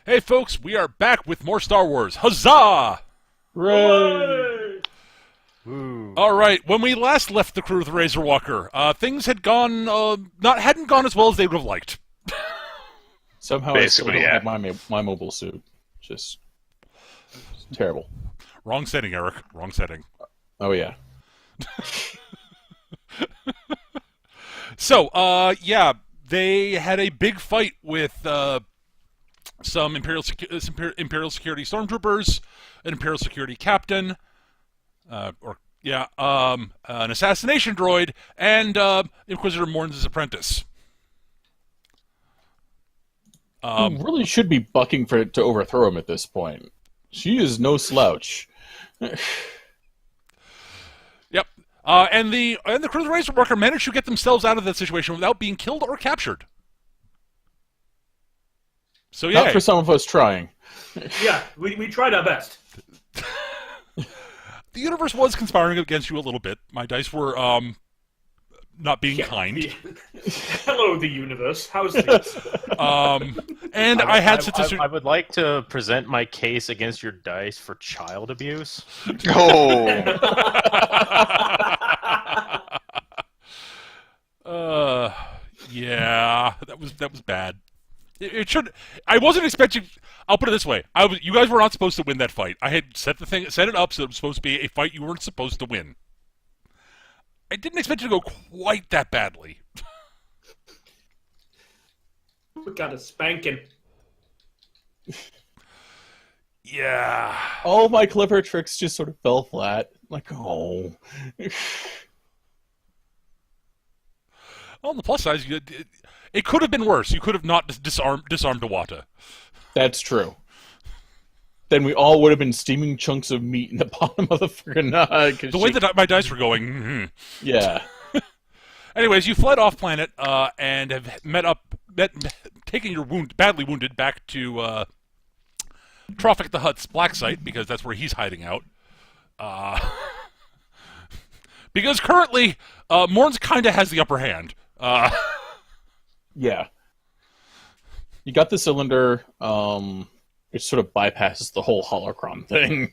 Hey folks, we are back with more Star Wars. Huzzah! Hooray! Ooh. All right, when we last left the crew of the Razorwalker, things had gone hadn't gone as well as they would have liked. Somehow Basically, I yeah. still don't have my mobile suit. Just terrible. Wrong setting, Eric. Wrong setting. Oh yeah. So, they had a big fight with some Imperial Security Stormtroopers, an Imperial Security Captain, an assassination droid, and Inquisitor Morn's apprentice. You really should be bucking for it to overthrow him at this point. She is no slouch. Yep. And the crew of the Razorwalker managed to get themselves out of that situation without being killed or captured. So yeah, Not for some of us trying. Yeah, we tried our best. the universe was conspiring against you a little bit. My dice were not being kind. Hello, the universe. How's things? And I had I would like to present my case against your dice for child abuse. Oh, yeah, that was bad. It should. I wasn't expecting. I'll put it this way: you guys were not supposed to win that fight. I had set it up so it was supposed to be a fight you weren't supposed to win. I didn't expect it to go quite that badly. We got a spanking. Yeah. All my clever tricks just sort of fell flat. Like, oh. On the plus side, it could have been worse. You could have not disarmed Dewata. That's true. Then we all would have been steaming chunks of meat in the bottom of the friggin' The way that my dice were going. Mm-hmm. Yeah. Anyways, you fled off planet and have taken your badly wounded back to Troffak the Hutt's blacksite, because that's where he's hiding out. Because currently, Morns kind of has the upper hand. Yeah. You got the cylinder. It sort of bypasses the whole holocron thing.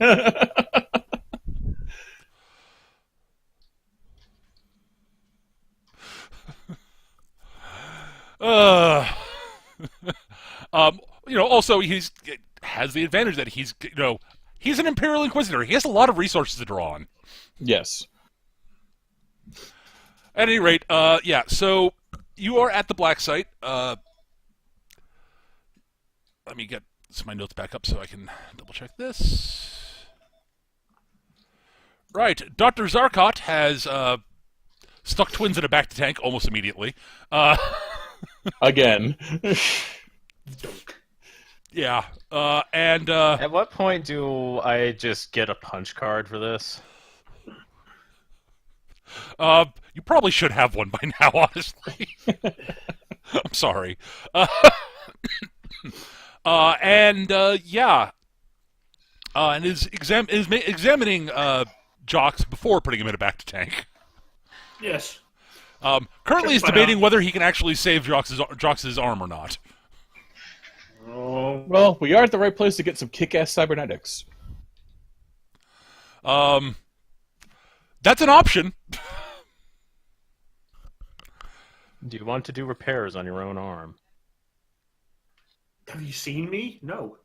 Also he has the advantage that he's an Imperial Inquisitor. He has a lot of resources to draw on. Yes. At any rate, so you are at the black site. Let me get my notes back up so I can double check this. Right, Dr. Zarkot has stuck twins in a back to tank almost immediately. Again. Yeah, and At what point do I just get a punch card for this? you probably should have one by now, honestly. I'm sorry. And is examining Jox before putting him in a back to tank. Yes. Currently, he's debating whether he can actually save Jox's arm or not. Oh. Well, we are at the right place to get some kick-ass cybernetics. That's an option. Do you want to do repairs on your own arm? Have you seen me? No.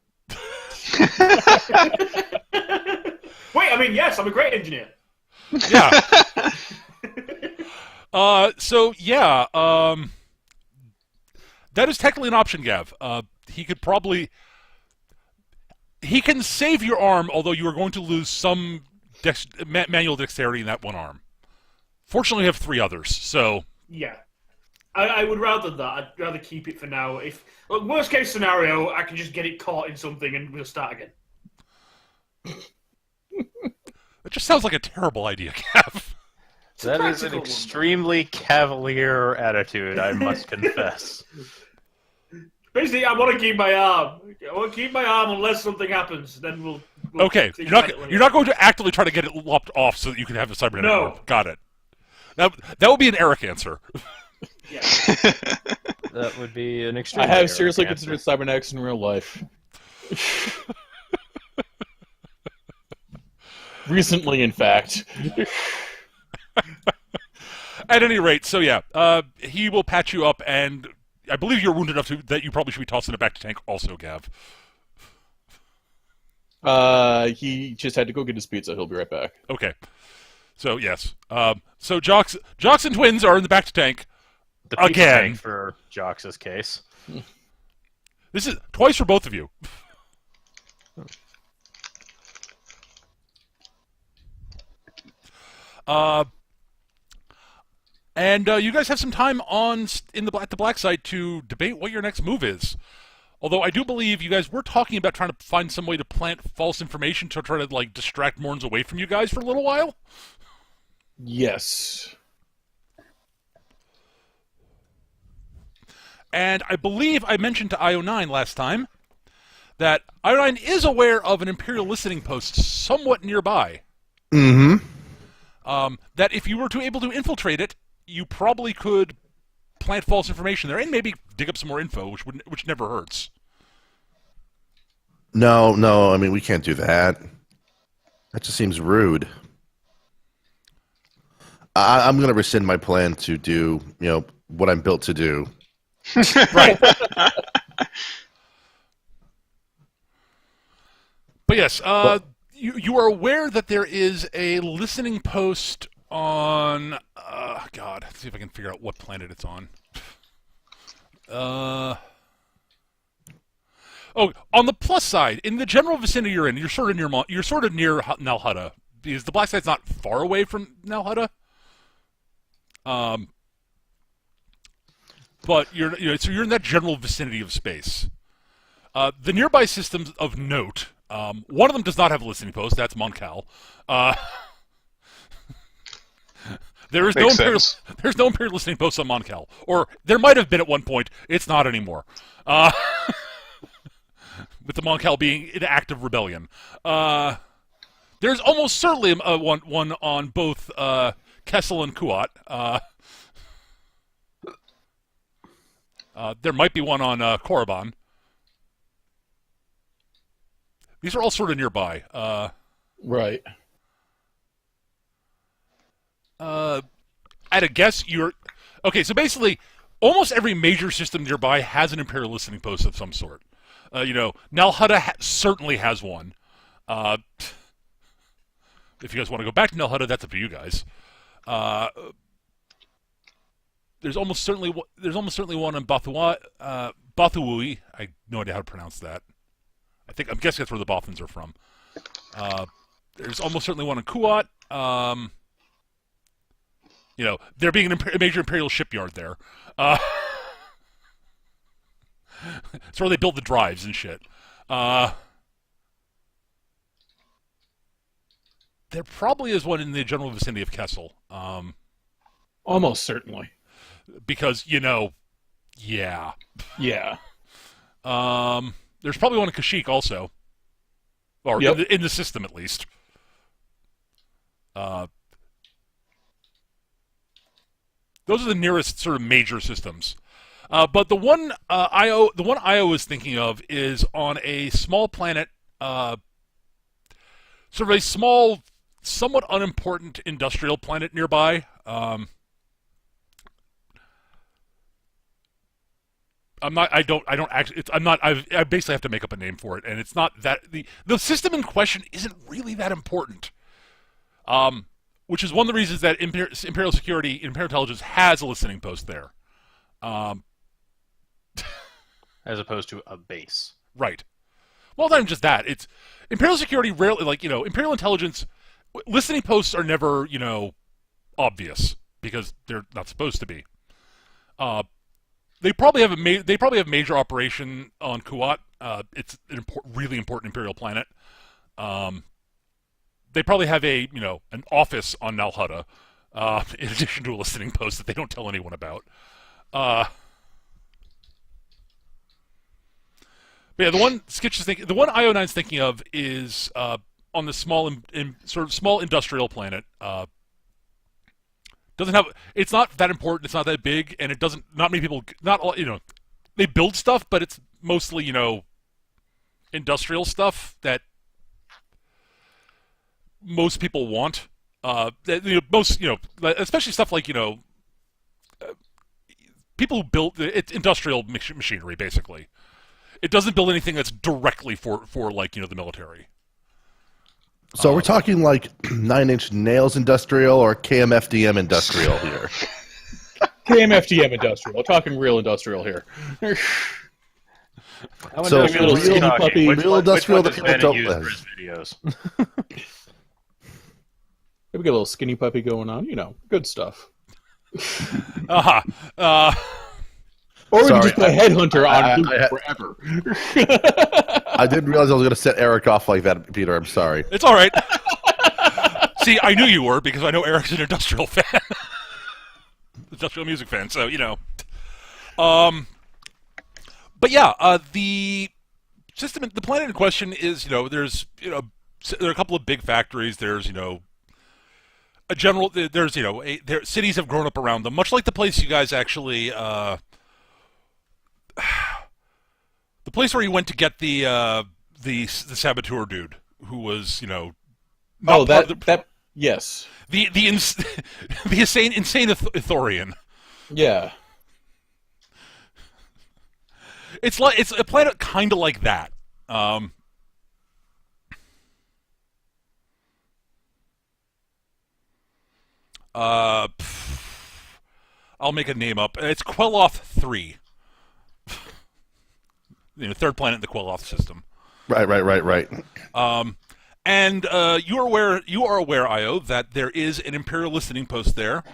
Wait, I mean, yes, I'm a great engineer. Yeah. That is technically an option, Gav. He can save your arm, although you are going to lose some manual dexterity in that one arm. Fortunately, you have 3 others, so... Yeah. I would rather that. I'd rather keep it for now. Worst case scenario, I can just get it caught in something and we'll start again. That just sounds like a terrible idea, Gav. That is an extremely cavalier attitude, I must confess. Basically, I want to keep my arm. I want to keep my arm unless something happens. Then we'll okay, you're not going to actively try to get it lopped off so that you can have a cybernetic arm. Got it. That would be an Eric answer. Yeah. That would be an extreme. I have seriously considered cybernetics in real life. Recently, in fact. At any rate, so yeah, he will patch you up, and I believe you're wounded enough that you probably should be tossing it back to tank also, Gav. He just had to go get his pizza. He'll be right back. Okay. So, yes. So, Jocks and Twins are in the back to tank. The pizza Again. tank for Jox's case. This is twice for both of you. And you guys have some time at the blacksite to debate what your next move is. Although I do believe you guys were talking about trying to find some way to plant false information to try to like distract Morns away from you guys for a little while. Yes. And I believe I mentioned to IO9 last time that IO9 is aware of an Imperial listening post somewhat nearby. Mm-hmm. That if you were able to infiltrate it, you probably could plant false information there and maybe dig up some more info, which never hurts. No, I mean, we can't do that. That just seems rude. I'm going to rescind my plan to do, what I'm built to do. Right. But yes, you are aware that there is a listening post on... God, let's see if I can figure out what planet it's on. On the plus side, in the general vicinity you're in, you're sort of near Nalhutta, because the black site's not far away from Nalhutta. But so you're in that general vicinity of space. The nearby systems of note, one of them does not have a listening post. That's Moncal. There's no Imperial listening post on Moncal, or there might have been at one point. It's not anymore. With the Moncal being in active rebellion, there's almost certainly one on both Kessel and Kuat. There might be one on Korriban. These are all sort of nearby. Right. At a guess, okay. So basically, almost every major system nearby has an Imperial listening post of some sort. Nalhutta certainly has one. If you guys want to go back to Nalhutta, that's up to you guys. There's almost certainly one in Bathuwi. I have no idea how to pronounce that. I'm guessing that's where the Bothans are from. There's almost certainly one in Kuat. There being a major Imperial shipyard there. It's where they build the drives and shit. There probably is one in the general vicinity of Kessel. Almost certainly. Because, yeah. Yeah. There's probably one in Kashyyyk also. Or yep. in the system, at least. Those are the nearest sort of major systems. But the one IO is thinking of is on a small planet, sort of a small, somewhat unimportant industrial planet nearby. I basically have to make up a name for it, and it's not that the system in question isn't really that important. Which is one of the reasons that Imperial Security, Imperial Intelligence has a listening post there. As opposed to a base. Right. Well, not even just that. It's Imperial Security rarely, Imperial Intelligence listening posts are never, obvious because they're not supposed to be. They probably have major operation on Kuat. It's an really important Imperial planet. They probably have an office on Nalhutta, in addition to a listening post that they don't tell anyone about. But yeah, the one IO9's thinking of is on the small industrial planet. It's not that important. It's not that big, and it doesn't. Not many people. Not all. They build stuff, but it's mostly industrial stuff that most people want. Especially stuff like people who build it's industrial machinery. Basically, it doesn't build anything that's directly for like the military. So we're talking like 9 Inch Nails industrial or KMFDM industrial here. KMFDM industrial. We're talking real industrial here. So real skinny puppy, real industrial that people don't use live. for his videos. We got a little skinny puppy going on. Good stuff. Or we Sorry, can just play Headhunter on I- forever. I didn't realize I was going to set Eric off like that, Peter. I'm sorry. It's all right. See, I knew you were because I know Eric's an industrial fan, industrial music fan. So but yeah, the system, the planet in question is there's there are a couple of big factories. There's a general. There's cities have grown up around them, much like the place you guys actually. The place where you went to get the saboteur dude, who was yes, the insane Ithorian. yeah. It's a planet kind of like that. I'll make a name up. It's Queloth 3. Third planet in the Queloth system. Right. And you are aware, Io, that there is an Imperial listening post there.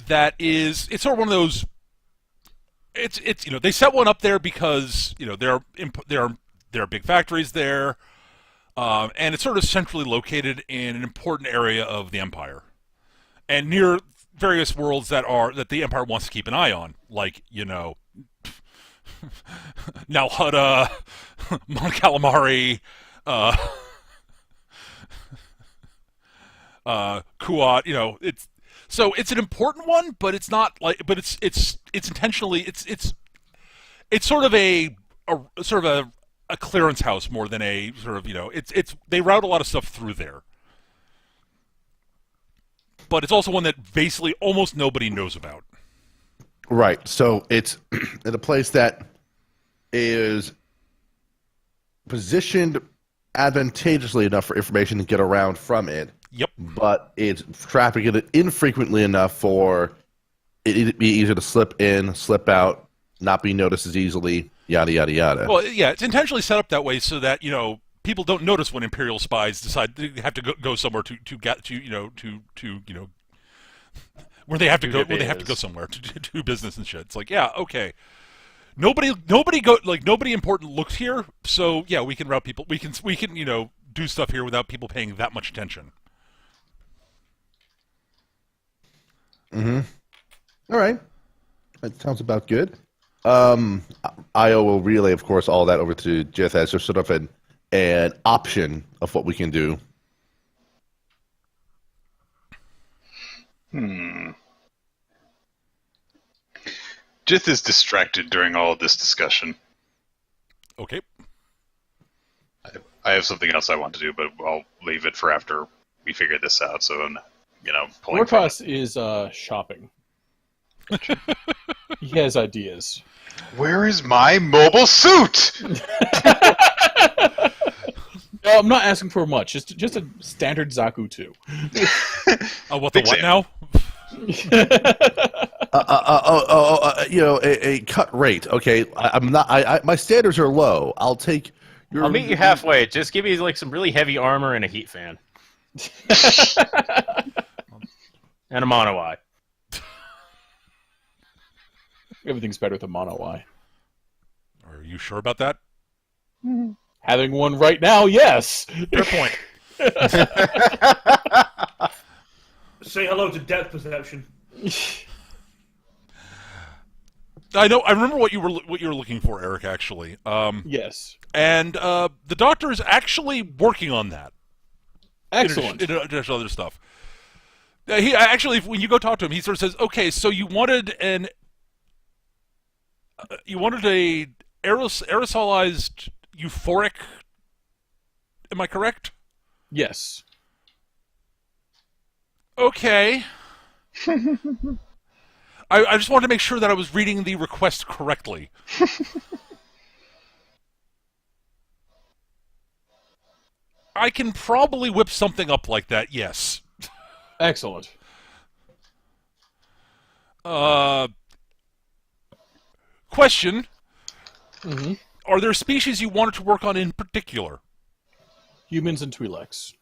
It's sort of one of those. It's they set one up there because there are big factories there, and it's sort of centrally located in an important area of the Empire, and near various worlds that the Empire wants to keep an eye on, like Nalhutta, Mon Calamari, Kuat. It's an important one, but it's not like. But it's intentionally. It's sort of a clearance house more than a sort of It's they route a lot of stuff through there, but it's also one that basically almost nobody knows about. Right. So it's in a place that is positioned advantageously enough for information to get around from it. Yep. But it's trafficked infrequently enough for it to be easy to slip in, slip out, not be noticed as easily, yada yada yada. Well, yeah, it's intentionally set up that way so that people don't notice when Imperial spies decide they have to go somewhere to where they have to go somewhere to do business and shit. It's like, yeah, okay. Nobody important looks here, so yeah, we can route people. We can do stuff here without people paying that much attention. Mm-hmm. All right. That sounds about good. Io will relay, of course, all that over to Jith as just sort of an option of what we can do. Jith is distracted during all of this discussion. Okay. I have something else I want to do, but I'll leave it for after we figure this out. So I'm, pulling. Wartos is shopping. He has ideas. Where is my mobile suit? No, I'm not asking for much. Just a standard Zaku 2. What the what now? A cut rate. Okay, I'm not. My standards are low. I'll take. I'll meet you halfway. Just give me some really heavy armor and a heat fan. And a mono eye. Everything's better with a mono eye. Are you sure about that? Having one right now, yes. Fair point. Say hello to depth perception. I know. I remember what you were looking for, Eric. Actually, Yes. and the doctor is actually working on that. Excellent. In addition to other stuff. He actually, when you go talk to him, he sort of says, "Okay, so you wanted a aerosolized euphoric. Am I correct? Yes. Okay. I just wanted to make sure that I was reading the request correctly. I can probably whip something up like that, yes. Excellent. Question. Mm-hmm. Are there species you wanted to work on in particular? Humans and Twi'leks.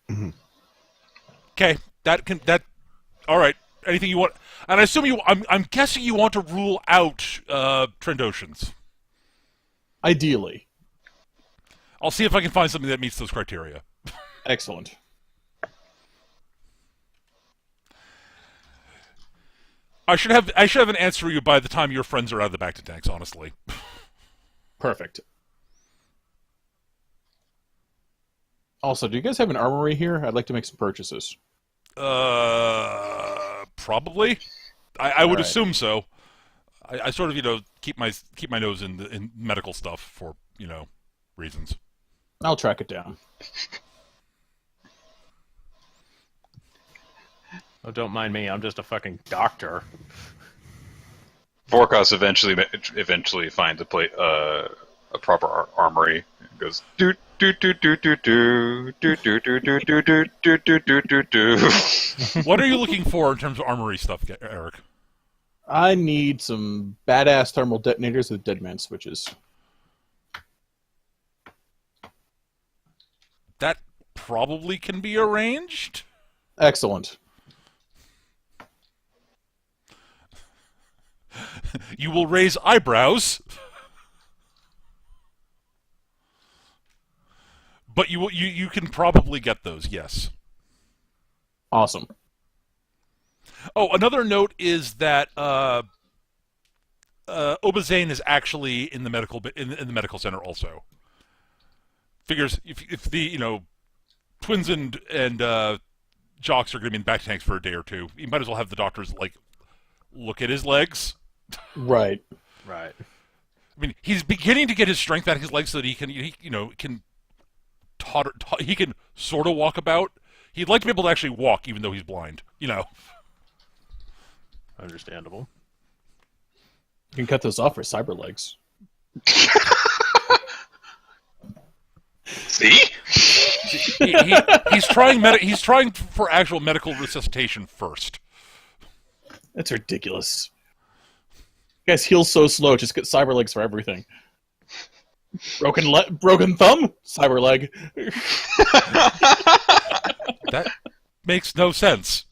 Okay, all right. Anything you want? And I assume I'm guessing you want to rule out Trandoshans. Ideally. I'll see if I can find something that meets those criteria. Excellent. I should have an answer for you by the time your friends are out of the back to tanks. Honestly. Perfect. Also, do you guys have an armory here? I'd like to make some purchases. Probably. I would right. assume so. I sort of keep my nose in medical stuff for reasons. I'll track it down. Oh, don't mind me. I'm just a fucking doctor. Vorkos eventually finds a proper armory. It goes do do do do do do do do do do do do do do do do do. What are you looking for in terms of armory stuff, Eric? I need some badass thermal detonators with dead man switches. That probably can be arranged. Excellent. You will raise eyebrows, but you can probably get those. Yes. Awesome. Oh, another note is that Obazane is actually in the medical in the medical center also. Figures if the twins and Jocks are going to be in back tanks for a day or two, you might as well have the doctors look at his legs. Right. Right. I mean, he's beginning to get his strength out of his legs so that he can he can sort of walk about. He'd like to be able to actually walk, even though he's blind. Understandable. You can cut those off for cyber legs. See? He's trying. He's trying for actual medical resuscitation first. That's ridiculous. You guys heal so slow. Just get cyber legs for everything. Broken thumb, cyber leg. That makes no sense.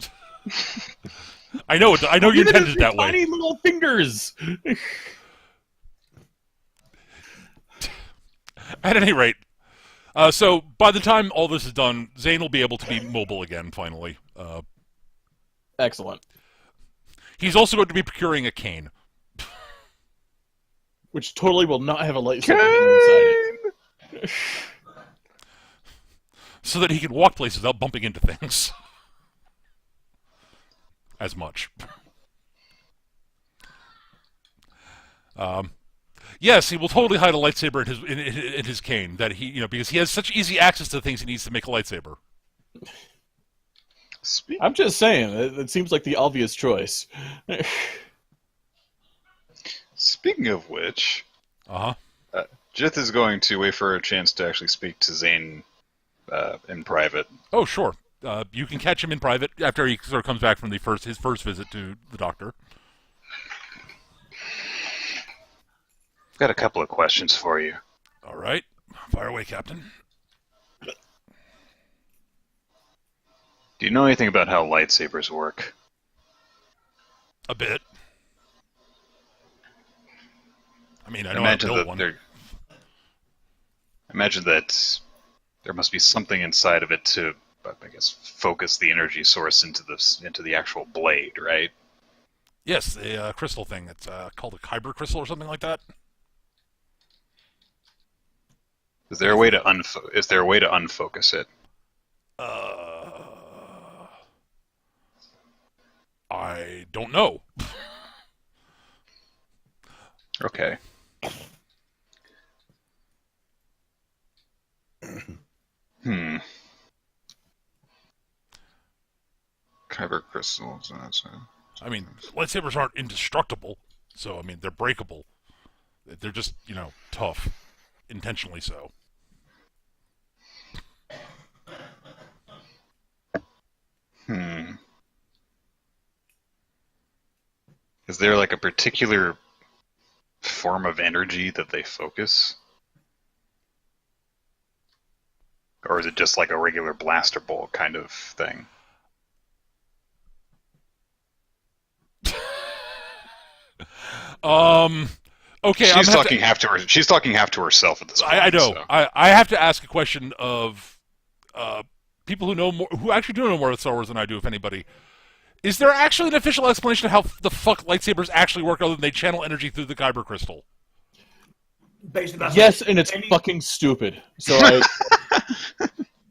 I know you intended it that way. Tiny little fingers. At any rate, so by the time all this is done, Zane will be able to be mobile again. Finally, Excellent. he's also going to be procuring a cane. Which totally will not have a lightsaber inside it. So that he can walk places without bumping into things. As much. Yes, he will totally hide a lightsaber in his cane. That he, because he has such easy access to things he needs to make a lightsaber. I'm just saying, it seems like the obvious choice. Speaking of which, Jith is going to wait for a chance to actually speak to Zane in private. Oh, sure. You can catch him in private after he sort of comes back from his first visit to the doctor. I've got a couple of questions for you. All right. Fire away, Captain. Do you know anything about how lightsabers work? A bit. I mean, I know how to build one. I imagine that there must be something inside of it to, I guess, focus the energy source into the actual blade, right? Yes, the crystal thing. It's called a kyber crystal or something like that. Is there a way to unfocus it? I don't know. Okay. Kyber crystals. I mean, lightsabers aren't indestructible, so I mean they're breakable. They're just tough, intentionally so. Is there like a particular form of energy that they focus? Or is it just like a regular blaster bolt kind of thing? Okay, She's talking half to her. She's talking half to herself at this point. I know. So. I have to ask a question of people who know more, who actually do know more about Star Wars than I do, if anybody. Is there actually an official explanation of how the fuck lightsabers actually work, other than they channel energy through the kyber crystal? Basically, that's Yes, and it's fucking stupid. So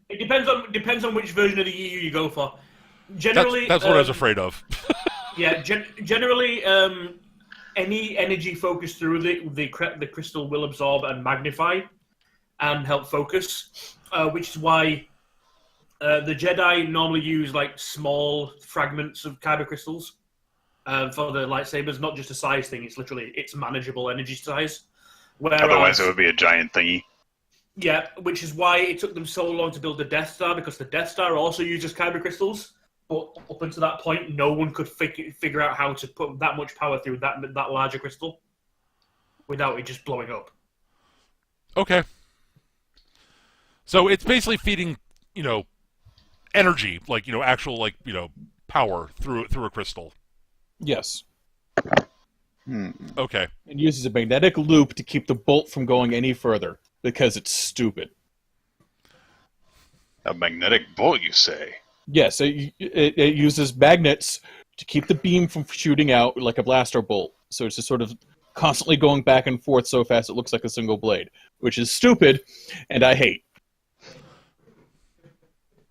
it depends on which version of the EU you go for. Generally, that's what I was afraid of. Yeah, generally, any energy focused through the crystal will absorb and magnify and help focus, which is why the Jedi normally use like small fragments of kyber crystals for the lightsabers. Not just a size thing; it's manageable energy size. Whereas, Otherwise, it would be a giant thingy. Yeah, which is why it took them so long to build the Death Star, because the Death Star also uses kyber crystals. But up until that point, no one could figure out how to put that much power through that larger crystal without it just blowing up. Okay. So it's basically feeding, energy, like actual power through a crystal. yes, Okay. and uses a magnetic loop to keep the bolt from going any further because it's stupid. A magnetic bolt, you say? Yes, it uses magnets to keep the beam from shooting out like a blaster bolt. So it's just sort of constantly going back and forth so fast it looks like a single blade, which is stupid, and I hate.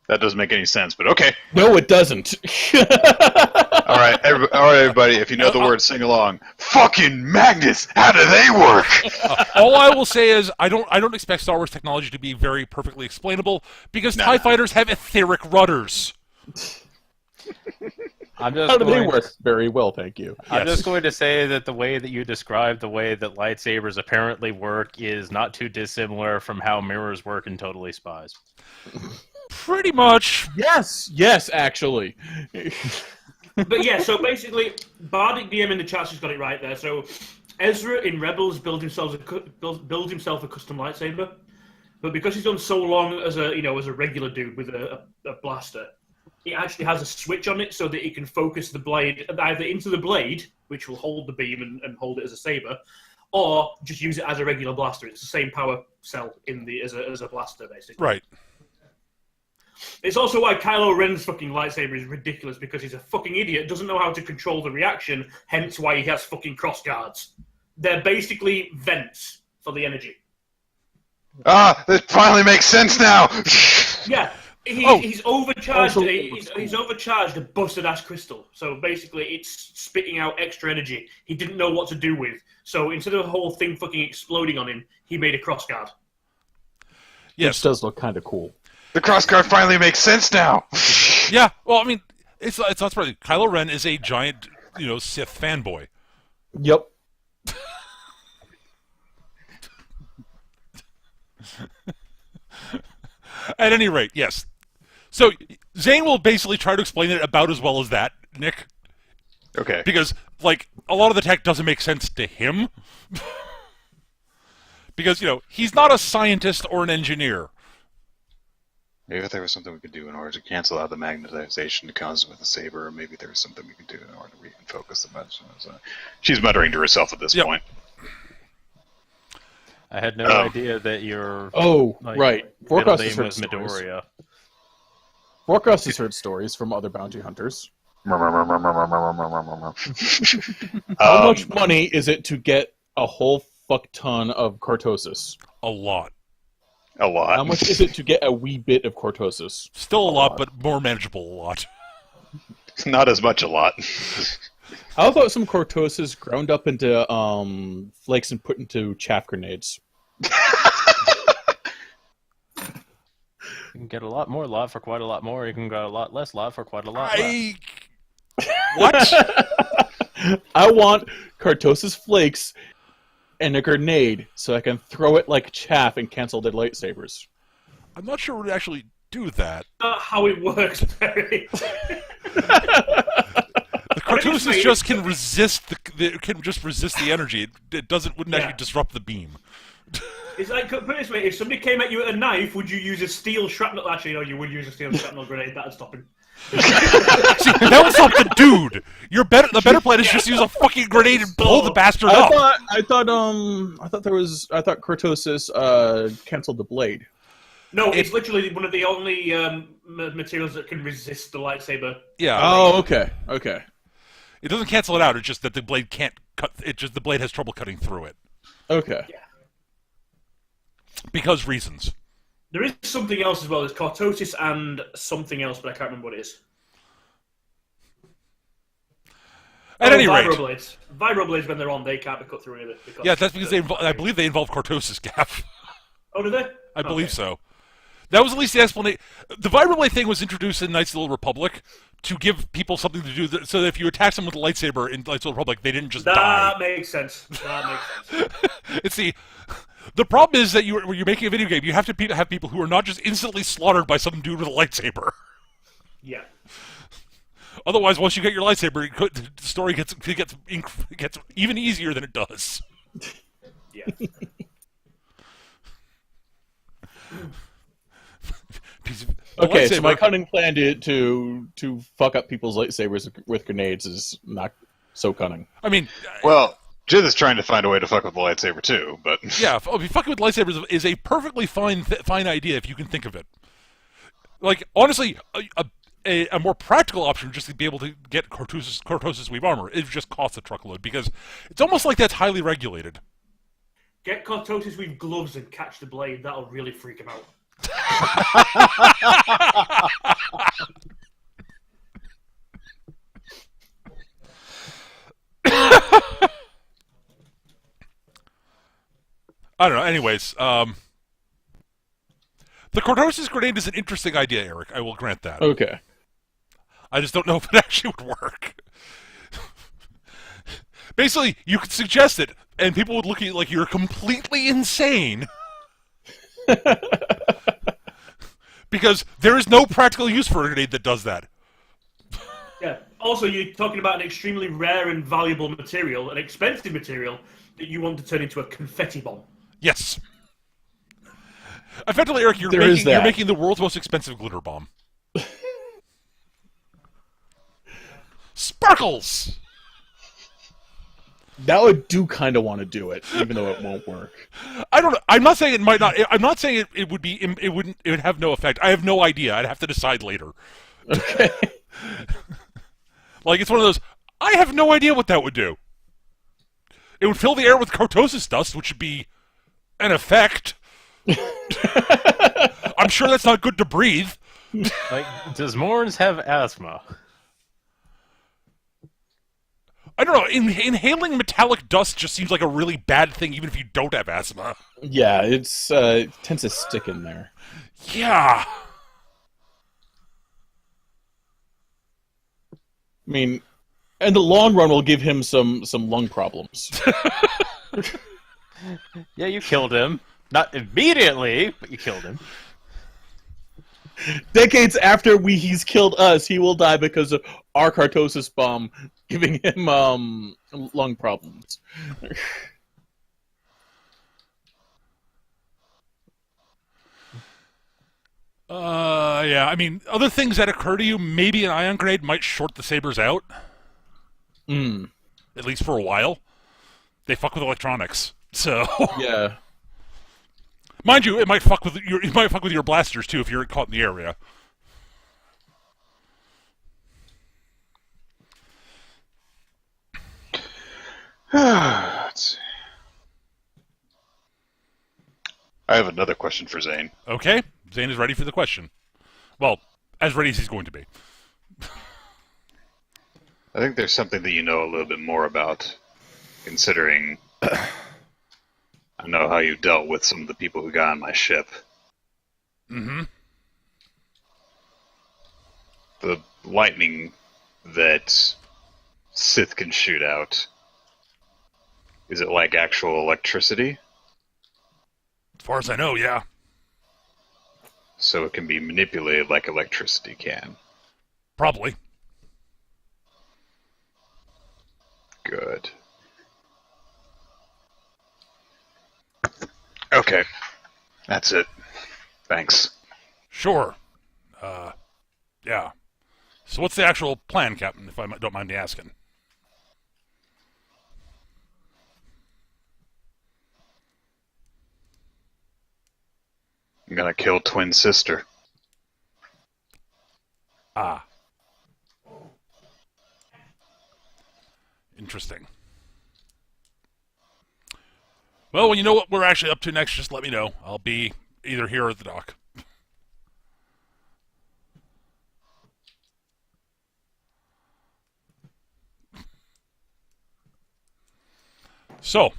That doesn't make any sense, but okay. No, it doesn't. All right, everybody. If you know the word, sing along. Fucking magnets. How do they work? All I will say is I don't expect Star Wars technology to be very perfectly explainable because TIE fighters have etheric rudders. I'm just How do they going work? Very well, thank you. I'm Yes. just going to say that the way that you described the way that lightsabers apparently work is not too dissimilar from how mirrors work in Totally Spies. Pretty much. Yes, actually. But yeah, so basically, Bardic DM in the chat's just got it right there. So Ezra in Rebels builds himself a custom lightsaber, but because he's done so long as a regular dude with a blaster, it actually has a switch on it so that it can focus the blade either into the blade, which will hold the beam and hold it as a saber, or just use it as a regular blaster. It's the same power cell as a blaster, basically. Right. It's also why Kylo Ren's fucking lightsaber is ridiculous, because he's a fucking idiot, doesn't know how to control the reaction, hence why he has fucking cross guards. They're basically vents for the energy. Ah, it finally makes sense now. Yeah, he's overcharged. He's overcharged a busted ass crystal. So basically, it's spitting out extra energy he didn't know what to do with. So instead of the whole thing fucking exploding on him, he made a cross guard. Yes. Which does look kind of cool. The crossguard finally makes sense now. Yeah. Well, I mean, it's not surprising. Kylo Ren is a giant, Sith fanboy. Yep. At any rate, yes. So Zane will basically try to explain it about as well as that, Nick, Okay. because a lot of the tech doesn't make sense to him. Because he's not a scientist or an engineer. Maybe if there was something we could do in order to cancel out the magnetization that comes with the saber, or maybe there was something we could do in order to refocus the medicine. She's muttering to herself at this point. I had no idea that your right. middle Vorkos has name heard was stories. Midoriya. Vorkos has heard stories from other bounty hunters. How much money is it to get a whole fuck ton of cortosis? A lot. A lot. How much is it to get a wee bit of cortosis? Still a lot, but more manageable a lot. Not as much a lot. How about some cortosis ground up into flakes and put into chaff grenades? get a lot more lot for quite a lot more. You can get a lot less lot for quite a lot less. What? I want Kartosis flakes and a grenade so I can throw it like chaff and cancel their lightsabers. I'm not sure it would actually do that. Not how it works, Barry. The Kartosis just can resist the energy. It wouldn't actually disrupt the beam. It's like, put it this way, if somebody came at you with a knife, would you use a steel shrapnel? Actually, no, you would use a steel shrapnel grenade. That'd stop him. See, that would stop the dude. The better plan is just use a fucking grenade and blow the bastard up. I thought Kartosis canceled the blade. No, it's literally one of the only materials that can resist the lightsaber. Yeah. Oh, okay. It doesn't cancel it out. It's just that the blade can't cut. The blade has trouble cutting through it. Okay. Yeah. Because reasons. There is something else as well. There's Kartosis and something else, but I can't remember what it is. At any rate, Vibroblades, when they're on, they can't be cut through either. Yeah, that's because I believe they involve Kartosis, Gav. Oh, do they? I believe so. That was at least the explanation. The Vibroblade thing was introduced in Knights of the Old Republic to give people something to do, so that if you attack someone with a lightsaber in Knights of the Old Republic, they didn't just die. That makes sense. It's the problem is that when you're making a video game, you have to have people who are not just instantly slaughtered by some dude with a lightsaber. Yeah. Otherwise, once you get your lightsaber, the story gets even easier than it does. Yeah. Okay, so my cunning plan to fuck up people's lightsabers with grenades is not so cunning. I mean, well, Jid is trying to find a way to fuck with the lightsaber too, but yeah, fucking with lightsabers is a perfectly fine idea if you can think of it. Like, honestly, a more practical option just to be able to get Kartosis weave armor, it just costs a truckload because it's almost like that's highly regulated. Get Kartosis weave gloves and catch the blade. That'll really freak him out. I don't know. Anyways, the Kartosis grenade is an interesting idea, Eric. I will grant that. Okay. I just don't know if it actually would work. Basically, you could suggest it, and people would look at you like you're completely insane. Because there is no practical use for a grenade that does that. Yeah. Also, you're talking about an extremely rare and valuable material, an expensive material, that you want to turn into a confetti bomb. Yes. Effectively, Eric, you're making the world's most expensive glitter bomb. Sparkles! That would kind of want to do it, even though it won't work. I don't know. I'm not saying it might not. I'm not saying it would be. It would have no effect. I have no idea. I'd have to decide later. Okay. Like, it's one of those. I have no idea what that would do. It would fill the air with Kartosis dust, which would be an effect. I'm sure that's not good to breathe. Like, does Morns have asthma? I don't know. Inhaling metallic dust just seems like a really bad thing, even if you don't have asthma. Yeah, it tends to stick in there. Yeah. I mean, in the long run, will give him some lung problems. Yeah, you killed him. Not immediately, but you killed him. Decades after he's killed us, he will die because of our Kartosis bomb giving him lung problems. Yeah. I mean, other things that occur to you, maybe an ion grenade might short the sabers out. At least for a while. They fuck with electronics, so Yeah. mind you, it might fuck with your blasters too if you're caught in the area. let's see. I have another question for Zane. Okay, Zane is ready for the question. Well, as ready as he's going to be. I think there's something that you know a little bit more about, considering I know how you dealt with some of the people who got on my ship. Mm-hmm. the lightning that Sith can shoot out, is it like actual electricity? As far as I know, yeah. So it can be manipulated like electricity can. Probably. Good. Okay. That's it. Thanks. Sure. Yeah. So what's the actual plan, Captain, if I don't mind me asking? I'm gonna kill twin sister. Ah. Interesting. Well, when you know what we're actually up to next, just let me know. I'll be either here or at the dock. So,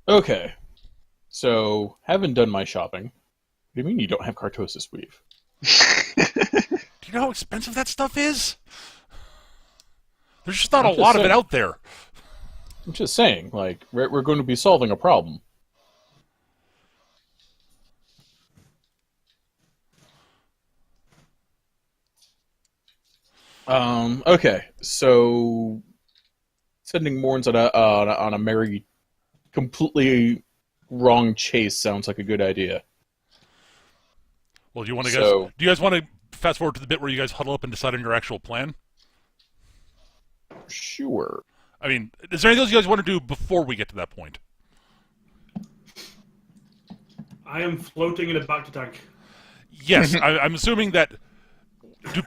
Okay. So, having done my shopping, what do you mean you don't have Cartosis Weave? do you know how expensive that stuff is? There's just not I'm a just lot of it saying. out there. I'm just saying, like, we're going to be solving a problem. Okay, so sending Morns on a merry, completely wrong chase sounds like a good idea. Well, do you want to So- guys? Do you guys want to fast forward to the bit where you guys huddle up and decide on your actual plan? Sure. I mean, is there anything else you guys want to do before we get to that point? I am floating in a back to tank. Yes, I'm assuming that.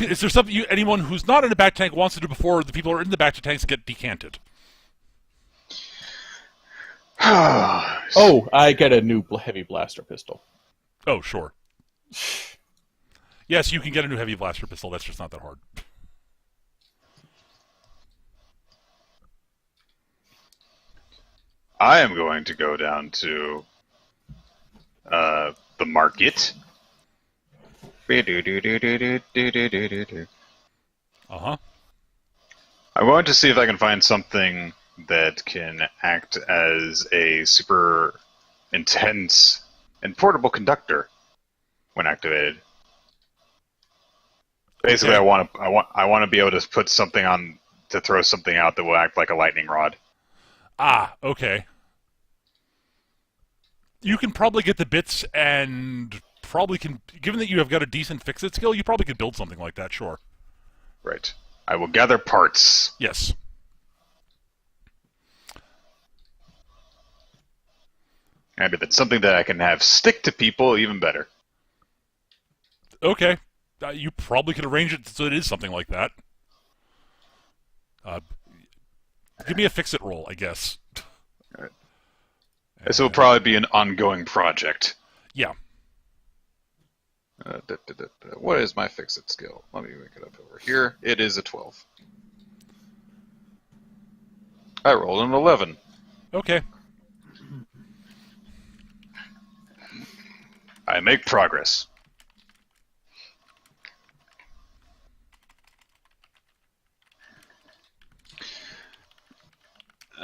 Is there something anyone who's not in a back tank wants to do before the people who are in the back to tanks get decanted? Oh, I get a new heavy blaster pistol. Oh, sure. Yes, you can get a new heavy blaster pistol. That's just not that hard. I am going to go down to the market. Uh-huh. I'm going to see if I can find something that can act as a super intense and portable conductor when activated. Basically, Okay. I want to be able to put something on to throw something out that will act like a lightning rod. Ah, okay. You can probably get the bits and probably can, given that you have got a decent fix-it skill, you probably could build something like that, sure. Right. I will gather parts. Yes. And if it's something that I can have stick to people, even better. Okay. You probably could arrange it so it is something like that. Give me a fix-it roll, I guess. Right. This will probably be an ongoing project. Yeah. What is my fix-it skill? Let me make it up over here. It is a 12. I rolled an 11. Okay. I make progress.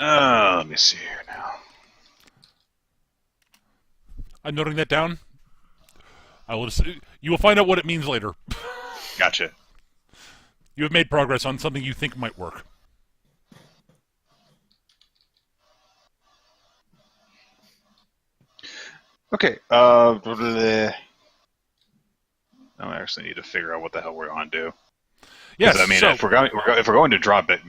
Let me see here now. I'm noting that down. You will find out what it means later. Gotcha. You have made progress on something you think might work. Okay. I actually need to figure out what the hell we're going to do. Yes. I mean, so, if we're going to drop it,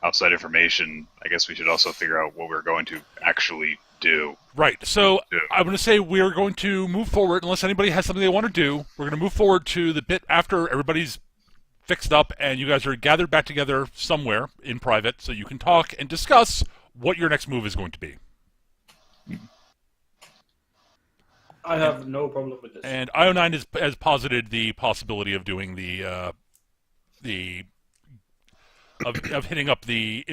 outside information, I guess we should also figure out what we're going to actually do. right. So Yeah. I'm going to say we're going to move forward, unless anybody has something they want to do. We're going to move forward to the bit after everybody's fixed up and you guys are gathered back together somewhere in private so you can talk and discuss what your next move is going to be. I have no problem with this. And IO9 has posited the possibility of doing of hitting up the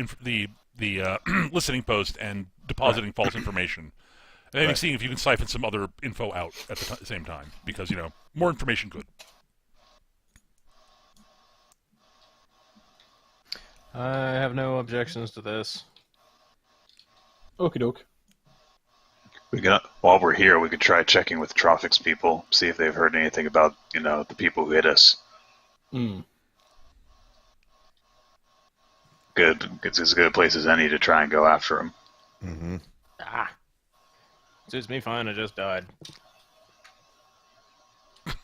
listening post and depositing false information. And then Right. seeing if you can siphon some other info out at the same time, because more information good. I have no objections to this. Okie doke. While we're here, we could try checking with Troffak's people, see if they've heard anything about the people who hit us. Hmm. Good, it's as good a place as any to try and go after them. Mm-hmm. Ah. Suits me fine, I just died. I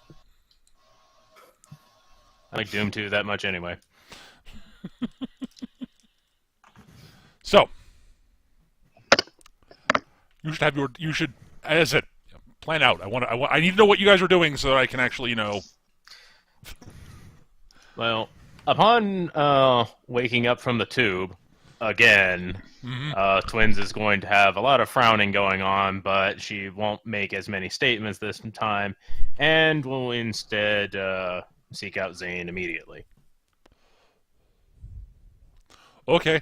like Doom 2 that much anyway. So, you should, as I said, plan out. I need to know what you guys are doing so that I can actually, Well, upon waking up from the tube, again, Twins is going to have a lot of frowning going on, but she won't make as many statements this time, and will instead seek out Zane immediately. Okay.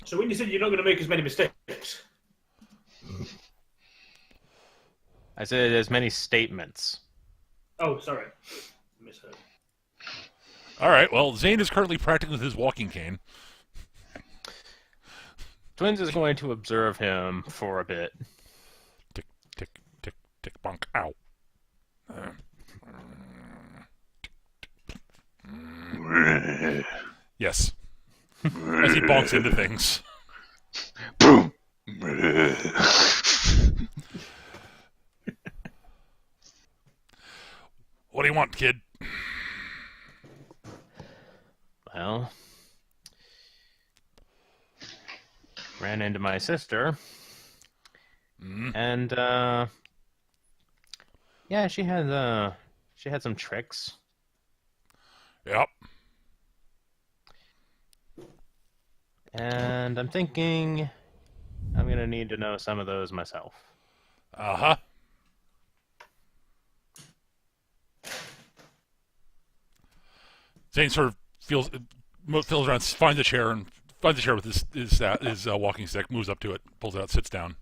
So when you said you're not going to make as many mistakes, I said as many statements. oh, sorry, misheard. All right. Well, Zane is currently practicing with his walking cane. Twins is going to observe him for a bit. Tick, tick, tick, tick, bonk. Ow. Yes. As he bonks into things. Boom. What do you want, kid? Well, ran into my sister, and yeah, she had some tricks. Yep. And I'm thinking I'm gonna need to know some of those myself. Uh-huh. Zane sort of feels around, finds a chair with his walking stick, moves up to it, pulls it out, sits down.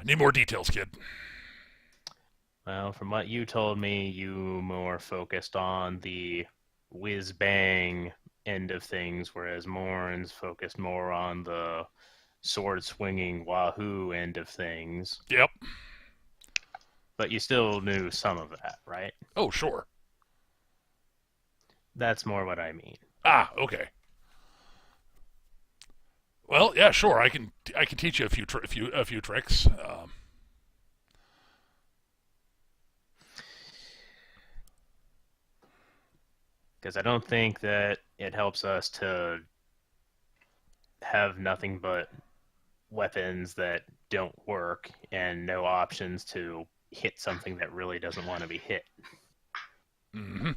Need more details, kid. Well, from what you told me, you more focused on the whiz-bang end of things, whereas Morn's focused more on the sword-swinging wahoo end of things. Yep. But you still knew some of that, right? Oh, sure. That's more what I mean. Ah, okay. Well, yeah, sure. I can teach you a few tricks. Because I don't think that it helps us to have nothing but weapons that don't work and no options to hit something that really doesn't want to be hit. Mm-hmm.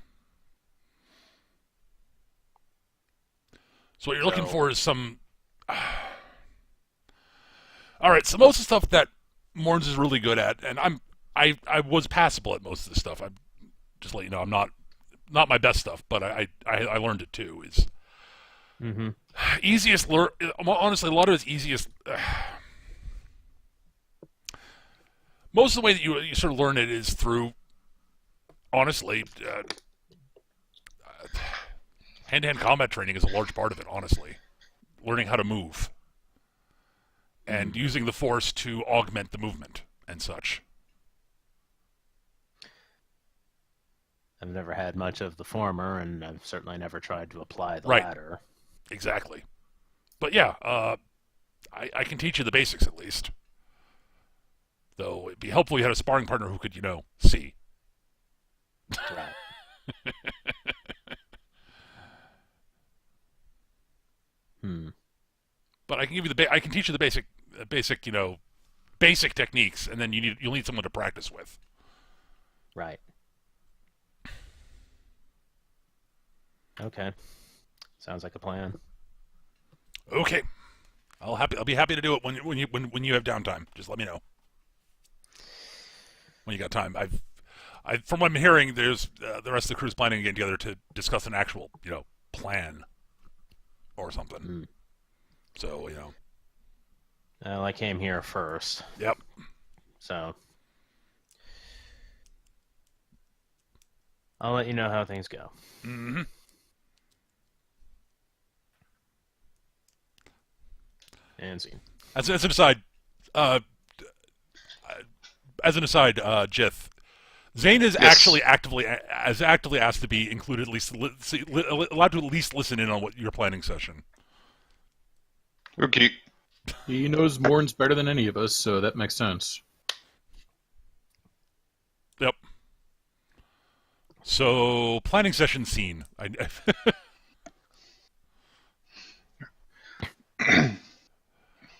So what you're looking for is some... All right, so most of the stuff that Morns is really good at, and I was passable at most of this stuff. I just let you know I'm not my best stuff, but I learned it too. Is easiest honestly, a lot of it's easiest. Most of the way that you sort of learn it is through, honestly, hand-to-hand combat training is a large part of it. Honestly, learning how to move and using the force to augment the movement and such. I've never had much of the former, and I've certainly never tried to apply the Right. latter. Exactly. But yeah, I can teach you the basics at least. Though it'd be helpful if you had a sparring partner who could, see. Right. But I can give you I can teach you the basic techniques, and then you'll need someone to practice with. Right. Okay. Sounds like a plan. Okay. I'll be happy to do it when you have downtime. Just let me know when you got time. From what I'm hearing, there's the rest of the crew's planning to get together to discuss an actual plan or something. So, you know. Well, I came here first, Yep. so I'll let you know how things go. Mm-hmm. And see. As an aside, Jith, Zane is Yes. actually actively asked to be included, at least allowed to at least listen in on what your planning session. Okay. He knows Morn's better than any of us, so that makes sense. Yep. So planning session scene.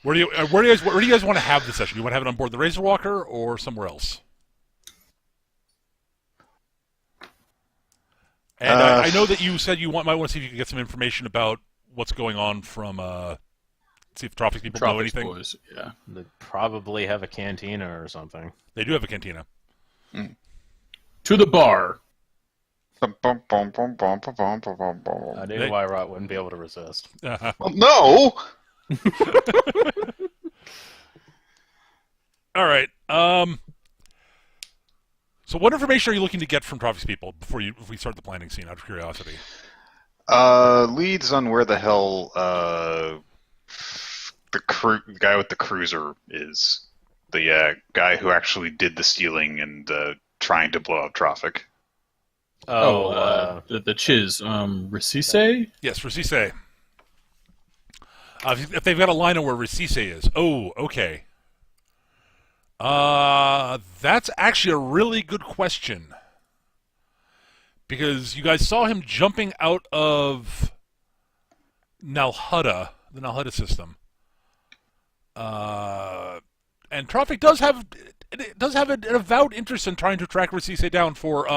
Where do you guys want to have the session? You want to have it on board the Razorwalker or somewhere else? And I know that you said you might want to see if you can get some information about what's going on from see if Troffak people know Troffak's anything. boys, yeah. They probably have a cantina or something. They do have a cantina. To the bar. I knew Wyrot wouldn't be able to resist. Uh-huh. Well, no. All right. So what information are you looking to get from Troffak's people before we start the planning scene? Out of curiosity. Leads on where the hell the guy with the cruiser is. The guy who actually did the stealing and trying to blow up Troffak. The Chiz. Rasise? Yes, Rasise. If they've got a line on where Rasise is. Oh, okay. That's actually a really good question. Because you guys saw him jumping out of Nalhutta, the Nalhutta system. And Troffak does have an avowed interest in trying to track Rasise down for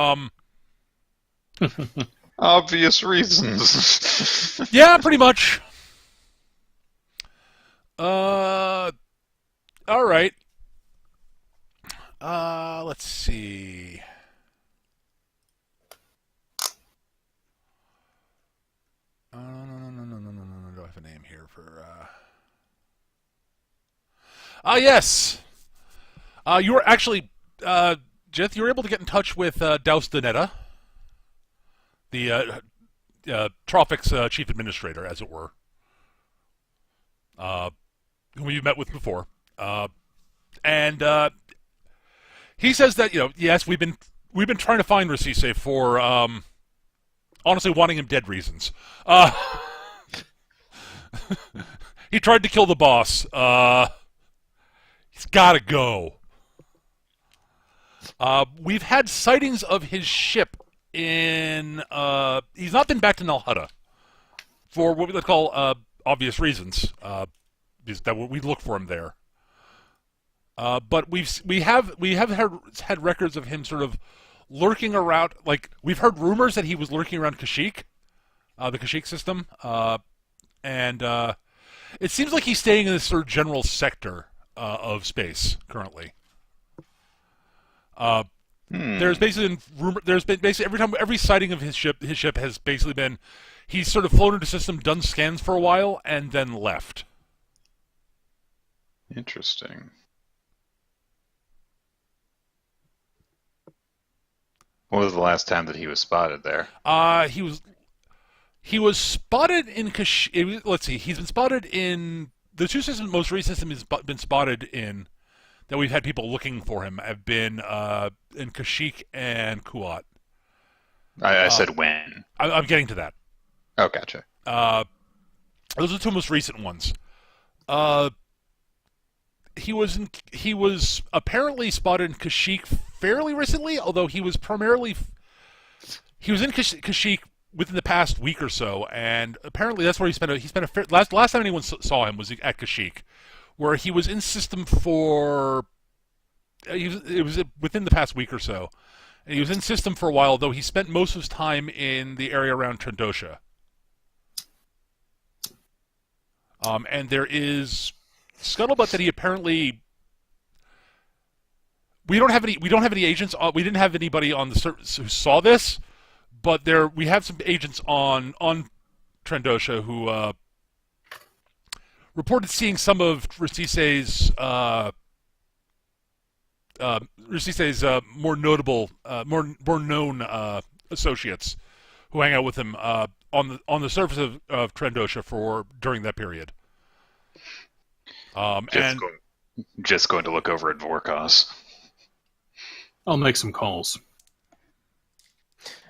Obvious reasons. yeah, pretty much. All right. Let's see. No. Do I have a name here for? Yes. You were actually, Jith, you were able to get in touch with Daus Danetta, the Troffak's chief administrator, as it were, whom you met with before, and he says that yes, we've been trying to find Rasise for honestly wanting him dead reasons. He tried to kill the boss. He's got to go. We've had sightings of his ship in. He's not been back to Nalhutta for what we call obvious reasons. Because that we look for him there. But we have had records of him sort of lurking around. Like we've heard rumors that he was lurking around Kashyyyk, the Kashyyyk system, and it seems like he's staying in this sort of general sector of space currently. There's basically every sighting of his ship has basically been he's sort of flown into the system, done scans for a while, and then left. Interesting. When was the last time that he was spotted there? He was spotted in Kashyyyk. Let's see. He's been spotted in the two systems. Most recent system he's been spotted in that we've had people looking for him have been in Kashyyyk and Kuat. I said when. I'm getting to that. Oh, gotcha. Those are the two most recent ones. He was apparently spotted in Kashyyyk fairly recently, although he was in Kashyyyk within the past week or so, and apparently that's where he spent last time anyone saw him was at Kashyyyk, where he was in system for it was within the past week or so, and he was in system for a while, though he spent most of his time in the area around Trandosha. And there is scuttlebutt that he apparently we don't have any agents. We didn't have anybody on the service who saw this, but we have some agents on Trandosha who reported seeing some of Racise's more notable, more known associates who hang out with him on the surface of Trandosha for during that period. Just going to look over at Vorkos. I'll make some calls.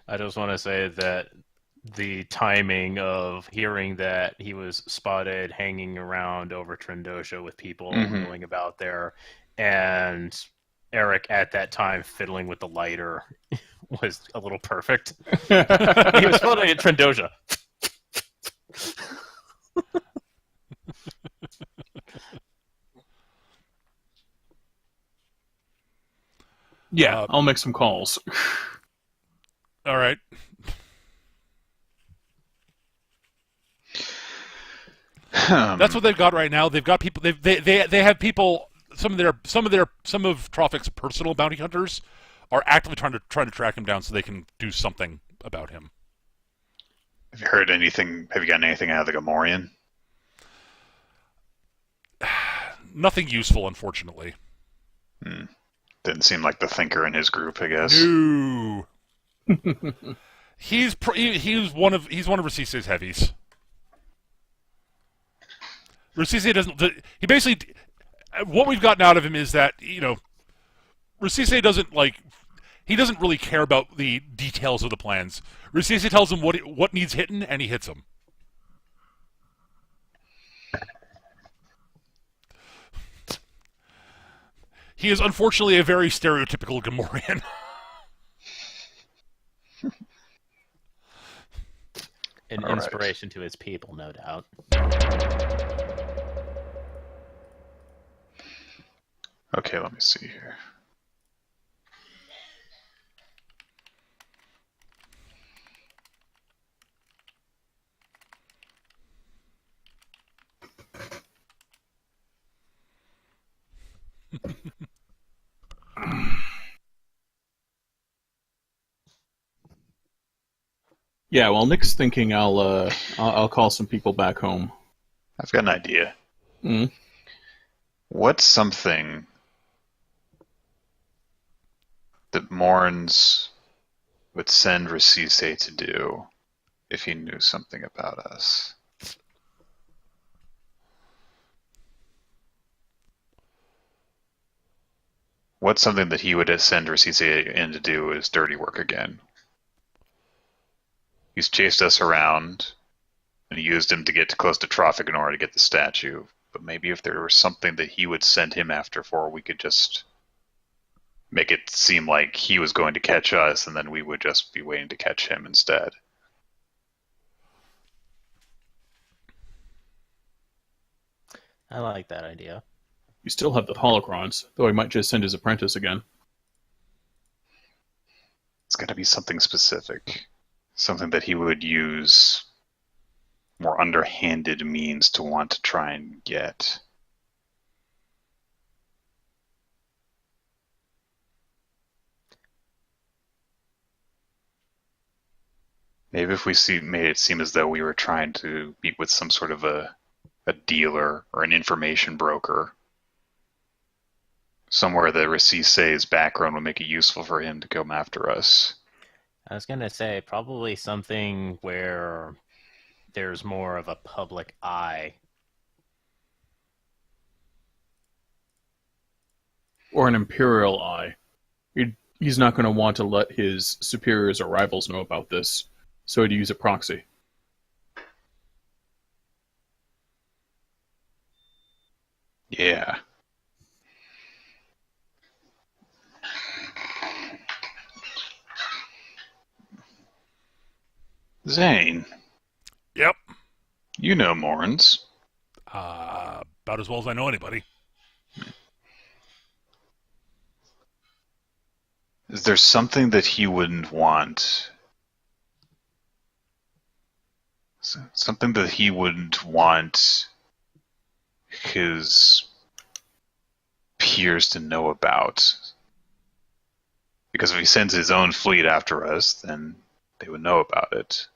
I just want to say that the timing of hearing that he was spotted hanging around over Trandosha with people milling about there, and Eric at that time fiddling with the lighter was a little perfect. He was spotted at Trandosha. Yeah, I'll make some calls. All right. That's what they've got right now. They've got people. They have people. Some of Troffak's personal bounty hunters are actively trying to track him down so they can do something about him. Have you heard anything? Have you gotten anything out of the Gamorrean? Nothing useful, unfortunately. Didn't seem like the thinker in his group, I guess. No. He's one of Racise's heavies. Racise doesn't. He basically, what we've gotten out of him is that Racise doesn't like. He doesn't really care about the details of the plans. Racise tells him what needs hitting, and he hits him. He is unfortunately a very stereotypical Gamorrean. An inspiration to his people, no doubt. Okay, let me see here. Yeah, well, Nick's thinking I'll call some people back home. I've got an idea. What's something that Morns would send Racise to do if he knew something about us? What's something that he would send Racise in to do his dirty work again? He's chased us around, and he used him to get close to Troffak in order to get the statue. But maybe if there was something that he would send him after for, we could just make it seem like he was going to catch us, and then we would just be waiting to catch him instead. I like that idea. You still have the holocrons, though he might just send his apprentice again. It's got to be something specific. Something that he would use more underhanded means to want to try and get. Maybe if we made it seem as though we were trying to meet with some sort of a dealer or an information broker. Somewhere that Racise's background would make it useful for him to come after us. I was going to say probably something where there's more of a public eye. Or an imperial eye. He's not going to want to let his superiors or rivals know about this, so he'd use a proxy. Yeah. Zane. Yep. You know Morns. About as well as I know anybody. Is there something that he wouldn't want? Something that he wouldn't want his peers to know about? Because if he sends his own fleet after us, then they would know about it.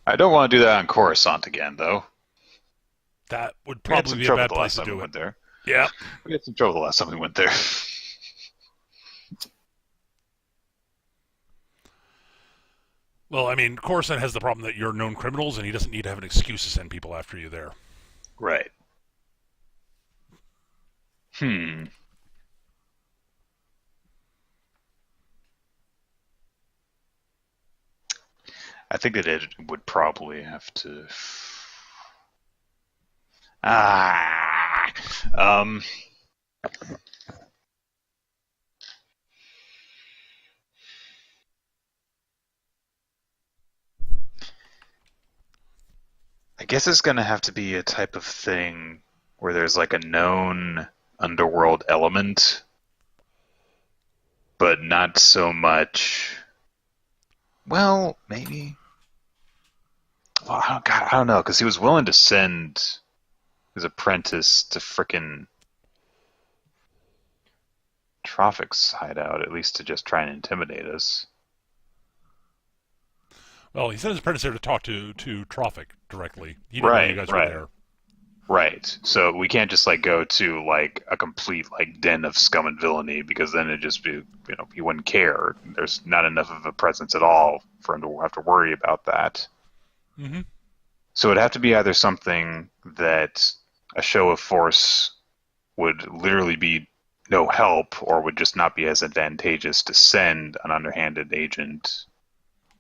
I don't want to do that on Coruscant again, though. That would We had probably some be a trouble bad the place last to time we do it. went there. Yeah. We had some trouble the last time we went there. Well, I mean, Coruscant has the problem that you're known criminals, and he doesn't need to have an excuse to send people after you there. Right. I think that it would probably have to. Ah. I guess it's going to have to be a type of thing where there's like a known underworld element, but not so much. Well, maybe. Well, God, I don't know, because he was willing to send his apprentice to frickin' Troffak's hideout, at least to just try and intimidate us. Well, he sent his apprentice there to talk to Troffak directly. He didn't know you guys were there. Right. So we can't just like go to like a complete like den of scum and villainy, because then it'd just be, he wouldn't care. There's not enough of a presence at all for him to have to worry about that. Mm-hmm. So it'd have to be either something that a show of force would literally be no help, or would just not be as advantageous to send an underhanded agent,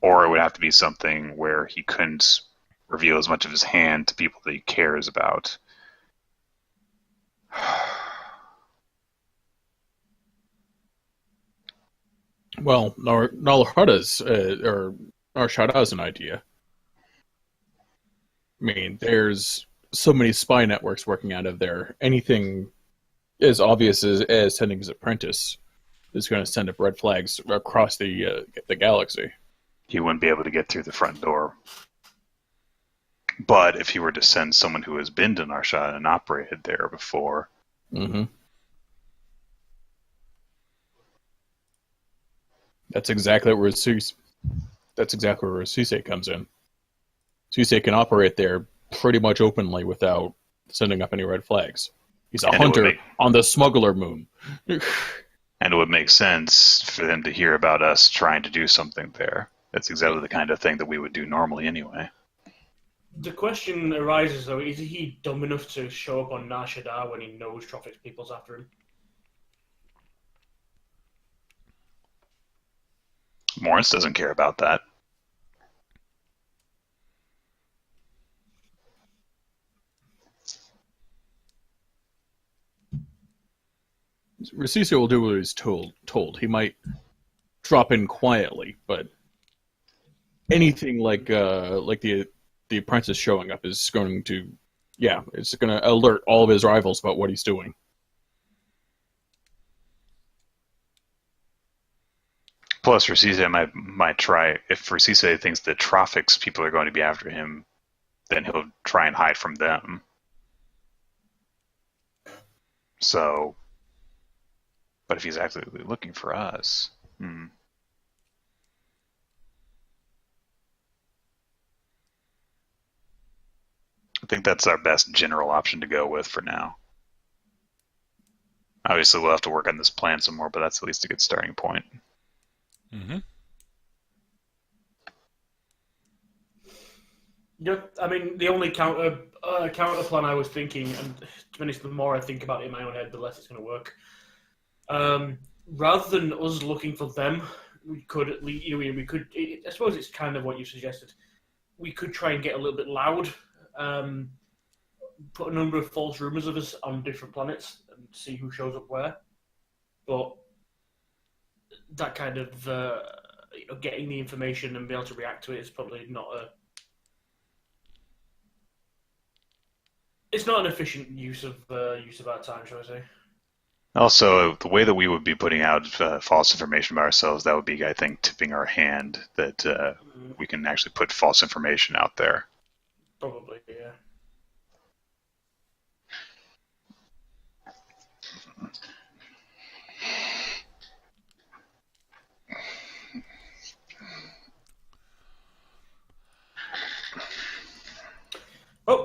or it would have to be something where he couldn't reveal as much of his hand to people that he cares about. Well, Narshada is an idea. I mean, there's so many spy networks working out of there. Anything as obvious as sending his apprentice is going to send up red flags across the galaxy. He wouldn't be able to get through the front door. But if he were to send someone who has been to Narshada and operated there before, Mm-hmm. That's exactly where Susei comes in. Susei can operate there pretty much openly without sending up any red flags. He's a hunter on the smuggler moon. And it would make sense for them to hear about us trying to do something there. That's exactly the kind of thing that we would do normally anyway. The question arises, though, is he dumb enough to show up on Nar Shaddaa when he knows Troffak's people's after him? Morris doesn't care about that. Rasisa will do what he's told. He might drop in quietly, but anything like the apprentice showing up is going to, it's going to alert all of his rivals about what he's doing. Plus, Rasise might try, if Rasise thinks that Troffak's people are going to be after him, then he'll try and hide from them. So, but if he's actively looking for us, I think that's our best general option to go with for now. Obviously, we'll have to work on this plan some more, but that's at least a good starting point. Mm-hmm. Yeah, I mean, the only counter plan I was thinking, and to be honest, the more I think about it in my own head, the less it's going to work. Rather than us looking for them, we could at least, we could. I suppose it's kind of what you suggested. We could try and get a little bit loud, put a number of false rumors of us on different planets, and see who shows up where. But that kind of getting the information and be able to react to it is probably not it's not an efficient use of our time, shall I say? Also, the way that we would be putting out false information about ourselves, that would be, I think, tipping our hand that we can actually put false information out there. Probably, yeah.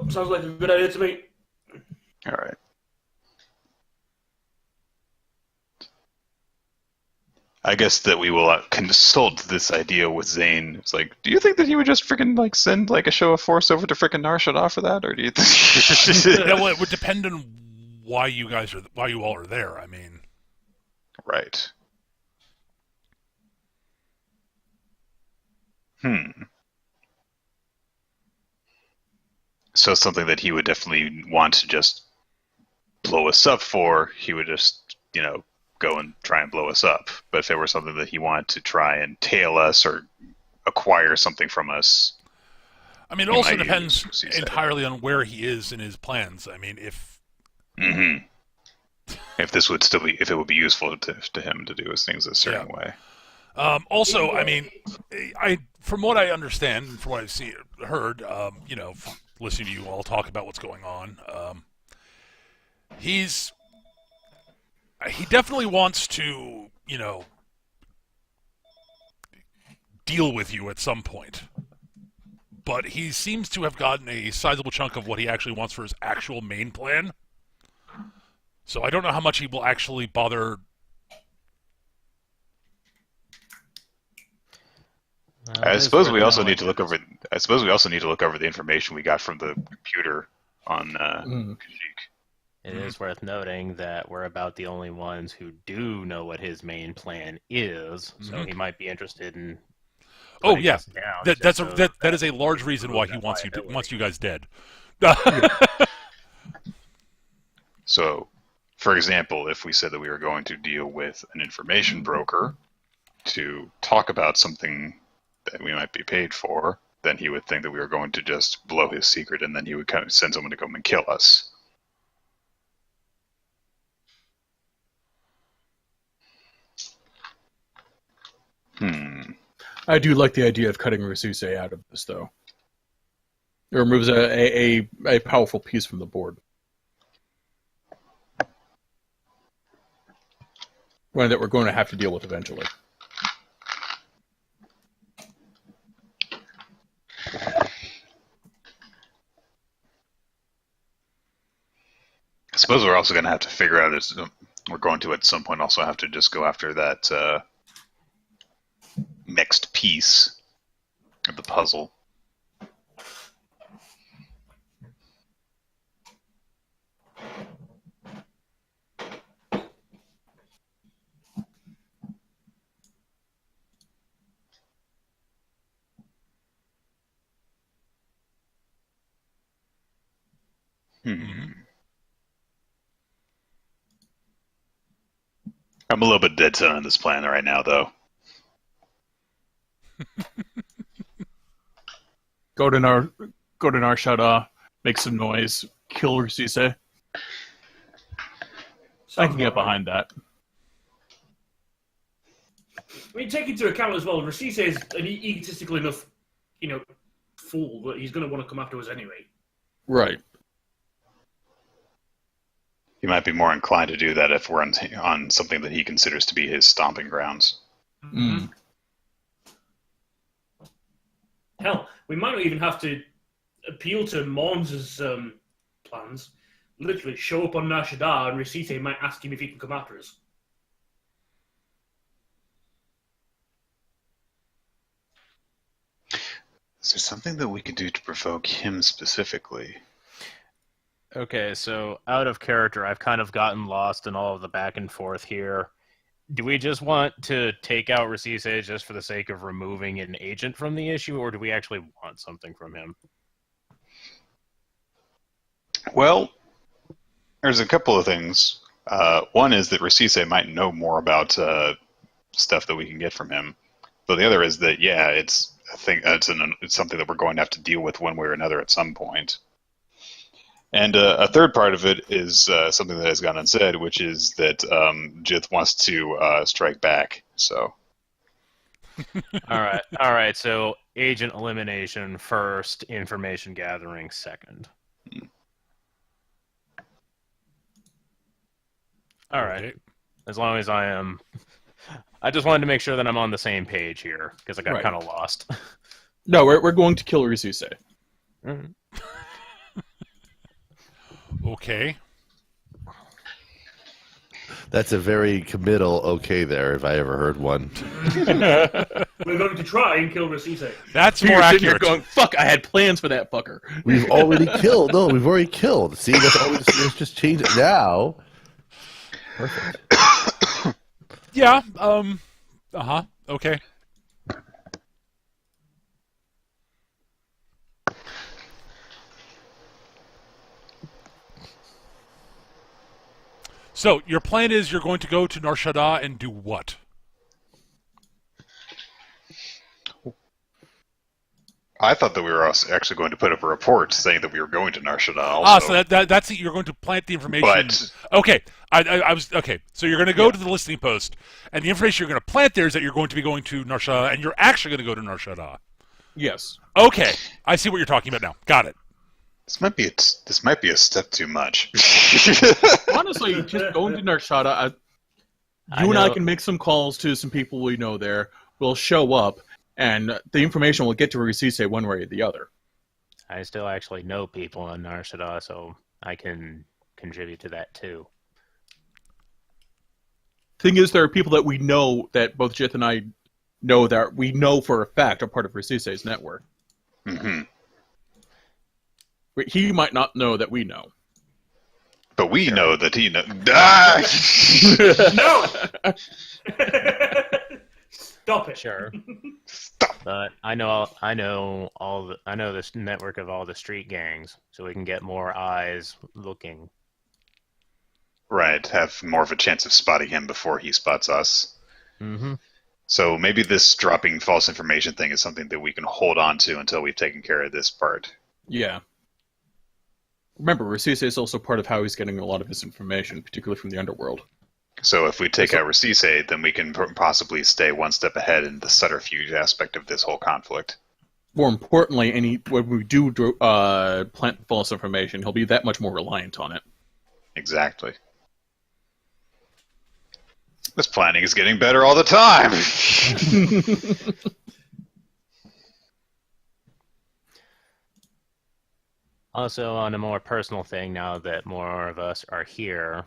sounds like a good idea to me. All right. I guess that we will consult this idea with Zane. It's like, do you think that he would just freaking like send like a show of force over to freaking Nar Shaddaa for that, or do you think? Yeah, well, it would depend on why you all are there. I mean, Right. So something that he would definitely want to just blow us up for, he would just, go and try and blow us up. But if it were something that he wanted to try and tail us or acquire something from us, I mean, it also depends entirely on where he is in his plans. I mean, if if this would still be, if it would be useful to him to do his things a certain way. Also, I mean, from what I understand, from what I've heard, listening to you all talk about what's going on, he definitely wants to, deal with you at some point. But he seems to have gotten a sizable chunk of what he actually wants for his actual main plan. So I don't know how much he will actually bother. I suppose we also need to look over. I suppose we also need to look over the information we got from the computer on Kashyyyk. It is worth noting that we're about the only ones who do know what his main plan is, so he might be interested in. Oh yeah, down that is a large reason why he wants you guys dead. So, for example, if we said that we were going to deal with an information broker to talk about something that we might be paid for, then he would think that we were going to just blow his secret, and then he would kind of send someone to come and kill us. I do like the idea of cutting Rasuse out of this, though. It removes a powerful piece from the board. One that we're going to have to deal with eventually. I suppose we're also going to have to figure out is we're going to at some point also have to just go after that mixed piece of the puzzle. I'm a little bit dead set on this plan right now, though. Go to Nar Shaddaa, make some noise, kill Rasuse. I can get behind that. I mean, take into account as well, Rasise is an egotistical enough, fool that he's going to want to come after us anyway. Right. He might be more inclined to do that if we're on something that he considers to be his stomping grounds. Mm. Hell, we might not even have to appeal to Mons' plans. Literally, show up on Nar Shaddaa and Rasise might ask him if he can come after us. Is there something that we could do to provoke him specifically? Okay, so out of character, I've kind of gotten lost in all of the back and forth here. Do we just want to take out Rasise just for the sake of removing an agent from the issue, or do we actually want something from him? Well, there's a couple of things. One is that Rasise might know more about stuff that we can get from him. But the other is that, yeah, it's something that we're going to have to deal with one way or another at some point. And a third part of it is something that has gone unsaid, which is that Jith wants to strike back. So, all right. So agent elimination first, information gathering second. All right. As long as I am, I just wanted to make sure that I'm on the same page here because I got kind of lost. No, we're going to kill Rasuse. Mm-hmm. Okay. That's a very committal okay there, if I ever heard one. We're going to try and kill Rasise. That's You're more sitting here accurate. going, fuck, I had plans for that fucker. We've already killed. No, we've already killed. See, let's just change it now. Perfect. Yeah. Okay. So your plan is you're going to go to Nar Shaddaa and do what? I thought that we were also actually going to put up a report saying that we were going to Nar Shaddaa also. So that's it. You're going to plant the information. But- Okay, I was okay. So you're going to go to the listening post, and the information you're going to plant there is that you're going to be going to Nar Shaddaa, and you're actually going to go to Nar Shaddaa. Yes. Okay, I see what you're talking about now. Got it. This might be a step too much. Honestly, just going to Nar Shaddaa, I you and I know- can make some calls to some people we know there. We'll show up, and the information will get to Rasise one way or the other. I still actually know people in Nar Shaddaa, so I can contribute to that too. Thing is, there are people that we know that both Jith and I know that we know for a fact are part of Rasise's network. hmm But he might not know that we know. But we know that he knows. Ah! No! Stop it. Sure, Stop. but I know this network of all the street gangs, so we can get more eyes looking. Right, have more of a chance of spotting him before he spots us. Mm-hmm. So maybe this dropping false information thing is something that we can hold on to until we've taken care of this part. Yeah. Remember, Rasise is also part of how he's getting a lot of his information, particularly from the underworld. So if we take out Rasise, then we can possibly stay one step ahead in the subterfuge aspect of this whole conflict. More importantly, when we do plant false information, he'll be that much more reliant on it. Exactly. This planning is getting better all the time. Also, on a more personal thing, now that more of us are here,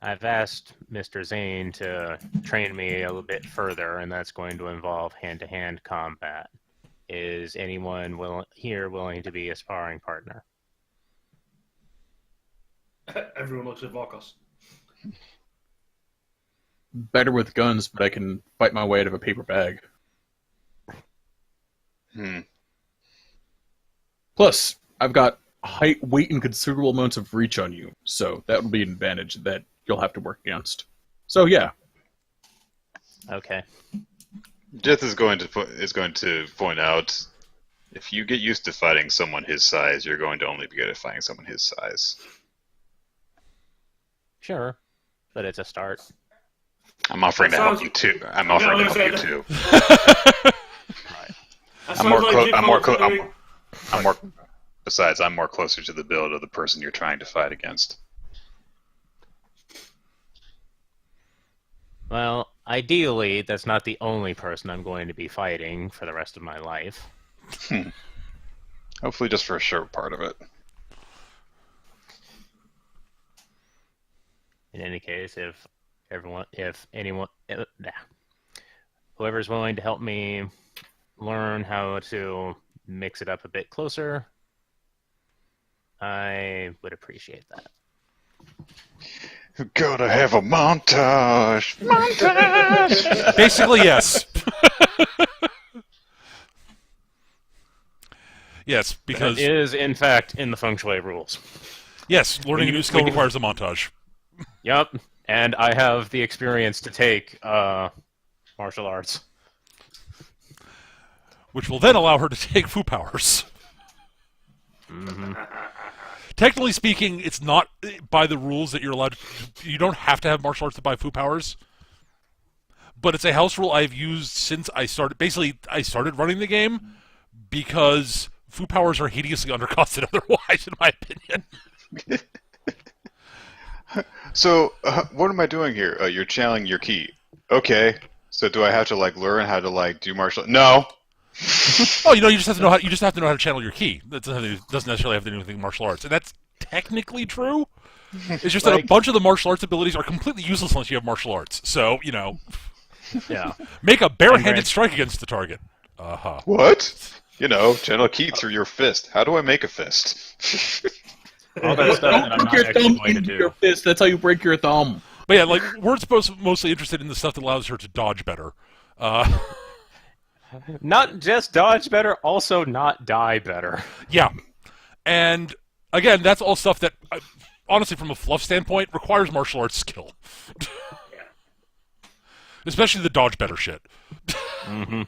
I've asked Mr. Zane to train me a little bit further, and that's going to involve hand-to-hand combat. Is anyone willing to be a sparring partner? Everyone looks at Vorkos. Better with guns, but I can fight my way out of a paper bag. Plus, I've got height, weight, and considerable amounts of reach on you, so that will be an advantage that you'll have to work against. So yeah, Okay. Jith is going to point out, if you get used to fighting someone his size, you're going to only be good at fighting someone his size. Sure. But it's a start. I'm offering to That help sounds- you too. I'm offering to help you too. That I'm sounds more like clo- Jim I'm more Coulter clo- doing- I'm more. Besides, I'm more closer to the build of the person you're trying to fight against. Well, ideally, that's not the only person I'm going to be fighting for the rest of my life. Hopefully, just for a short part of it. In any case, whoever's willing to help me learn how to mix it up a bit closer, I would appreciate that. Gotta have a montage. Montage. Basically, yes. Yes, because It is, in fact, in the Feng Shui rules. yes, learning a new skill requires a montage, Yep, and I have the experience to take martial arts. which will then allow her to take Fu powers. Technically speaking, it's not by the rules that you're allowed to, you don't have to have martial arts to buy Fu powers. But it's a house rule I've used since I started. Basically, I started running the game because Fu powers are hideously undercosted otherwise, in my opinion. So, what am I doing here? You're channeling your ki. Okay. So, do I have to learn how to do martial? No. Oh, you just have to know how. You just have to know how to channel your ki. That doesn't necessarily have to do anything with martial arts, and that's technically true. It's just that a bunch of the martial arts abilities are completely useless unless you have martial arts. So, Yeah. make a barehanded strike against the target. What? Channel key through your fist. How do I make a fist? All that stuff that I'm Put not your actually thumb going to into do. your fist. That's how you break your thumb. But yeah, like, we're mostly interested in the stuff that allows her to dodge better. Not just dodge better, also not die better. Yeah. And, again, that's all stuff that, honestly, from a fluff standpoint, requires martial arts skill. Especially the dodge better shit. Mm-hmm.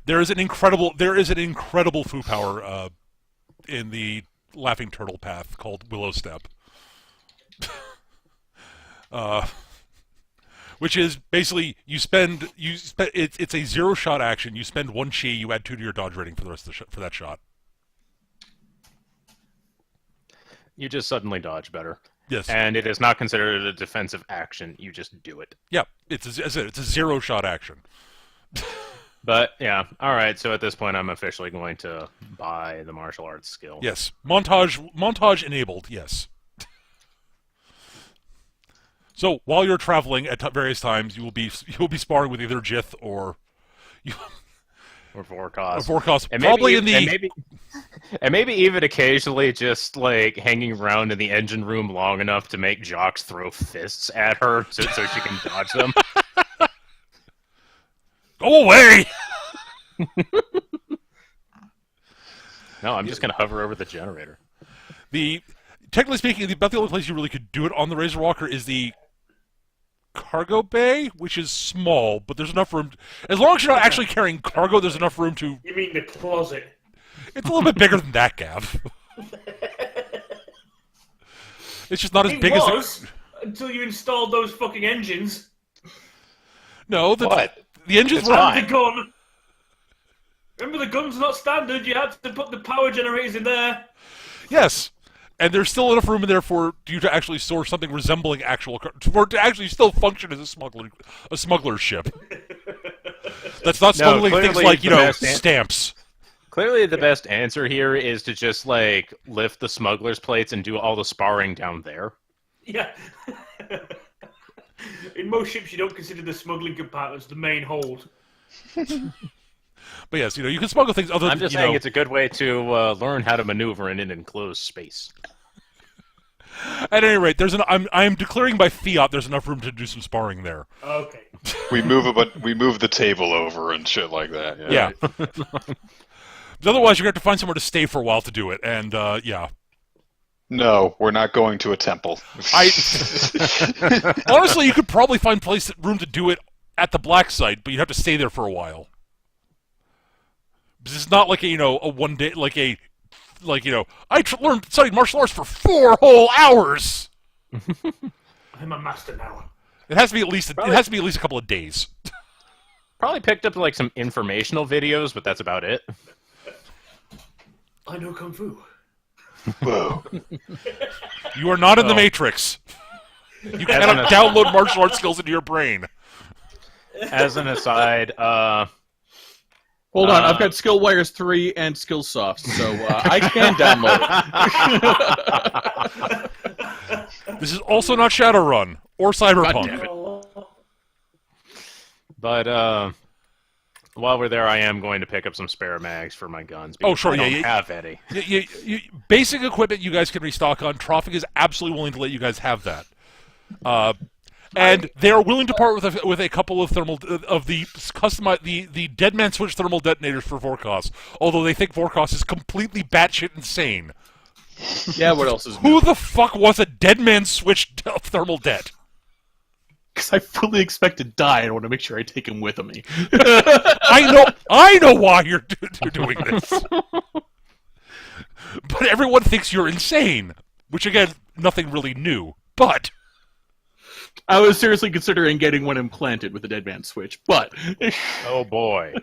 There is an incredible foo power in the Laughing Turtle path called Willow Step. Which is basically it's a zero shot action. You spend 1 chi, you add 2 to your dodge rating for the rest of for that shot. You just suddenly dodge better. Yes. And it is not considered a defensive action. You just do it. Yeah, it's a zero shot action. But, yeah. All right, so at this point, I'm officially going to buy the martial arts skill. Yes. Montage enabled, yes. So, while you're traveling at various times, you will be sparring with either Jith or Vorkos. Vorkos. And Probably maybe, and maybe even occasionally just, like, hanging around in the engine room long enough to make Jox throw fists at her so she can dodge them. Go away! No, I'm just going to hover over the generator. Technically speaking, about the only place you really could do it on the Razorwalker is the cargo bay, which is small, but there's enough room. As long as you're not actually carrying cargo, there's enough room to. You mean the closet? It's a little bit bigger than that, Gav. It's just not as big as. Until you installed those fucking engines. No, What? The engines were. And the gun. Remember, the gun's not standard. You had to put the power generators in there. Yes. And there's still enough room in there for you to actually store something resembling for it to actually still function as a smuggler's ship. That's not smuggling things like, stamps. Clearly the best answer here is to just, like, lift the smuggler's plates and do all the sparring down there. Yeah. In most ships, you don't consider the smuggling compartments the main hold. But yes, you can smuggle things other than, I'm just saying it's a good way to learn how to maneuver in an enclosed space. At any rate, I'm declaring by fiat there's enough room to do some sparring there. Okay. We move the table over and shit like that. Yeah. But otherwise, you're going to have to find somewhere to stay for a while to do it, and yeah. No, we're not going to a temple. Honestly, you could probably find room to do it at the blacksite, but you'd have to stay there for a while. This is not like a one day studied martial arts for 4 whole hours. I'm a master now. It has to be at least a couple of days. Probably picked up like some informational videos, but that's about it. I know kung fu. Whoa. You are not in the Matrix. You cannot download martial arts skills into your brain. As an aside, Hold on, I've got Skill Wires 3 and Skill Softs, so I can download it. This is also not Shadowrun or Cyberpunk. but while we're there, I am going to pick up some spare mags for my guns. Oh, sure, I don't yeah. have any. Basic equipment you guys can restock on. Troffak is absolutely willing to let you guys have that. And they are willing to part with a couple of the Dead Man Switch thermal detonators for Vorkos, although they think Vorkos is completely batshit insane. Yeah, what else is Who the fuck wants a Dead Man Switch thermal det? Because I fully expect to die, and I want to make sure I take him with me. I know why you're doing this. But everyone thinks you're insane, which again, nothing really new. But I was seriously considering getting one implanted with the Dead Man Switch, but Oh boy.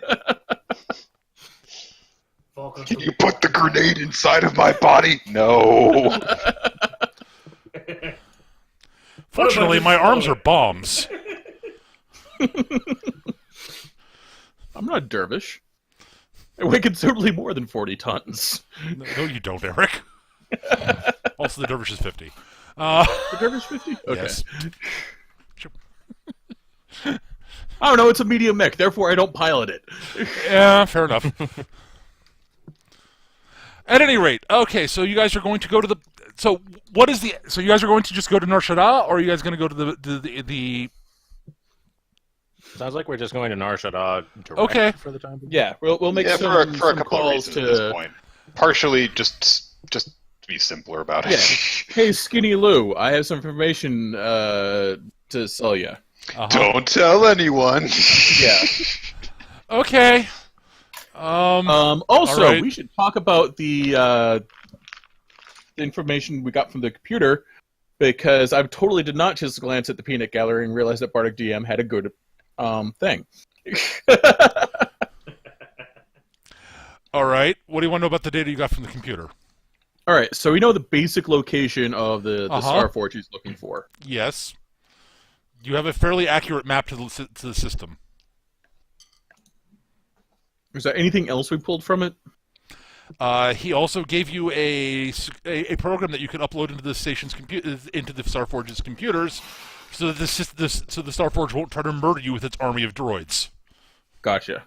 Can you put the grenade inside of my body? No. Fortunately, my arms are bombs. I'm not a dervish. I weigh considerably more than 40 tons. No, you don't, Eric. Also, the dervish is 50. The dervish 50? Okay. Yes. I don't know, it's a medium mech, therefore I don't pilot it. Yeah, fair enough. At any rate, okay, so you guys are going to go to the... So, what is the... So you guys are going to just go to Nar Shaddaa, or are you guys going to go to the Sounds like we're just going to Nar Shaddaa direct Okay. for the time being. Yeah, we'll make some, for a some couple of calls reasons at this to... point. Partially, just to be simpler about it. Yeah. Hey, Skinny Lou, I have some information to sell you. Don't tell anyone. Yeah. Okay. Also, all right. we should talk about the information we got from the computer, because I totally did not just glance at the peanut gallery and realize that Bardic DM had a good thing. All right. What do you want to know about the data you got from the computer? All right, so we know the basic location of the Uh-huh. Starforge he's looking for. Yes. You have a fairly accurate map to the system. Is there anything else we pulled from it? He also gave you a program that you can upload into the station's into the Starforge's computers, so that so the Starforge won't try to murder you with its army of droids. Gotcha.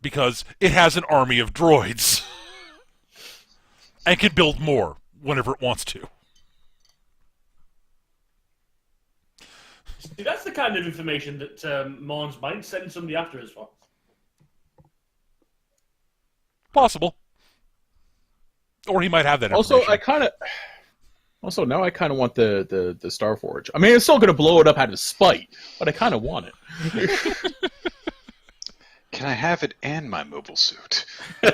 Because it has an army of droids and can build more whenever it wants to. See, that's the kind of information that Mons might send somebody after us for. Possible. Or he might have that Also, information. now I kind of want the Starforge. I mean, it's still going to blow it up out of spite, but I kind of want it. Can I have it and my mobile suit? Oh,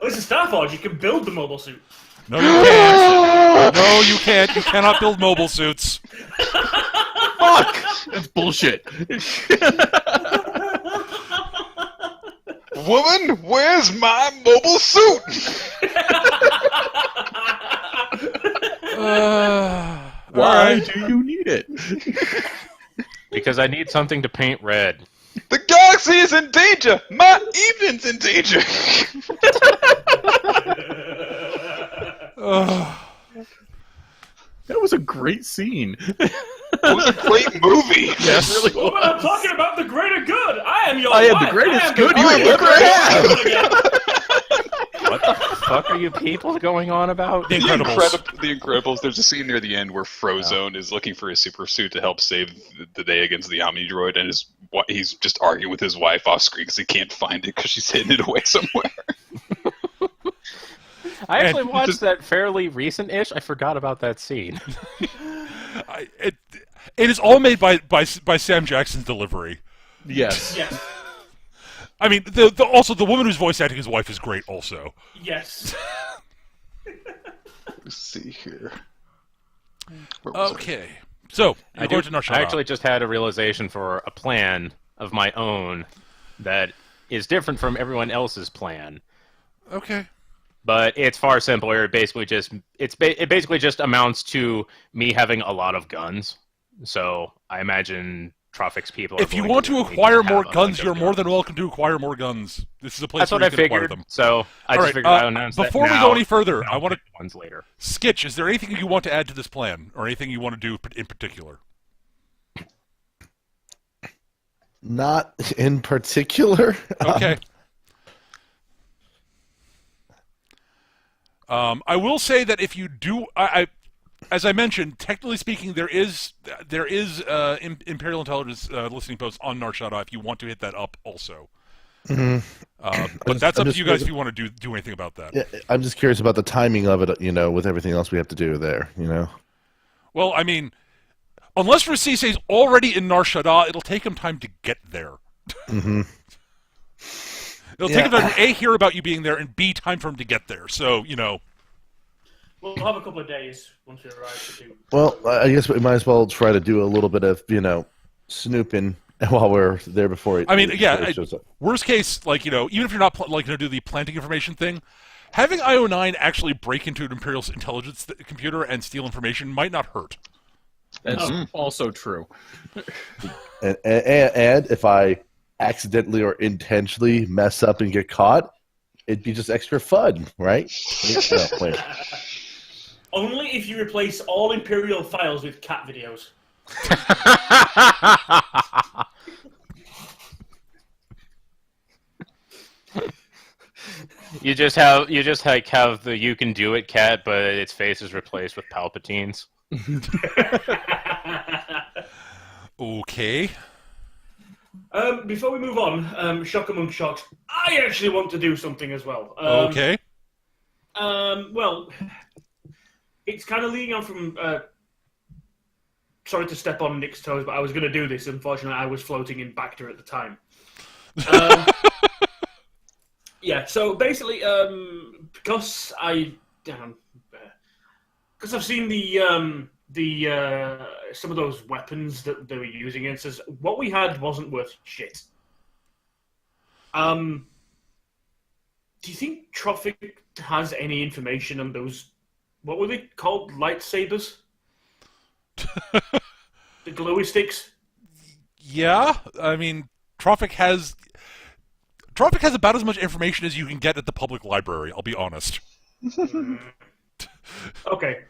it's a Starforge. You can build the mobile suit. No, you can't. No, you can't. You cannot build mobile suits. Fuck! That's bullshit. Woman, where's my mobile suit? Why Alright. do you need it? Because I need something to paint red. The galaxy is in danger. My evening's in danger. That was a great scene. It was a great movie. Yes, really Well, was. I'm talking about the greater good. I am your I am wife. the greatest I am good the you greatest ever good. What the fuck are you people going on about? The Incredibles. The Incredibles. There's a scene near the end where Frozone is looking for his super suit to help save the day against the Omni Droid, and he's just arguing with his wife off screen because he can't find it because she's hidden it away somewhere. I actually And watched just- that fairly recent-ish. I forgot about that scene. It is all made by Sam Jackson's delivery. Yes. Yes. I mean, also the woman who's voice acting his wife is great. Also, Yes. Let's see here. Where was I? okay. So you're going to Nar Shaddaa. I actually just had a realization for a plan of my own that is different from everyone else's plan. Okay. But it's far simpler. It basically just amounts to me having a lot of guns. So I imagine Troffak's people. If you want to acquire more guns, you're more than welcome to acquire more guns. This is a place That's where what you I can acquire figured. them. So I All just right, figured I would announce that before we now, go any further, and I I'll want to pick ones later. Skitch. Is there anything you want to add to this plan, or anything you want to do in particular? Not in particular. Okay. I will say that if you do, as I mentioned, technically speaking, there is Imperial Intelligence listening posts on Nar Shaddaa if you want to hit that up also. But that's up to you guys if you want to do anything about that. Yeah, I'm just curious about the timing of it, with everything else we have to do there, Well, I mean, unless Rasisse's already in Nar Shaddaa, it'll take him time to get there. Mm-hmm. It'll take him time to A, hear about you being there, and B, time for him to get there. So, We'll have a couple of days once we arrive to do. Well, I guess we might as well try to do a little bit of, snooping while we're there before it. I mean, before it shows up. worst case, even if you're not going to do the planting information thing, having IO9 actually break into an Imperial intelligence computer and steal information might not hurt. That's also true. And if I accidentally or intentionally mess up and get caught, it'd be just extra fun, right? No, wait. Only if you replace all Imperial files with cat videos. You just have the "you can do it" cat, but its face is replaced with Palpatine's. Okay. Before we move on, shock among shocks, I actually want to do something as well. Okay. Well, it's kind of leading on from. Sorry to step on Nick's toes, but I was going to do this. Unfortunately, I was floating in Bacta at the time. Yeah, so basically, because I've seen the some of those weapons that they were using against us, what we had wasn't worth shit. Do you think Troffak has any information on those? What were they called? Lightsabers? The glowy sticks? Yeah, I mean, Troffak has about as much information as you can get at the public library, I'll be honest. Okay.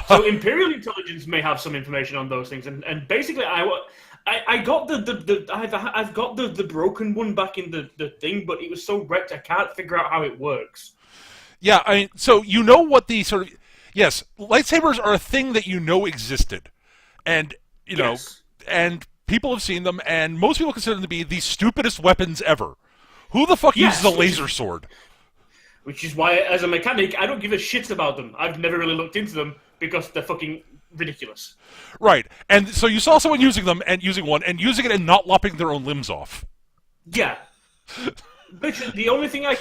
So Imperial Intelligence may have some information on those things, and basically I got I've got the broken one back in the thing, but it was so wrecked I can't figure out how it works. Yeah, I mean, so you know what the sort of... Yes, lightsabers are a thing that you know existed. And, you know, Yes. and people have seen them, and most people consider them to be the stupidest weapons ever. Who the fuck Yes, uses a laser sword? Which is why, as a mechanic, I don't give a shit about them. I've never really looked into them because they're fucking ridiculous. Right, and so you saw someone using them, and using one, and using it and not lopping their own limbs off. Yeah. Literally, the only thing I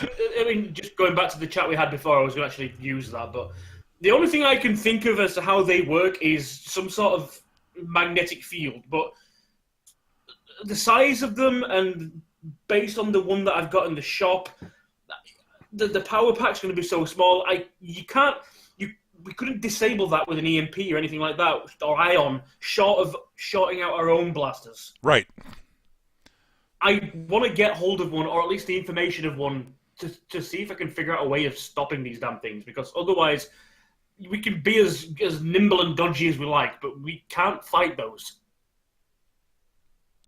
mean, just going back to the chat we had before, I was going to actually use that, but the only thing I can think of as to how they work is some sort of magnetic field, but the size of them and based on the one that I've got in the shop, the power pack's going to be so small. We couldn't disable that with an EMP or anything like that, or ion, short of shorting out our own blasters. Right. I want to get hold of one, or at least the information of one, to see if I can figure out a way of stopping these damn things, because otherwise we can be as nimble and dodgy as we like, but we can't fight those.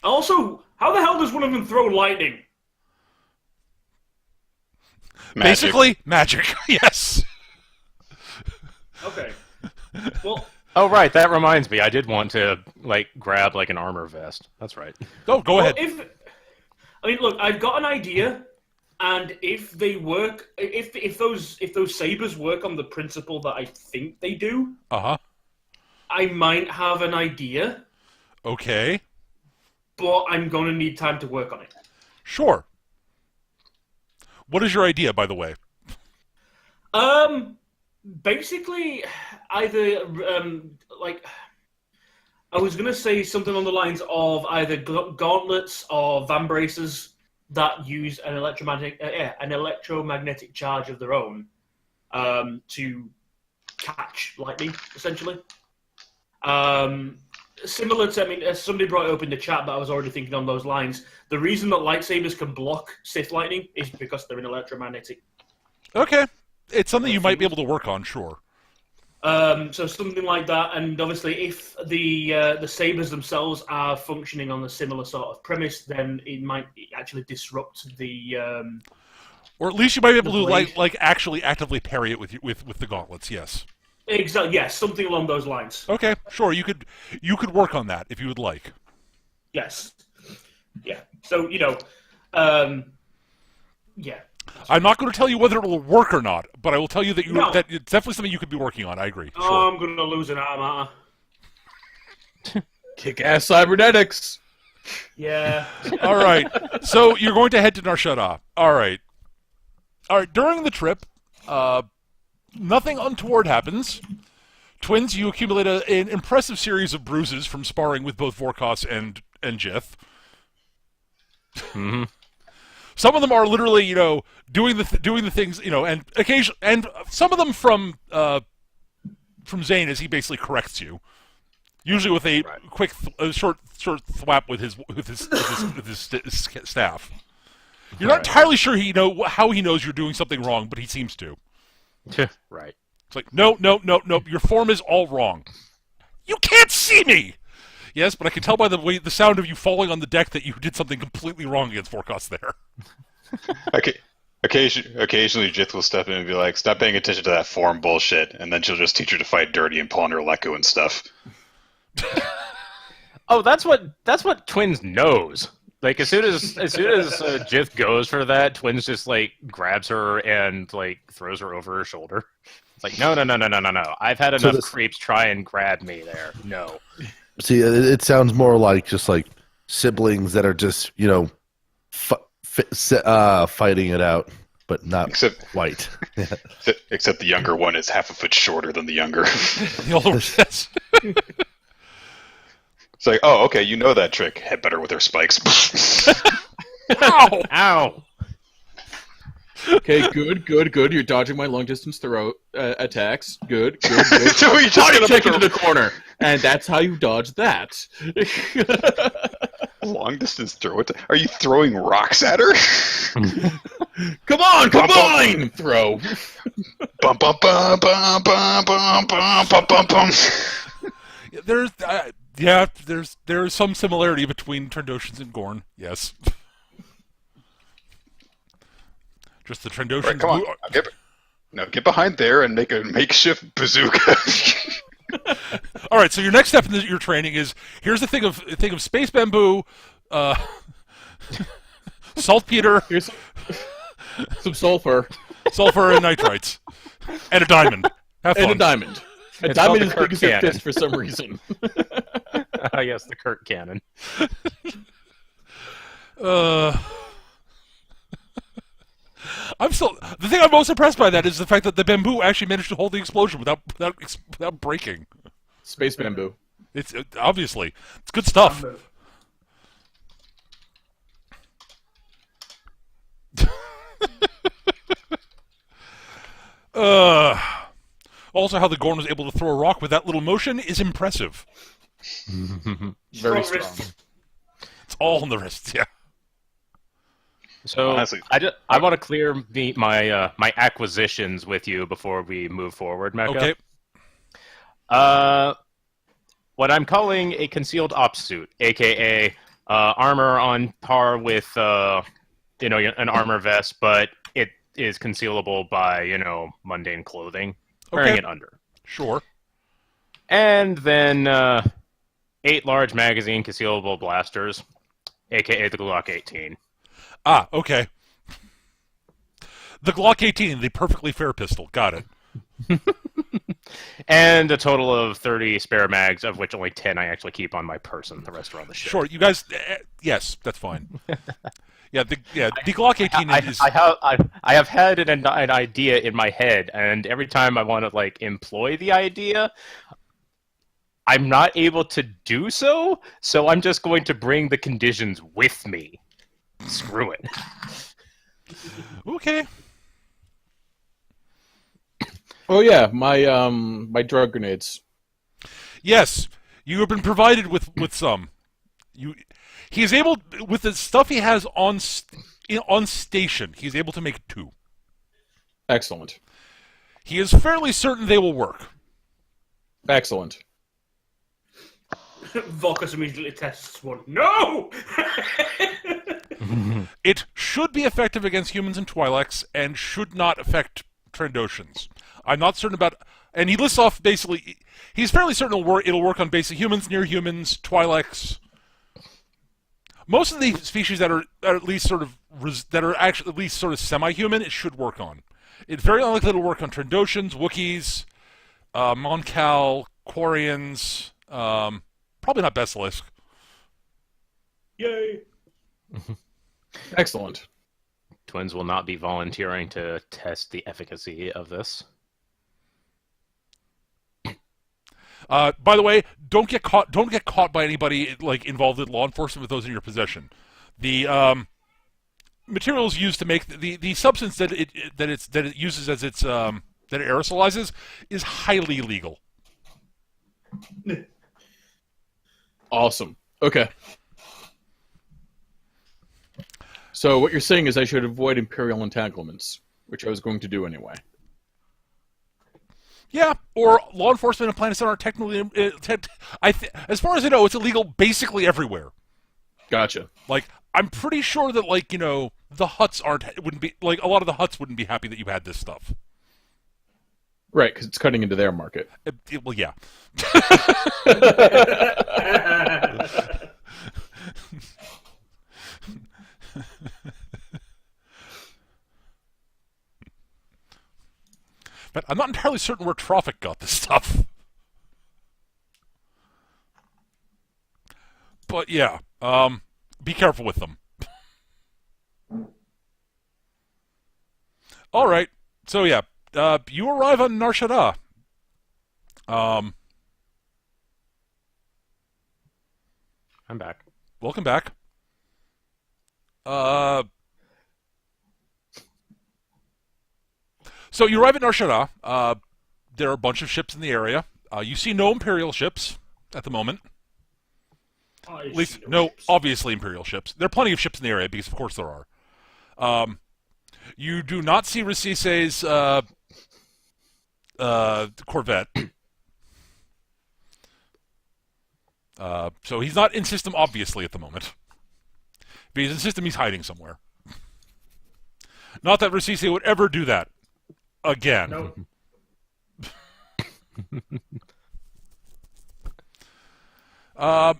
Also, how the hell does one of them throw lightning? Magic. Basically, magic. Yes. Okay. Well, Oh right, that reminds me. I did want to grab an armor vest. That's right. Oh, go ahead. Look, I've got an idea, and if they work, if those sabers work on the principle that I think they do, Uh-huh. I might have an idea, Okay. but I'm going to need time to work on it. Sure. What is your idea, by the way? Basically, either I was gonna say something on the lines of either gauntlets or van braces that use an electromagnetic charge of their own to catch lightning, essentially. Similar to, somebody brought it up in the chat, but I was already thinking on those lines. The reason that lightsabers can block Sith lightning is because they're an electromagnetic. Okay. It's something you might be able to work on, sure. So something like that, and obviously, if the sabers themselves are functioning on a similar sort of premise, then it might actually disrupt the. Or at least you might be able to blade. actually actively parry it with the gauntlets. Yes. Exactly. Yes, something along those lines. Okay, sure. You could work on that if you would like. Yes. Yeah. So yeah. I'm not going to tell you whether it will work or not, but I will tell you that No. that it's definitely something you could be working on. I agree. Oh, Sure. I'm gonna lose an arm, aren't I? Kick-ass cybernetics. Yeah. All right. So you're going to head to Narshada. All right. During the trip, nothing untoward happens. Twins, you accumulate an impressive series of bruises from sparring with both Vorkos and Jith. Mm-hmm. Some of them are literally, doing the things, and occasionally, and some of them from Zane as he basically corrects you. Usually with a Right. quick, short thwap with his staff. You're not Right. entirely sure how he knows you're doing something wrong, but he seems to. Right. It's like, no, your form is all wrong. You can't see me! Yes, but I can tell by the sound of you falling on the deck that you did something completely wrong against Forecast there. Okay. Occasionally, Jith will step in and be like, "Stop paying attention to that form bullshit," and then she'll just teach her to fight dirty and pull on her Leku and stuff. Oh, that's what Twins knows. Like as soon as Jith goes for that, Twins just like grabs her and like throws her over her shoulder. It's like no. I've had enough creeps try and grab me there. No. See, it sounds more like just like siblings that are just fighting it out, but not quite. Except the younger one is half a foot shorter than the younger. The older, yes. It's like, oh, okay, you know that trick. Hit better with her spikes. Ow! Ow! Okay, good. You're dodging my long distance throw attacks. Good. So you just Body gonna check put into the corner, and that's how you dodge that. long distance throw it. Are you throwing rocks at her? Come on, combine! Throw. Bum bum bum bum bum bum bum bum bum bum. There's some similarity between Trandoshans and Gorn. Yes. Just the Trandoshans. Right, come on, get behind there and make a makeshift bazooka. All right. So your next step in your training is here's the thing of space bamboo, saltpeter, Here's some sulfur sulfur, and nitrites, and a diamond. Have fun. and a diamond. A It's diamond called is the big as your Kirk cannon. fist for some reason. Yes, the Kirk cannon. The thing I'm most impressed by that is the fact that the bamboo actually managed to hold the explosion without breaking. Space bamboo. It's obviously it's good stuff. Also, how the Gorn was able to throw a rock with that little motion is impressive. Very Strong strong. wrists. It's all in the wrists, yeah. So Honestly- I want to clear my acquisitions with you before we move forward, Mecca. Okay. What I'm calling a concealed ops suit, aka armor on par with an armor vest, but it is concealable by mundane clothing, wearing Okay. it under. Sure. And then 8 large magazine concealable blasters, aka the Glock 18. Ah, okay. The Glock 18, the perfectly fair pistol. Got it. And a total of 30 spare mags, of which only 10 I actually keep on my person. The rest are on the ship. Sure, you guys. Yes, that's fine. The Glock 18 is. I have had an idea in my head, and every time I want to employ the idea, I'm not able to do so. So I'm just going to bring the conditions with me. Screw it. Okay. Oh yeah, my drug grenades. Yes, you have been provided with some. He is able, with the stuff he has on station, he is able to make 2. Excellent. He is fairly certain they will work. Excellent. Volkus immediately tests one. No! It should be effective against humans and Twi'leks, and should not affect Trandoshans. I'm not certain about... And he lists off basically... He's fairly certain it'll work on basic humans, near humans, Twi'leks. Most of the species that are at least sort of... that are actually at least sort of semi-human, it should work on. It's very unlikely it'll work on Trandoshans, Wookiees, Moncal, Quarians, probably not Basilisk. Yay! Excellent. Twins will not be volunteering to test the efficacy of this. By the way, don't get caught. Don't get caught by anybody involved in law enforcement with those in your possession. The materials used to make the substance that it uses as its that it aerosolizes is highly illegal. Awesome. Okay. So what you're saying is I should avoid Imperial entanglements, which I was going to do anyway. Yeah, or law enforcement and planets that aren't technically. As far as I know, it's illegal basically everywhere. Gotcha. Like, I'm pretty sure that, like, you know, the Hutts wouldn't be like a lot of the Hutts wouldn't be happy that you had this stuff. Right, because it's cutting into their market. Well, yeah. But I'm not entirely certain where Troffak got this stuff. But yeah, be careful with them. All right, so yeah, you arrive on Nar Shaddaa. I'm back. Welcome back. So you arrive at Nar Shaddaa. There are a bunch of ships in the area. You see no Imperial ships at the moment. At least, no obviously Imperial ships. There are plenty of ships in the area, because of course there are. You do not see Rasise's Corvette. So he's not in system, obviously, at the moment. If he's in system, he's hiding somewhere. Not that Rasise would ever do that again. No.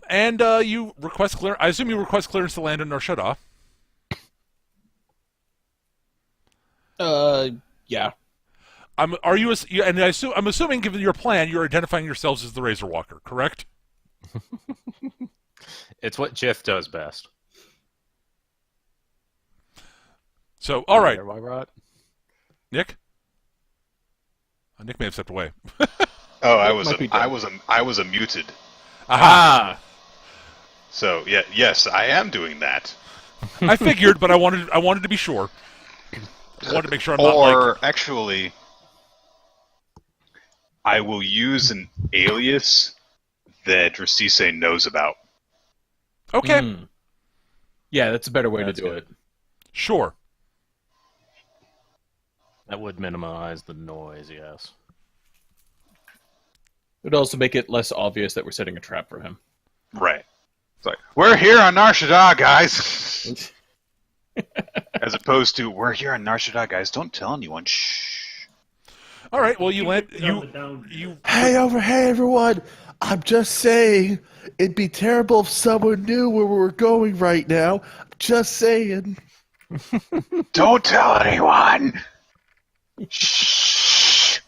And you request clearance. I assume you request clearance to land in Nar Shaddaa. Yeah. I'm assuming, given your plan, you're identifying yourselves as the Razorwalker, correct? It's what Jith does best. So, all right, Nick. Nick may have stepped away. Oh, might be dead. I was a muted. Aha! So yeah, yes, I am doing that. I figured, but I wanted to be sure. I wanted to make sure I'm not Or actually, I will use an alias that Rasise knows about. okay. Yeah, that's a better way That's to do good. it. Sure. That would minimize the noise, yes. It would also make it less obvious that we're setting a trap for him. Right. It's like, we're here on Nar Shaddaa, guys! As opposed to, we're here on Nar Shaddaa, guys, don't tell anyone, shh. All right. Well, you land. Down. You. Hey, everyone! I'm just saying, it'd be terrible if someone knew where we're going right now. Just saying. Don't tell anyone! Shh!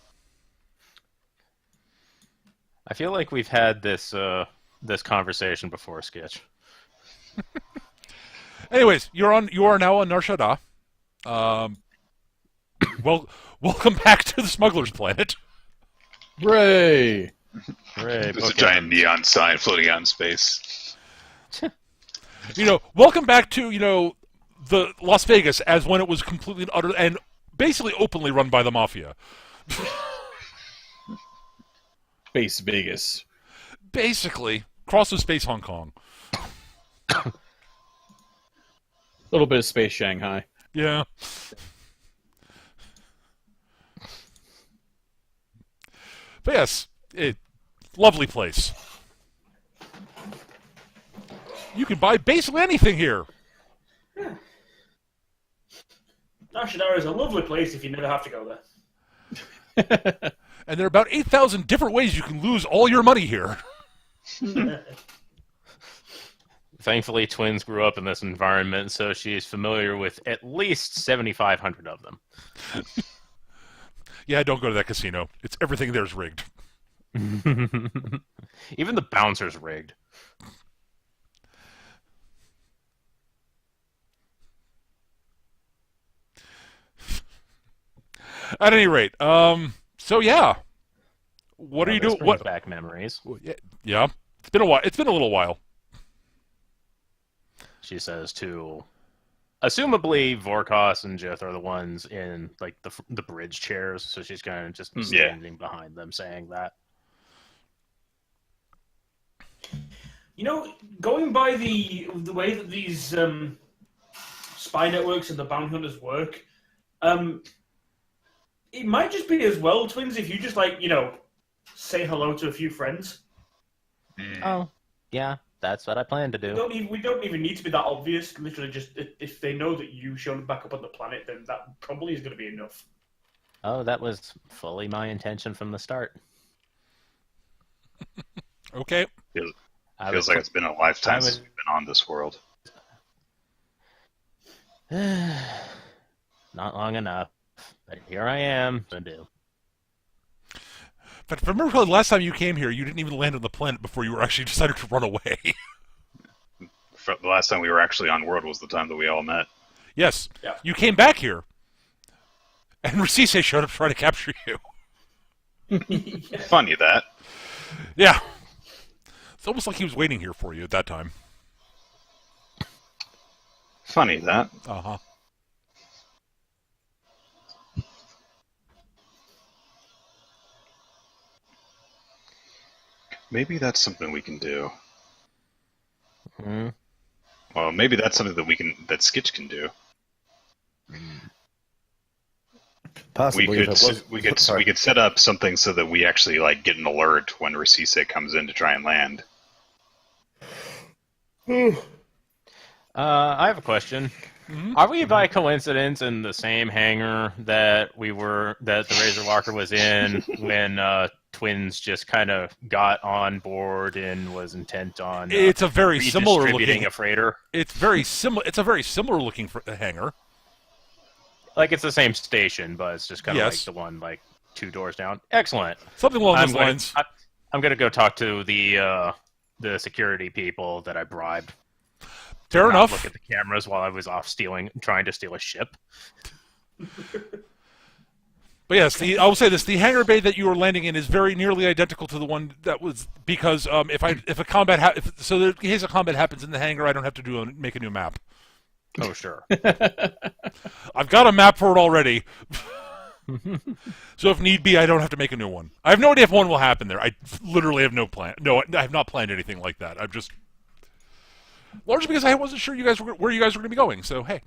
I feel like we've had this this conversation before, Sketch. Anyways, you are now on Nar Shaddaa. Well, welcome back to the Smuggler's Planet. Hooray! Hooray, There's a bookends. giant neon sign floating out in space. Welcome back to the Las Vegas as when it was completely and utter and basically openly run by the mafia. Space Vegas. Basically, cross of space Hong Kong. A little bit of space Shanghai. Yeah. But yes, lovely place. You can buy basically anything here. Nar Shaddaa is a lovely place if you never have to go there. And there are about 8,000 different ways you can lose all your money here. Thankfully, Twins grew up in this environment, so she's familiar with at least 7,500 of them. Yeah, don't go to that casino. Everything there's rigged. Even the bouncer's rigged. At any rate, so yeah. What are you This doing? brings What? back memories. Yeah, it's been a while. It's been a little while. She says to, assumably Vorkos and Jith are the ones in like the bridge chairs, so she's kind of just standing behind them, saying that. You know, going by the way that these spy networks and the bounty hunters work, it might just be as well, Twins, if you just say hello to a few friends. Oh, yeah, that's what I plan to do. We don't even need to be that obvious. Literally, just if they know that you showed back up on the planet, then that probably is going to be enough. Oh, that was fully my intention from the start. Okay. Feels like it's been a lifetime since we've been on this world. Not long enough, but here I am to do. But if I remember the last time you came here, you didn't even land on the planet before you were actually decided to run away. The last time we were actually on world was the time that we all met. Yes. Yeah. You came back here, and Rasise showed up trying to capture you. Funny that. Yeah. It's almost like he was waiting here for you at that time. Funny that. Uh-huh. Maybe that's something we can do. Hmm. Well, maybe that's something that Skitch can do. Possibly. We could set up something so that we actually get an alert when Rasise comes in to try and land. I have a question. Are we by coincidence in the same hangar that the Razorwalker was in when Twins just kind of got on board and was intent on It's a very similar redistributing looking a freighter? It's very similar. It's a very similar looking hangar. Like it's the same station, but it's just kind of Yes. like the one 2 doors down. Excellent. Something along those lines. I'm going to go talk to the security people that I bribed. Fair Not enough. Look at the cameras while I was off trying to steal a ship. But yes, I will say this: the hangar bay that you were landing in is very nearly identical to the one that was because in case a combat happens in the hangar, I don't have to make a new map. Oh sure. I've got a map for it already. So if need be, I don't have to make a new one. I have no idea if one will happen there. I literally have no plan. No, I have not planned anything like that. I'm just largely because I wasn't sure where you guys were going to be going. So hey.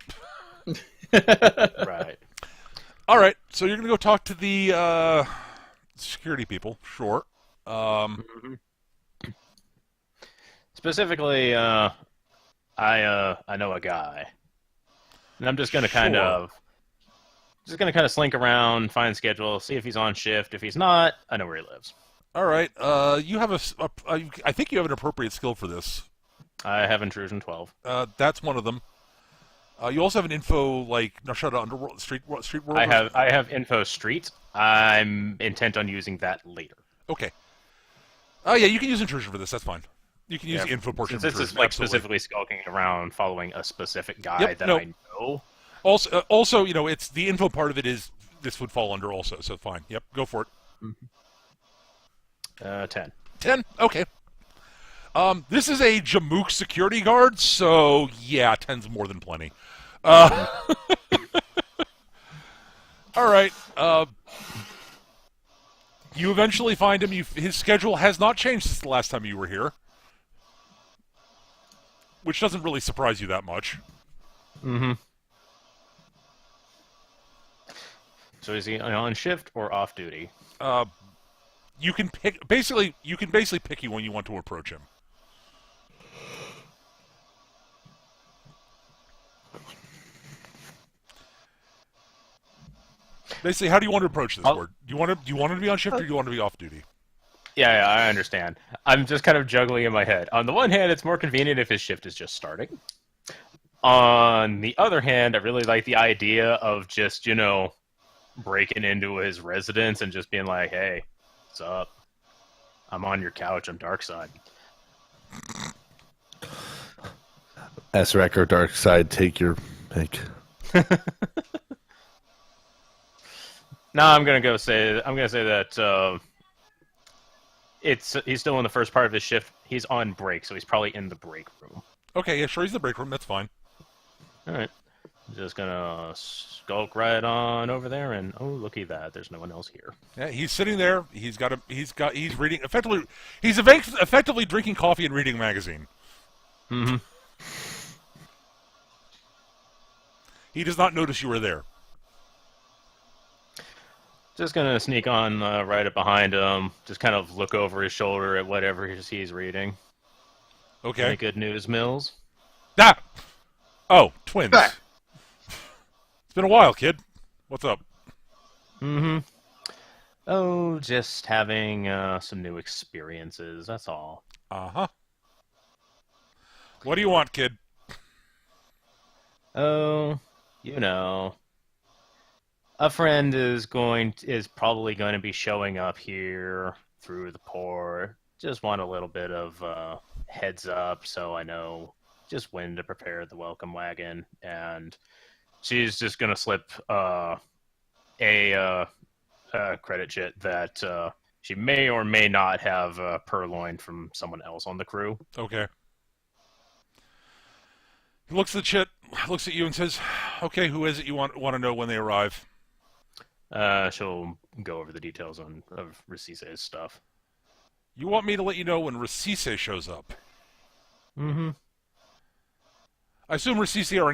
Right. All right. So you're going to go talk to the security people. Sure. Specifically, I know a guy, and I'm just going to kind of slink around, find schedule, see if he's on shift. If he's not, I know where he lives. All right. You have I think you have an appropriate skill for this. I have intrusion 12. That's one of them. You also have an info Nashada Underworld Street World. I have info street. I'm intent on using that later. Okay. Oh yeah, you can use intrusion for this. That's fine. You can use the info portion. Since of this is intrusion, absolutely. specifically skulking around, following a specific guy I know. Also, it's the info part of it is this would fall under also. So fine. Yep, go for it. 10. 10. Okay. This is a Jamook security guard, so yeah, 10's more than plenty. All right. You eventually find him. His schedule has not changed since the last time you were here, which doesn't really surprise you that much. Mm-hmm. So is he on shift or off duty? You can pick. Basically, you can pick when you want to approach him. Basically, how do you want to approach this board? Do you want him to be on shift or do you want to be off duty? Yeah, I understand. I'm just kind of juggling in my head. On the one hand, it's more convenient if his shift is just starting. On the other hand, I really like the idea of just, breaking into his residence and just being like, hey, what's up? I'm on your couch. I'm dark side. S-Rec or Dark Side, take your pick. No, I'm gonna say that he's still in the first part of his shift. He's on break, so he's probably in the break room. Okay, yeah, sure, he's in the break room. That's fine. All right. Just gonna skulk right on over there, and oh, looky that, there's no one else here. Yeah, he's sitting there. He's reading effectively. Effectively drinking coffee and reading a magazine. Mm-hmm. He does not notice you are there. Just gonna sneak on right up behind him. Just kind of look over his shoulder at whatever he's reading. Okay. Any good news, Mills? Ah! Oh, twins. Ah. It's been a while, kid. What's up? Mm-hmm. Oh, just having some new experiences, that's all. Uh-huh. What do you want, kid? Oh, you know. A friend is probably going to be showing up here through the port. Just want a little bit of heads up so I know just when to prepare the welcome wagon. And she's just going to slip a credit sheet that she may or may not have purloined from someone else on the crew. Okay. He looks at the chit, looks at you and says, okay, who is it you want to know when they arrive? She'll go over the details of Recice's stuff. You want me to let you know when Recice shows up? Mm-hmm. I assume Recice are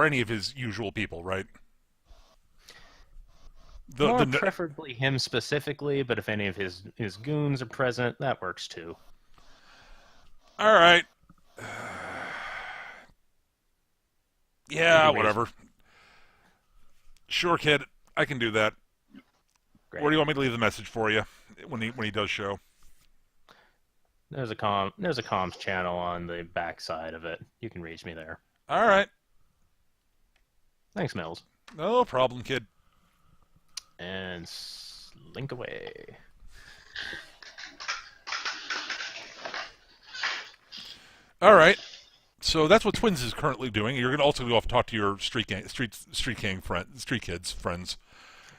any of his usual people, right? Preferably him specifically, but if any of his goons are present, that works too. All right. Yeah, whatever. Sure, kid. I can do that. Great. Where do you want me to leave the message for you when he does show? There's a comms channel on the back side of it. You can reach me there. All right. Thanks, Mills. No problem, kid. And slink away. All right. So that's what Twins is currently doing. You're going to also go off and talk to your street kids friends.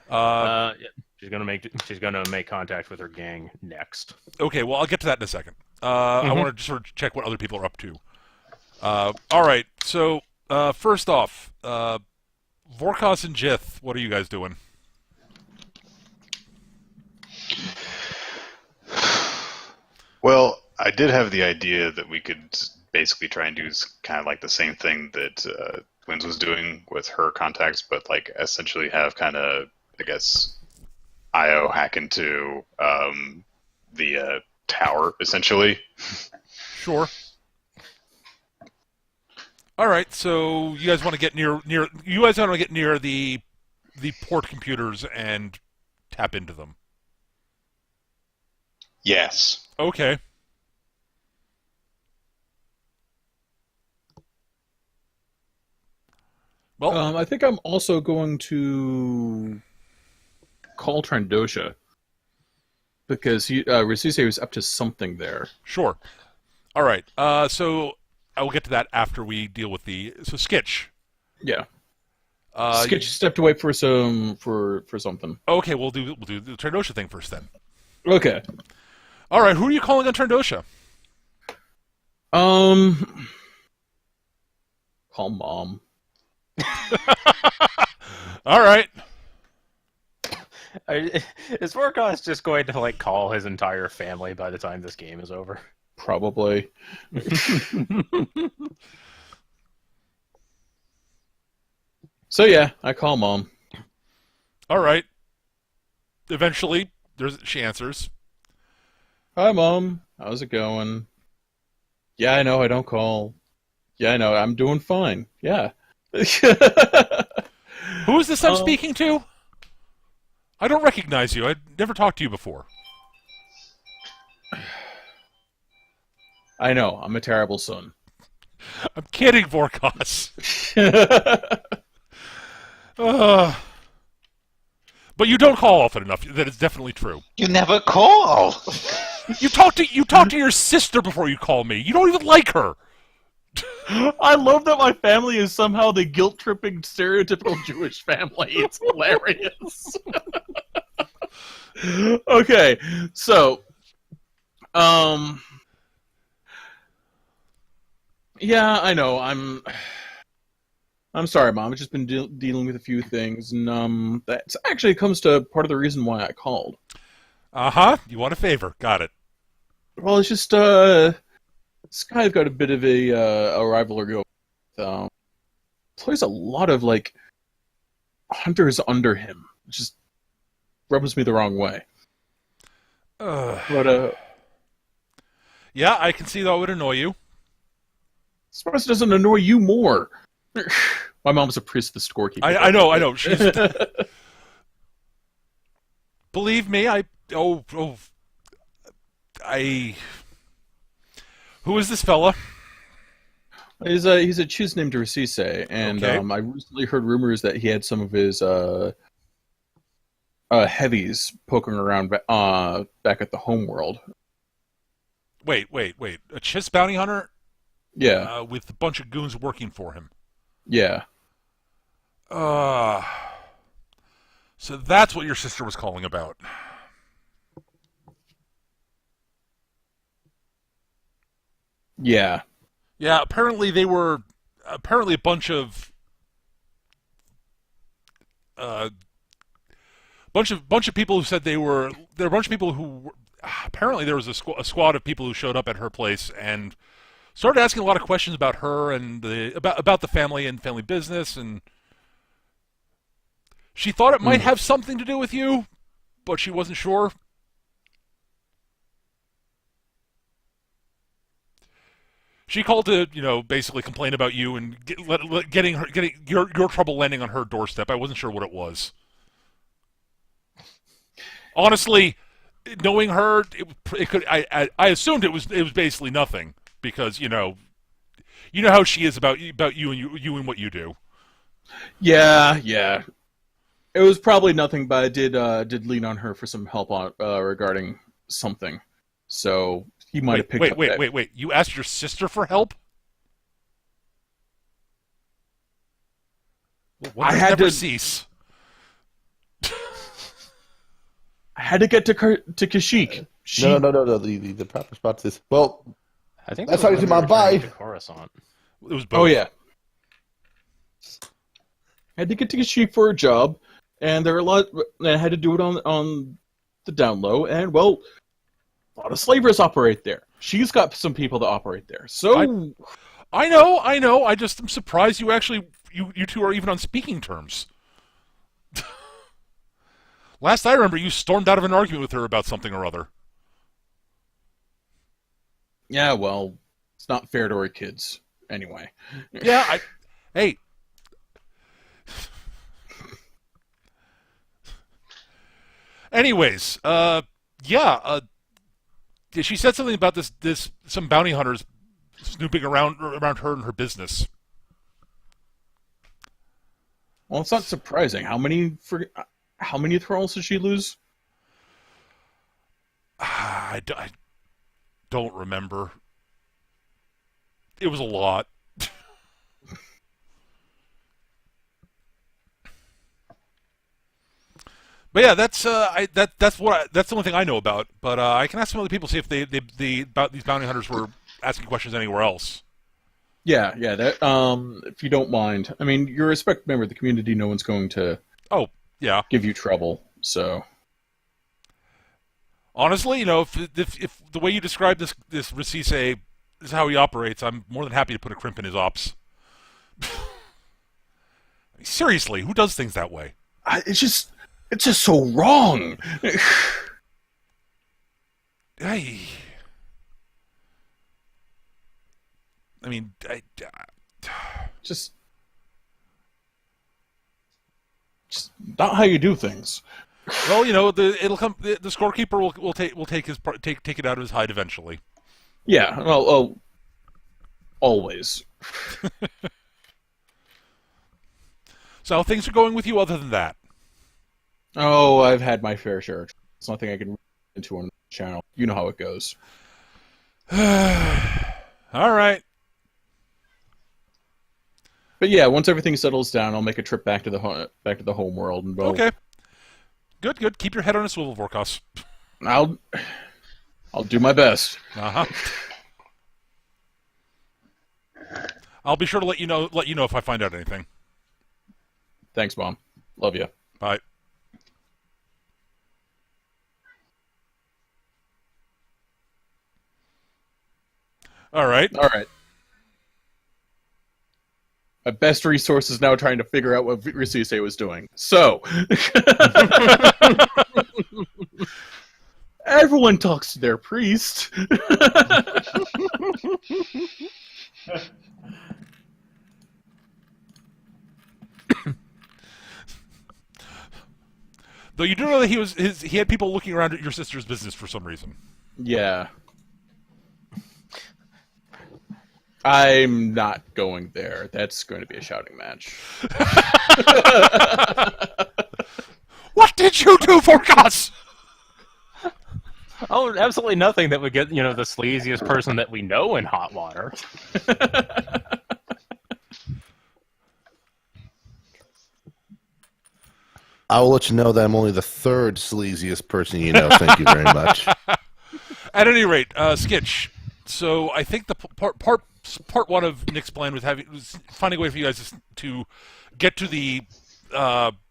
Yeah. She's gonna make contact with her gang next. Okay, well I'll get to that in a second. I want to sort of check what other people are up to. All right. So first off, Vorkos and Jith, what are you guys doing? Well, I did have the idea that we could basically try and do kind of like the same thing that Twins was doing with her contacts, but like essentially have kind of, I guess, IO hack into the tower, essentially. Sure. All right, so you guys want to get near the port computers and tap into them. Yes. Okay. Well, I think I'm also going to call Trandosha because Recice was up to something there. sure. All right. So I will get to that after we deal with Skitch. Yeah. Skitch stepped away for something. Okay, we'll do the Trandosha thing first then. Okay. All right, who are you calling on Trandosha? Call Mom. All right. Is Vorkos just going to like call his entire family by the time this game is over? Probably. So yeah, I call Mom. All right. Eventually, she answers. Hi, Mom. How's it going? Yeah, I know I don't call. Yeah, I know. I'm doing fine. Yeah. Who is this I'm speaking to? I don't recognize you. I've never talked to you before. I know. I'm a terrible son. I'm kidding, Vorkos. But you don't call often enough. That is definitely true. You never call. You talk to your sister before you call me. You don't even like her. I love that my family is somehow the guilt-tripping, stereotypical Jewish family. It's hilarious. Okay, so, yeah, I know. I'm sorry, Mom. I've just been dealing with a few things, and that actually comes to part of the reason why I called. You want a favor? Got it. Well, it's just this guy's got a bit of a rivalry. Plays a lot of like hunters under him. It just rubs me the wrong way. But yeah, I can see that would annoy you. Sparse doesn't annoy you more. My mom's a priest, the scorekeeper. I know. She's. Believe me, Who is this fella? He's a chief named Rasise, and Okay. I recently heard rumors that he had some of his heavies poking around back at the homeworld. Wait. A Chiss bounty hunter? Yeah, With a bunch of goons working for him. yeah. So that's what your sister was calling about. Yeah. Yeah, apparently a bunch of bunch of people who said there were a bunch of people who apparently there was a squad of people who showed up at her place and started asking a lot of questions about her and about the family and family business, and she thought it might have something to do with you, but she wasn't sure. She called to, basically complain about you and getting your trouble landing on her doorstep. I wasn't sure what it was. Honestly, knowing her, it could. I assumed it was basically nothing because you know how she is about you and you and what you do. Yeah. It was probably nothing, but I did lean on her for some help on regarding something. So he might have picked up that. Wait. You asked your sister for help? Well, I had never to cease. I had to get to Kashyyyk. No. The proper spot is well. I think That's that was how you when do we my were buy. to Coruscant. It was both. Oh yeah. I had to get to Kashyyyk for a job, and there were a lot. And I had to do it on the down low, and well, a lot of slavers operate there. She's got some people that operate there. So I know. I just am surprised you actually you two are even on speaking terms. Last I remember, you stormed out of an argument with her about something or other. yeah, well, it's not fair to her kids anyway. Yeah, hey. Anyways, she said something about some bounty hunters snooping around her and her business. Well, it's not surprising. How many thralls did she lose? I don't remember. It was a lot. But yeah, that's the only thing I know about. But I can ask some other people, see if about these bounty hunters were asking questions anywhere else. Yeah. That if you don't mind, I mean, you're a respected member of the community. No one's going to Oh yeah. give you trouble. So Honestly, if the way you describe this Rasise is how he operates, I'm more than happy to put a crimp in his ops. Seriously, who does things that way? it's just so wrong. Hey. I mean, just not how you do things. well, it'll come. The scorekeeper will take it out of his hide eventually. Yeah, well, always. So how things are going with you other than that? Oh, I've had my fair share. It's nothing I can read into on the channel. You know how it goes. All right. But yeah, once everything settles down, I'll make a trip back to the home world, and Okay. Good. Keep your head on a swivel, Vorkos. I'll do my best. Uh-huh. I'll be sure to let you know if I find out anything. Thanks, Mom. Love you. Bye. All right. All right. My best resource is now trying to figure out what Risuse was doing. So, everyone talks to their priest. Though you do know that he had people looking around at your sister's business for some reason. Yeah. I'm not going there. That's going to be a shouting match. What did you do for us? Oh, absolutely nothing that would get, the sleaziest person that we know in hot water. I will let you know that I'm only the third sleaziest person you know. Thank you very much. At any rate, Skitch. So I think the part one of Nick's plan was finding a way for you guys to get to the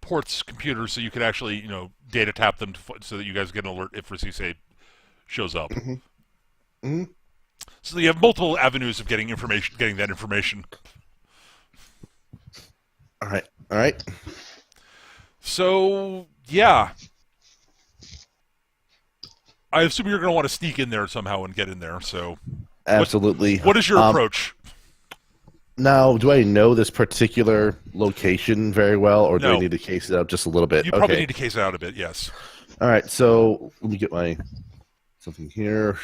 port's computers so you could actually, data tap them so that you guys get an alert if Risuse shows up. Mm-hmm. Mm-hmm. So you have multiple avenues of getting that information. All right. So, yeah. I assume you're going to want to sneak in there somehow and get in there, so... Absolutely. What is your approach? Now, do I know this particular location very well, or do No. I need to case it out just a little bit? You probably need to case it out a bit, yes. All right, so let me get my something here.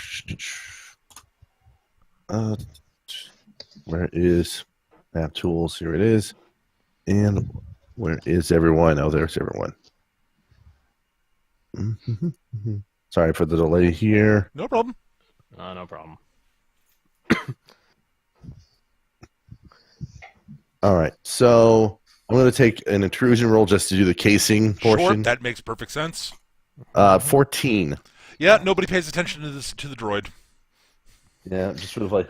Where is map tools? Here it is. And where is everyone? Oh, there's everyone. Sorry for the delay here. No problem. No problem. All right, so I'm going to take an intrusion roll just to do the casing portion. Sure, that makes perfect sense. 14. Yeah, nobody pays attention to the droid. Yeah, just sort of like,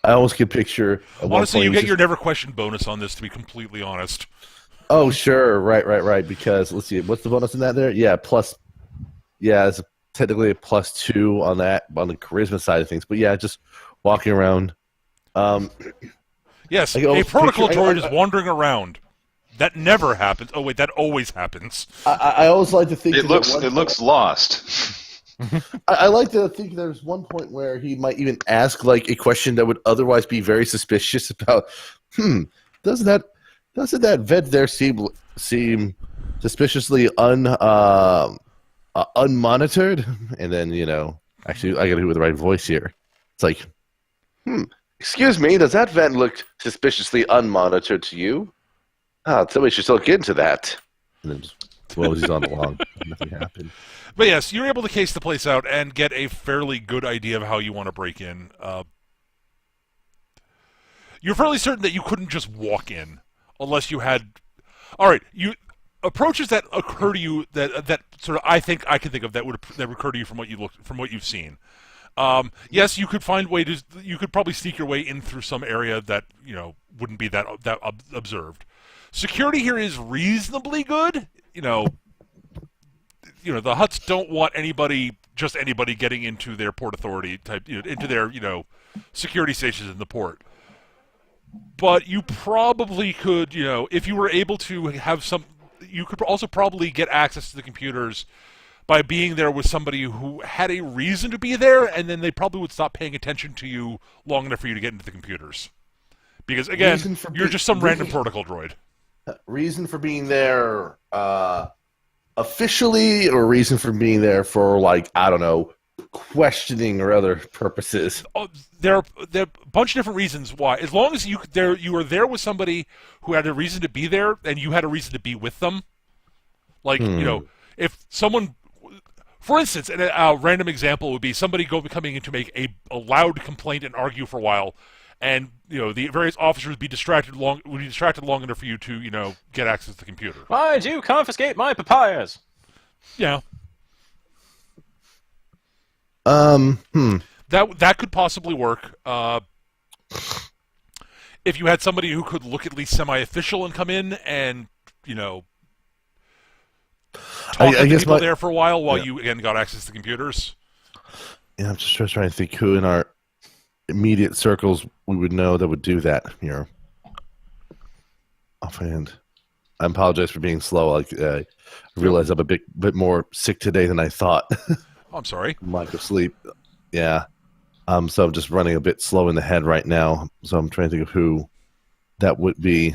I almost can picture. Honestly, you get your never question bonus on this, to be completely honest. Oh, sure. Right. Because, let's see, what's the bonus in that there? Yeah, it's technically a +2 on that, on the charisma side of things. But yeah, just walking around. Yes, a protocol droid is wandering around. That never happens. Oh, wait, that always happens. I always like to think It looks lost. I like to think there's one point where he might even ask like a question that would otherwise be very suspicious about. Doesn't that vet there seem suspiciously unmonitored? And then actually I got to do with the right voice here. It's like, excuse me, does that vent look suspiciously unmonitored to you? Somebody should still get into that. And then he's on along. Nothing happened. But yes, you're able to case the place out and get a fairly good idea of how you want to break in. You're fairly certain that you couldn't just walk in unless you had... Alright, approaches that occur to you that sort of I can think of that occur to you from what you've seen. Yes, you could find you could probably sneak your way in through some area that wouldn't be that observed. Security here is reasonably good. The Hutts don't want anybody getting into their port authority type, into their security stations in the port. But you probably could, if you were able to have you could also probably get access to the computers by being there with somebody who had a reason to be there, and then they probably would stop paying attention to you long enough for you to get into the computers. Because, again, you're just some random protocol droid. Reason for being there officially, or reason for being there for, I don't know, questioning or other purposes? There are a bunch of different reasons why. As long as you were there with somebody who had a reason to be there, and you had a reason to be with them. If someone... For instance, a random example would be somebody coming in to make a loud complaint and argue for a while, and the various officers would be distracted long enough for you to get access to the computer. Why'd you confiscate my papayas? Yeah. That could possibly work. if you had somebody who could look at least semi-official and come in and, talk to people there for a while you, again, got access to computers. Yeah, I'm just trying to think who in our immediate circles we would know that would do that here. Offhand. I apologize for being slow. I realize I'm a bit more sick today than I thought. Oh, I'm sorry. Lack of sleep. Yeah. So I'm just running a bit slow in the head right now. So I'm trying to think of who that would be.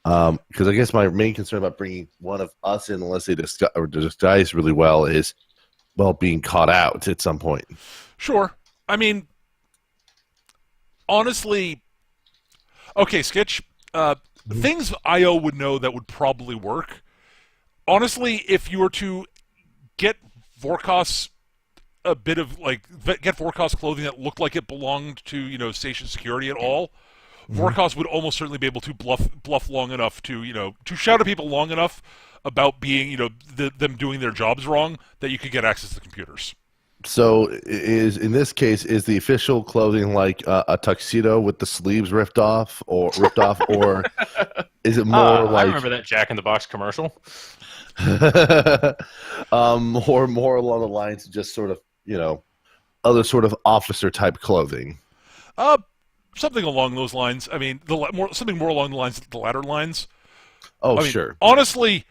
Because I guess my main concern about bringing one of us in, unless they disguise really well, is, being caught out at some point. Sure. I mean, honestly, okay, Skitch, things IO would know that would probably work. Honestly, if you were to get Vorkos a bit of, get Vorkos clothing that looked like it belonged to, station security at all, Vorkos would almost certainly be able to bluff long enough to, to shout at people long enough about being, them doing their jobs wrong that you could get access to computers. So in this case, is the official clothing like a tuxedo with the sleeves ripped off, or is it more like... I remember that Jack in the Box commercial. or more along the lines of just sort of, other sort of officer type clothing? Something along those lines. I mean, something more along the lines of the latter lines. Oh, I mean, sure. Honestly,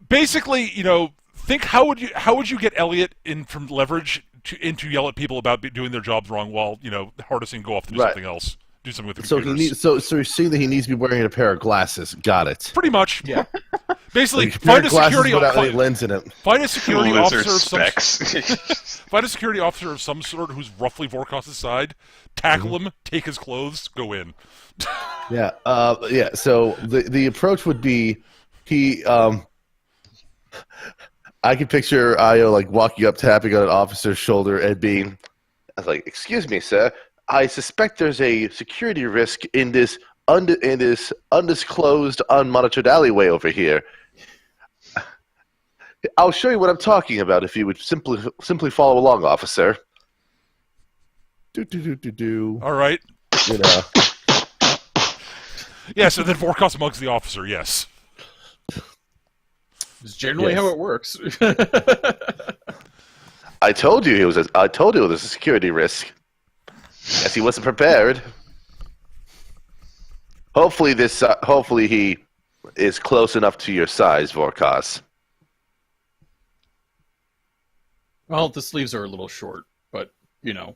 basically, think how would you get Elliot in from leverage to yell at people about doing their jobs wrong while Hardison go off to do something else, do something with the computers. So you're saying that he needs to be wearing a pair of glasses. Got it. Pretty much. Yeah. Basically, find a security lens in it. Find a security Lizard officer. specs. Find a security officer of some sort who's roughly Vorkos' side. Tackle him. Take his clothes. Go in. Yeah. Yeah. So the approach would be I can picture Io walking up, tapping on an officer's shoulder, and being, I was like, "Excuse me, sir. I suspect there's a security risk in this undisclosed, unmonitored alleyway over here. I'll show you what I'm talking about if you would simply follow along, officer." Do. All right. Yeah, so then Vorkos mugs the officer. Yes. It's generally how it works. I told you it was a security risk. Yes, he wasn't prepared. Hopefully he is close enough to your size, Vorkos. Well, the sleeves are a little short, but,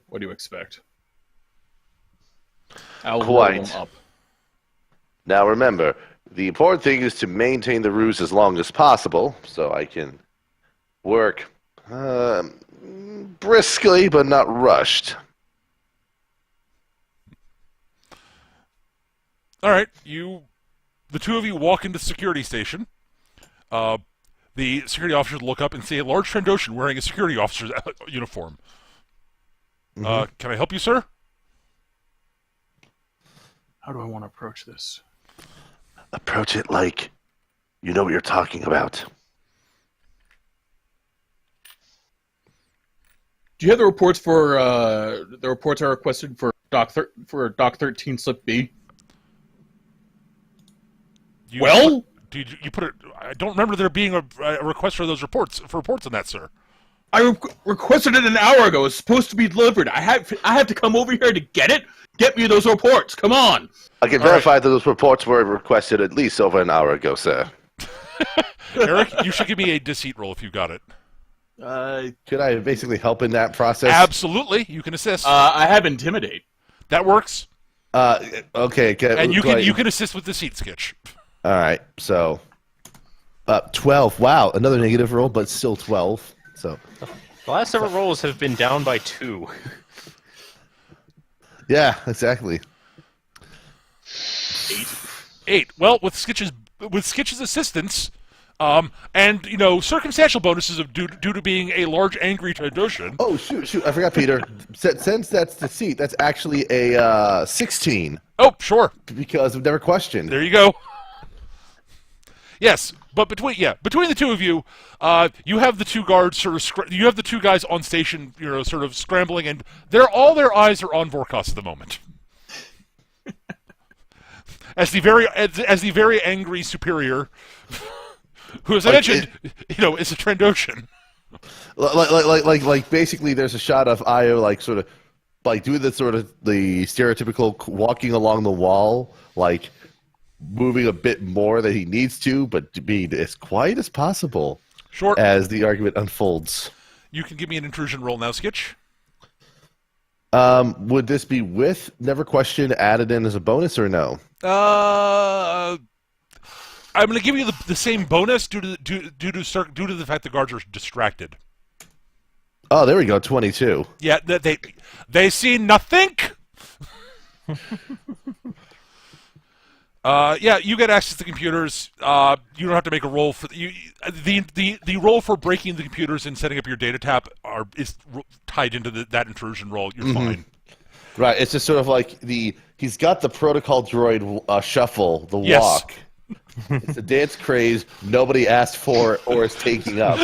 what do you expect? I'll roll them up. Now remember, the important thing is to maintain the ruse as long as possible, so I can work briskly but not rushed. All right, the two of you walk into the security station. The security officers look up and see a large Trandoshan wearing a security officer's uniform. Mm-hmm. Can I help you, sir? How do I want to approach this? Approach it like you know what you're talking about. Do you have the reports for the reports I requested for Doc 13 Slip B? Did you put it? I don't remember there being a request for those reports on that, sir. I requested it an hour ago. It's supposed to be delivered. I have to come over here to get it. Get me those reports. Come on. I can verify that those reports were requested at least over an hour ago, sir. Eric, you should give me a deceit roll if you got it. Could I basically help in that process? Absolutely, you can assist. I have intimidate. That works. Okay. And you can assist with deceit, Skitch. All right. So, 12. Wow, another negative roll, but still 12. So, The last several rolls have been down by 2. yeah, exactly. 8. Well, with Skitch's assistance, and circumstantial bonuses due to being a large angry Trandoshan. Oh shoot! I forgot, Peter. Since that's deceit, that's actually a 16. Oh, sure. Because we've never questioned. There you go. Yes, but between the two of you, you have the two guards you have the two guys on station, sort of scrambling, and all their eyes are on Vorkos at the moment. as the very angry superior, who, as I Like, mentioned, is a Trandoshan. Like basically, there's a shot of Io like sort of like doing the sort of the stereotypical walking along the wall, like moving a bit more than he needs to, but to be as quiet as possible Sure. as the argument unfolds. You can give me an intrusion roll now, Skitch. Would this be with Never Question added in as a bonus or no? I'm going to give you the same bonus due to the fact the guards are distracted. Oh, there we go, 22. Yeah, they see nothing. Yeah, you get access to computers. You don't have to make a roll for the roll for breaking the computers and setting up your data tap is tied into that intrusion roll. You're fine. Right, it's just sort of like he's got the protocol droid shuffle, the Yes. walk. It's a dance craze nobody asked for or is taking up.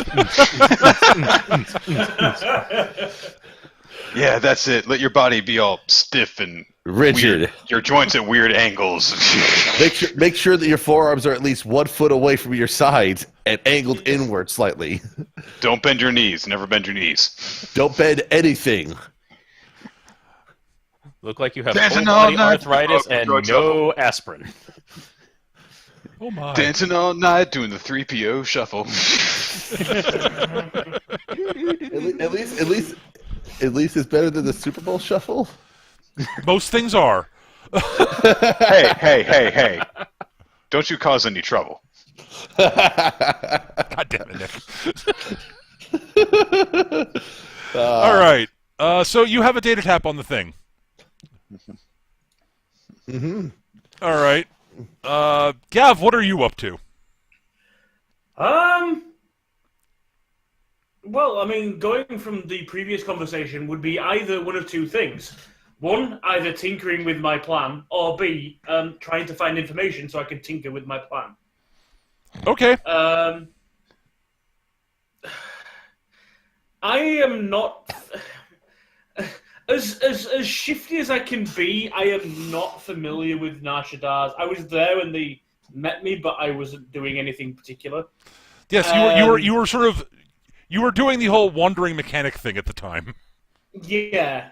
Yeah, that's it. Let your body be all stiff and Rigid. weird. Your joints at weird angles. Make sure that your forearms are at least 1 foot away from your sides and angled inward slightly. Don't bend your knees. Never bend your knees. Don't bend anything. Look like you have Dancing full all body night. arthritis Oh, and drugs no aspirin. Oh my! Dancing all night, doing the 3PO shuffle. At least it's better than the Super Bowl shuffle. Most things are. Hey. Don't you cause any trouble. God damn it, Nick. All right. So you have a data tap on the thing. Mm-hmm. All right. Gav, what are you up to? Well, I mean, going from the previous conversation would be either one of two things. One, either tinkering with my plan, or B, trying to find information so I can tinker with my plan. Okay. I am not... As shifty as I can be, I am not familiar with Nar Shaddars. I was there when they met me, but I wasn't doing anything particular. Yes, you were doing the whole wandering mechanic thing at the time. Yeah.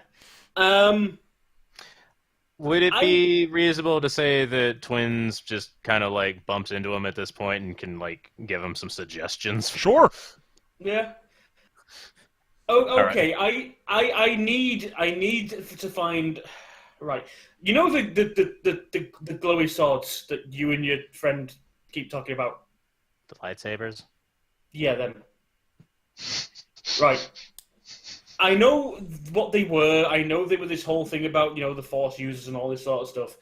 Would it be reasonable to say that Twins just kind of like bumps into him at this point and can like give him some suggestions? Sure. Yeah. Oh, okay. Right. I need to find. Right. You know the glowy swords that you and your friend keep talking about. The lightsabers? Yeah, them. Right. I know what they were. I know they were this whole thing about, the Force users and all this sort of stuff.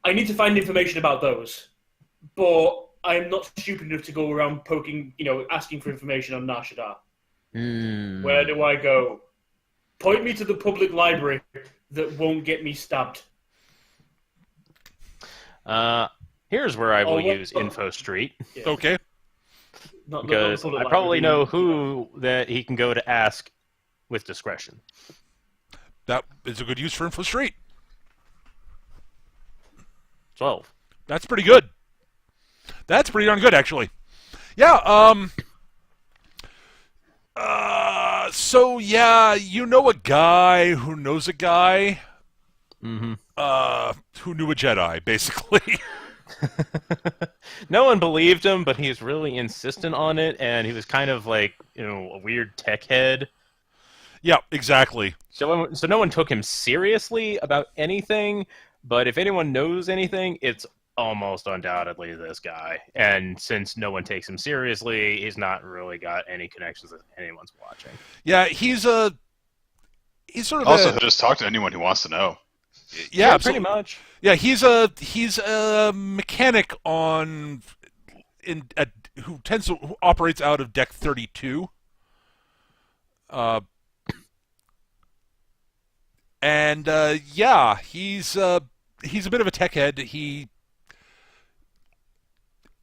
I need to find information about those. But I'm not stupid enough to go around poking, asking for information on Nar Shaddaa. Where do I go? Point me to the public library that won't get me stabbed. Here's where I will use Info Street. Yeah. Okay. Because I probably know who that he can go to ask with discretion. That is a good use for Info Street. 12. That's pretty good. That's pretty darn good, actually. Yeah, so, yeah, you know a guy who knows a guy who knew a Jedi, basically. No one believed him, but he's really insistent on it, and he was kind of like, a weird tech head. Yeah, exactly. So no one took him seriously about anything, but if anyone knows anything, it's almost undoubtedly this guy. And since no one takes him seriously, he's not really got any connections that anyone's watching. Yeah, he's sort of Also, he'll just talk to anyone who wants to know. Yeah, pretty much. Yeah, he's a mechanic who operates out of Deck 32. Yeah, he's a bit of a tech head.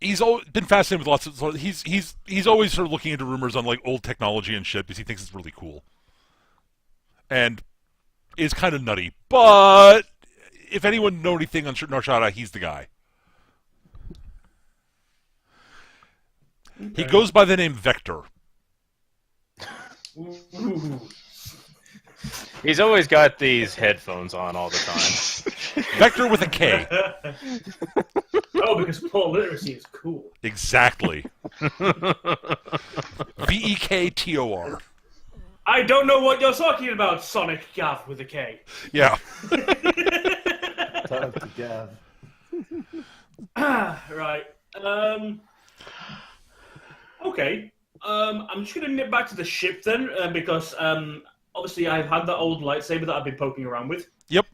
He's been fascinated with lots of. He's always sort of looking into rumors on like old technology and shit because he thinks it's really cool, and is kind of nutty. But if anyone know anything on Norshada, he's the guy. He goes by the name Vector. Ooh. He's always got these headphones on all the time. Vector with a K. Oh, because Paul literacy is cool. Exactly. Vektor. I don't know what you're talking about, Sonic Gav with a K. Yeah. Talk to Gav. Right. Okay. I'm just going to nip back to the ship then, because obviously I've had that old lightsaber that I've been poking around with. Yep.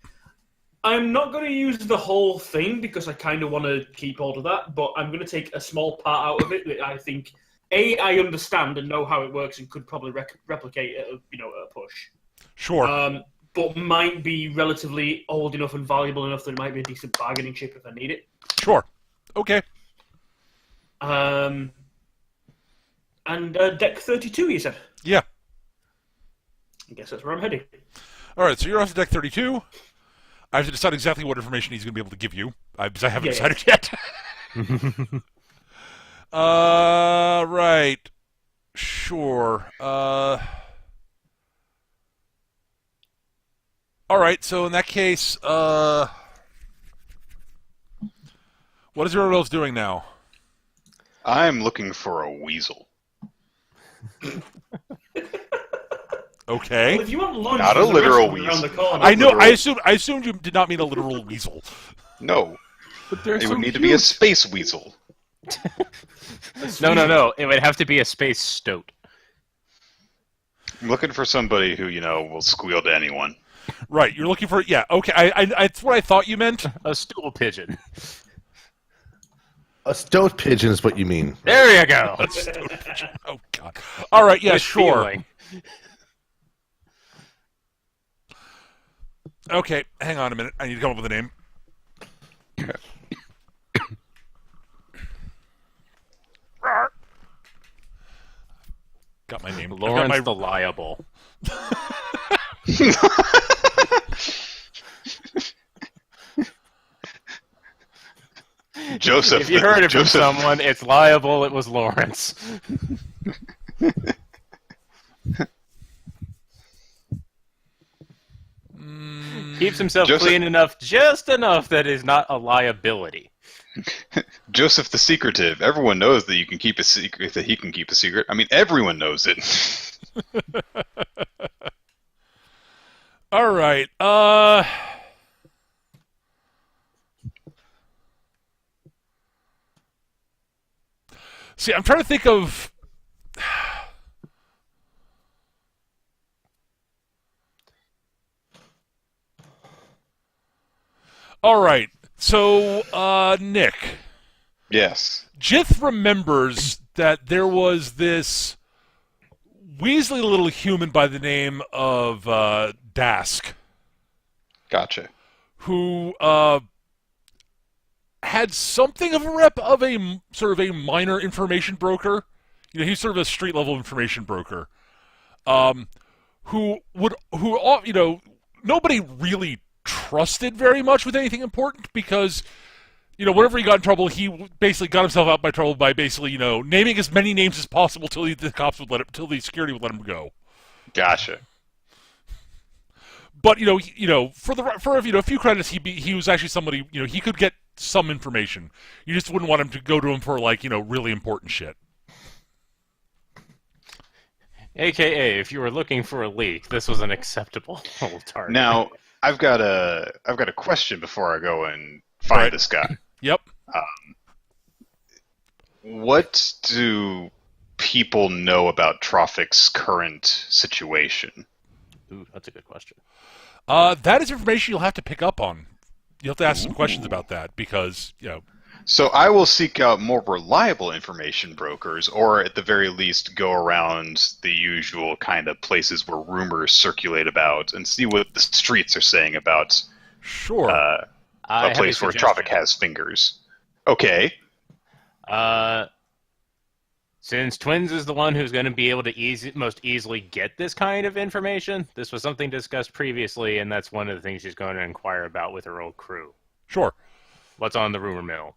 I'm not going to use the whole thing because I kind of want to keep hold of that, but I'm going to take a small part out of it that I think, I understand and know how it works and could probably replicate it, at a push. Sure. But might be relatively old enough and valuable enough that it might be a decent bargaining chip if I need it. Sure. Okay. And deck 32, you said? Yeah. I guess that's where I'm heading. All right, so you're off to deck 32. I have to decide exactly what information he's going to be able to give you, because I haven't decided yet. Right. Sure. All right, so in that case, what is everyone else doing now? I'm looking for a weasel. Okay. Well, if you want lunch, Not a there's literal restaurant around the weasel. corner. I know. literal- I assumed you did not mean a literal weasel. No, But they're it so would need to cute. be a space weasel. No. It would have to be a space stoat. I'm looking for somebody who, will squeal to anyone. Right. You're looking for. Yeah. Okay. I that's what I thought you meant. A stool pigeon. A stoat pigeon is what you mean. There you go. Oh God. All right. Yeah. With Sure. feeling. Okay. Hang on a minute. I need to come up with a name. Got my name. Lawrence I've got the Liable. Joseph. If you heard it from Joseph. someone, it's liable. It was Lawrence. Keeps himself Joseph- clean enough, just enough that is not a liability. Joseph the Secretive. Everyone knows that you can keep a secret. That he can keep a secret. I mean, everyone knows it. All right. See, I'm trying to think of. All right. So, Nick, Yes. Jith remembers that there was this weaselly little human by the name of Dask, Gotcha. who had something of a rep of a sort of a minor information broker. He's sort of a street level information broker. Who nobody really trusted very much with anything important because, whenever he got in trouble, he basically got himself out by trouble by basically, naming as many names as possible till the cops would let him, till the security would let him go. Gotcha. But for a few credits, he was actually somebody, he could get some information. You just wouldn't want him to go to him for really important shit. AKA, if you were looking for a leak, this was an acceptable target. Now, I've got a question before I go and find Right. this guy. Yep. What do people know about Troffak's current situation? Ooh, that's a good question. That is information you'll have to pick up on. You'll have to ask some questions about that because, So I will seek out more reliable information brokers, or at the very least go around the usual kind of places where rumors circulate about and see what the streets are saying about sure. a have place a where suggestion. Troffak has fingers. Okay. Since Twins is the one who's going to be able to most easily get this kind of information, this was something discussed previously, and that's one of the things she's going to inquire about with her old crew. Sure. What's on the rumor mill?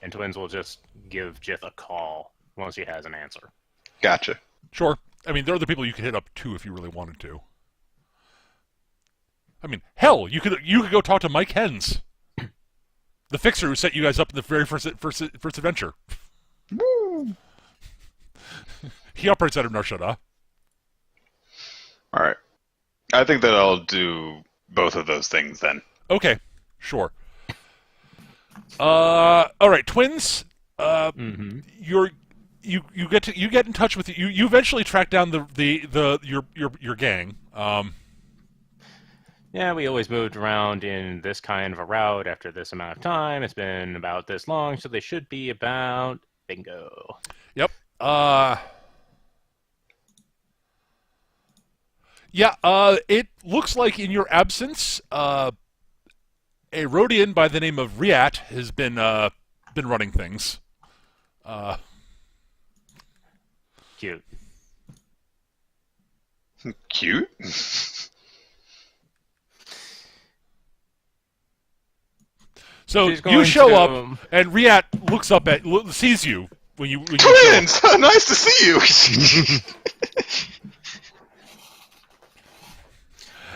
And Twins will just give Jith a call once she has an answer. Gotcha. Sure. I mean, there are other people you could hit up too if you really wanted to. I mean, hell, you could go talk to Mike Hens, the fixer who set you guys up in the very first adventure. Woo! He operates out of Nar Shaddaa. All right. I think that I'll do both of those things then. Okay, sure. All right, Twins. You get in touch with you eventually track down your gang. Yeah, we always moved around in this kind of a route after this amount of time. It's been about this long, so they should be about bingo. Yep. Yeah. It looks like in your absence, a Rhodian by the name of Riat has been running things. Cute. Cute? So She's you going show to- up, and Riat looks up sees you when you show up. Twins! Nice to see you!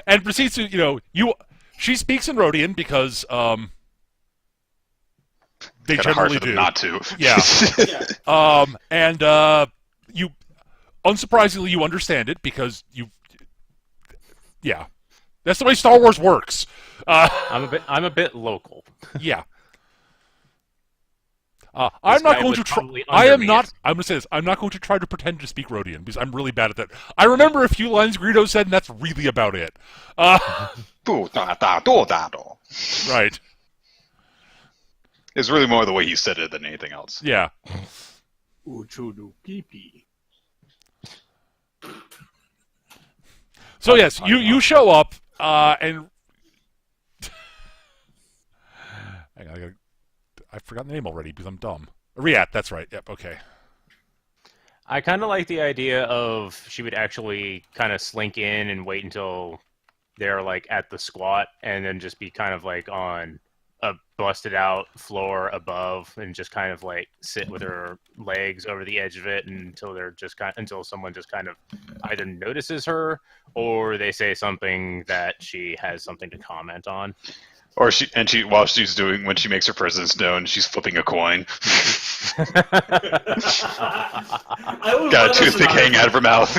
And proceeds to she speaks in Rhodian because they Kinda hard generally for them do. not to. Yeah. And you, unsurprisingly, you understand it because yeah, that's the way Star Wars works. I'm a bit local. Yeah. I'm not guy going was to try. probably I under am me. not. I'm going to say this. I'm not going to try to pretend to speak Rhodian because I'm really bad at that. I remember a few lines Greedo said, and that's really about it. Right. It's really more the way he said it than anything else. Yeah. So yes, you show up and I've forgotten the name already because I'm dumb. Riat, that's right. Yep. Okay. I kind of like the idea of she would actually kind of slink in and wait until they're like at the squat, and then just be kind of like on a busted out floor above, and just kind of like sit with her legs over the edge of it until until someone just kind of either notices her or they say something that she has something to comment on. Or when she makes her presence known, she's flipping a coin. Got a toothpick hanging out of her mouth.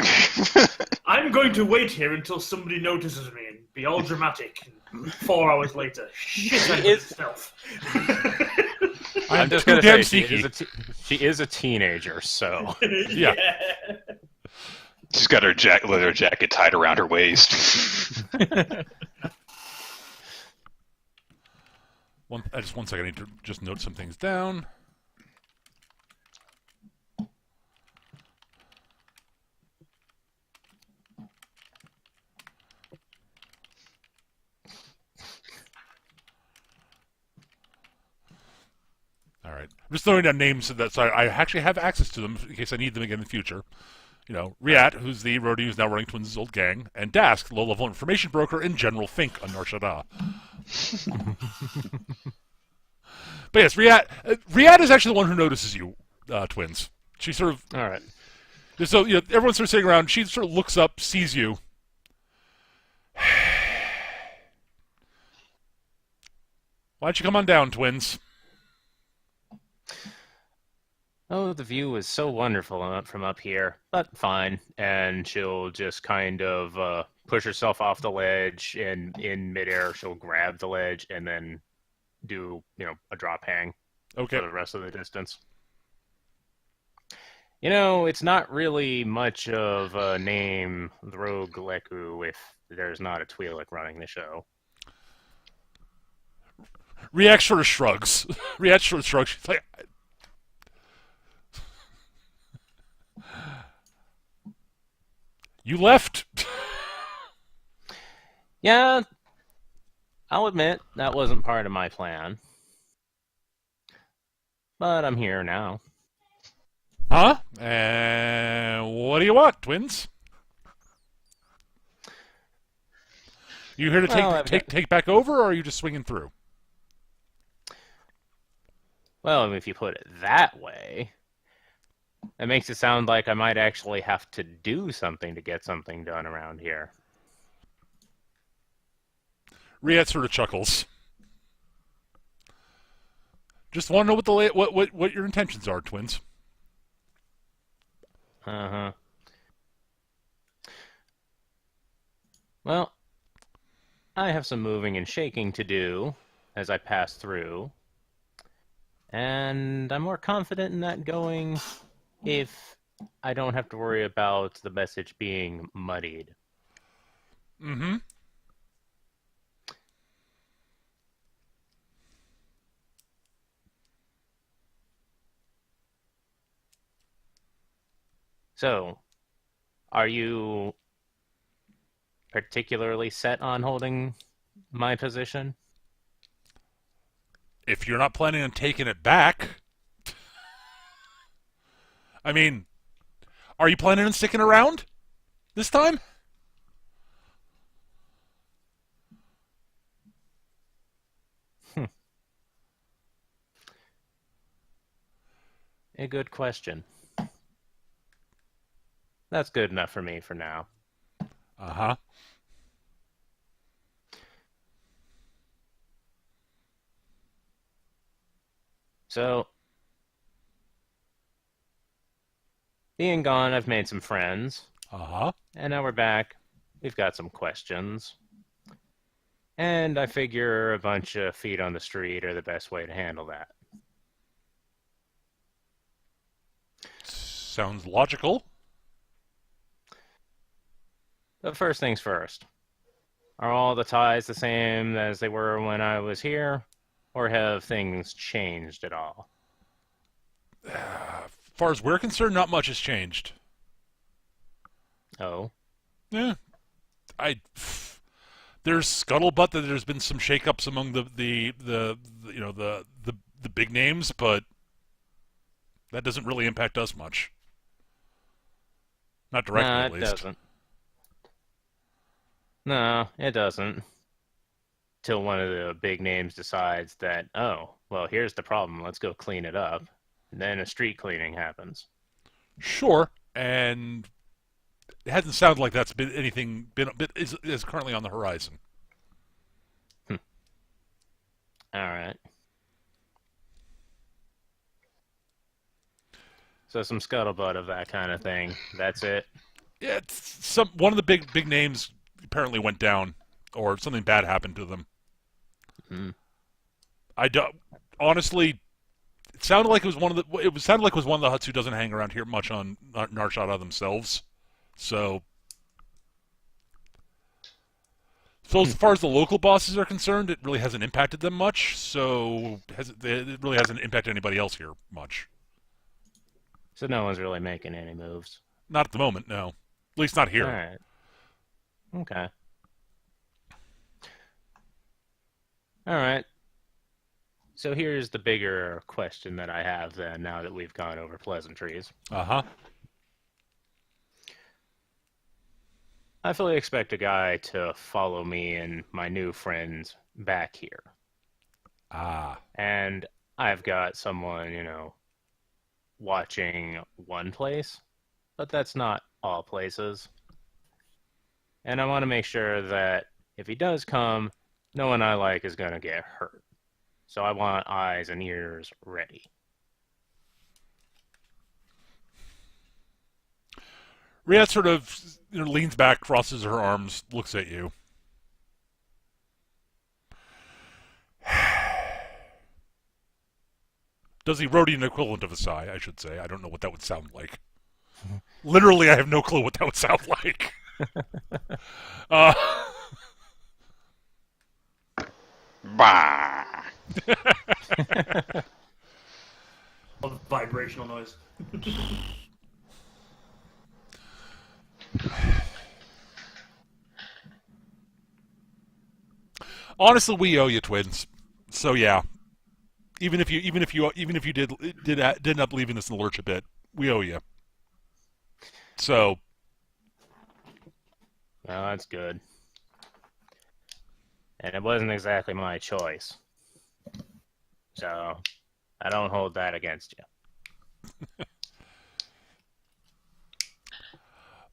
I'm going to wait here until somebody notices me and be all dramatic. 4 hours later, shit, I'm is- stealth. I'm just too gonna damn say sneaky. she is a teenager, so Yeah. She's got her leather jacket tied around her waist. Just one second. I need to just note some things down. All right. I'm just throwing down names so that I actually have access to them in case I need them again in the future. Riat, who's the roadie who's now running Twins' old gang, and Dask, low-level information broker, and General Fink on Nar Shaddaa. But yes, Riat is actually the one who notices you, Twins. She sort of... all right. So, everyone's sort of sitting around. She sort of looks up, sees you. Why don't you come on down, Twins? Oh, the view is so wonderful from up here, but fine. And she'll just kind of push herself off the ledge, and in midair, she'll grab the ledge and then do, a drop hang Okay. for the rest of the distance. It's not really much of a name, the Rogue Leku, if there's not a Twi'lek running the show. Riat sort of shrugs. Riat sort of shrugs. She's like... You left. Yeah, I'll admit that wasn't part of my plan. But I'm here now. Huh? And what do you want, twins? You here to Well, take back over, or are you just swinging through? Well, if you put it that way, it makes it sound like I might actually have to do something to get something done around here. Riet sort of chuckles. Just want to know what your intentions are, twins. Uh-huh. Well, I have some moving and shaking to do as I pass through, and I'm more confident in that going if I don't have to worry about the message being muddied. Mm-hmm. So, are you particularly set on holding my position? If you're not planning on taking it back, I mean, are you planning on sticking around this time? A good question. That's good enough for me for now. Uh-huh. So, being gone, I've made some friends, Uh-huh. and now we're back. We've got some questions. And I figure a bunch of feet on the street are the best way to handle that. Sounds logical. But first things first. Are all the ties the same as they were when I was here? Or have things changed at all? As far as we're concerned, not much has changed. Oh? Yeah. There's scuttlebutt that there's been some shakeups among the big names, but that doesn't really impact us much. Not directly, No, at it least. doesn't. No, it doesn't. Till one of the big names decides that, oh, well, here's the problem. Let's go clean it up. And then a street cleaning happens. Sure, and it hasn't sounded like that's been anything is currently on the horizon. All right. So some scuttlebutt of that kind of thing. That's it. Yeah, one of the big names apparently went down, or something bad happened to them. Mm. I don't honestly. It sounded like it was one of the. It sounded like it was one of the Hutts who doesn't hang around here much on Narshada themselves. So as far as the local bosses are concerned, it really hasn't impacted them much. So it really hasn't impacted anybody else here much. So no one's really making any moves. Not at the moment, no. At least not here. All right. Okay. All right. So here's the bigger question that I have then, now that we've gone over pleasantries. Uh-huh. I fully expect a guy to follow me and my new friends back here. Ah. And I've got someone, watching one place, but that's not all places. And I want to make sure that if he does come, no one I like is going to get hurt. So I want eyes and ears ready. Riat sort of leans back, crosses her arms, looks at you. Does the Rhodian equivalent of a sigh, I should say. I don't know what that would sound like. Literally, I have no clue what that would sound like. Bah. Of vibrational noise. Honestly, we owe you, twins. So yeah, even if you did end up leaving us in the lurch a bit, We owe you. So, Well, that's good. And it wasn't exactly my choice. So, I don't hold that against you.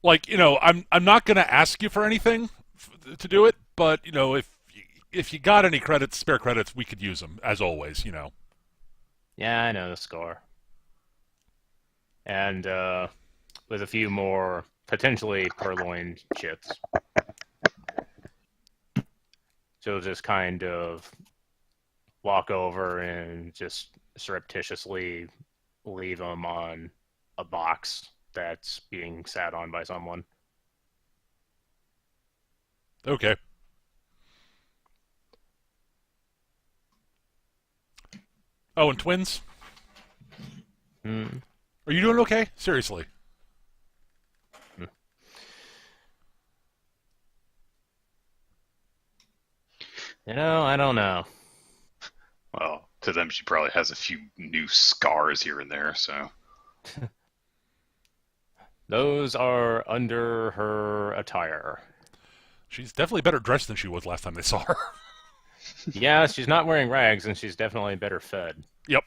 like, I'm not going to ask you for anything to do it, but if you got any credits, spare credits, we could use them as always. Yeah, I know the score. And with a few more potentially purloined chips. She'll just kind of walk over and just surreptitiously leave them on a box that's being sat on by someone. Okay. Oh, and twins? Hmm. Are you doing okay? Seriously. I don't know. Well, to them, she probably has a few new scars here and there, so. Those are under her attire. She's definitely better dressed than she was last time they saw her. Yeah, she's not wearing rags, and she's definitely better fed. Yep.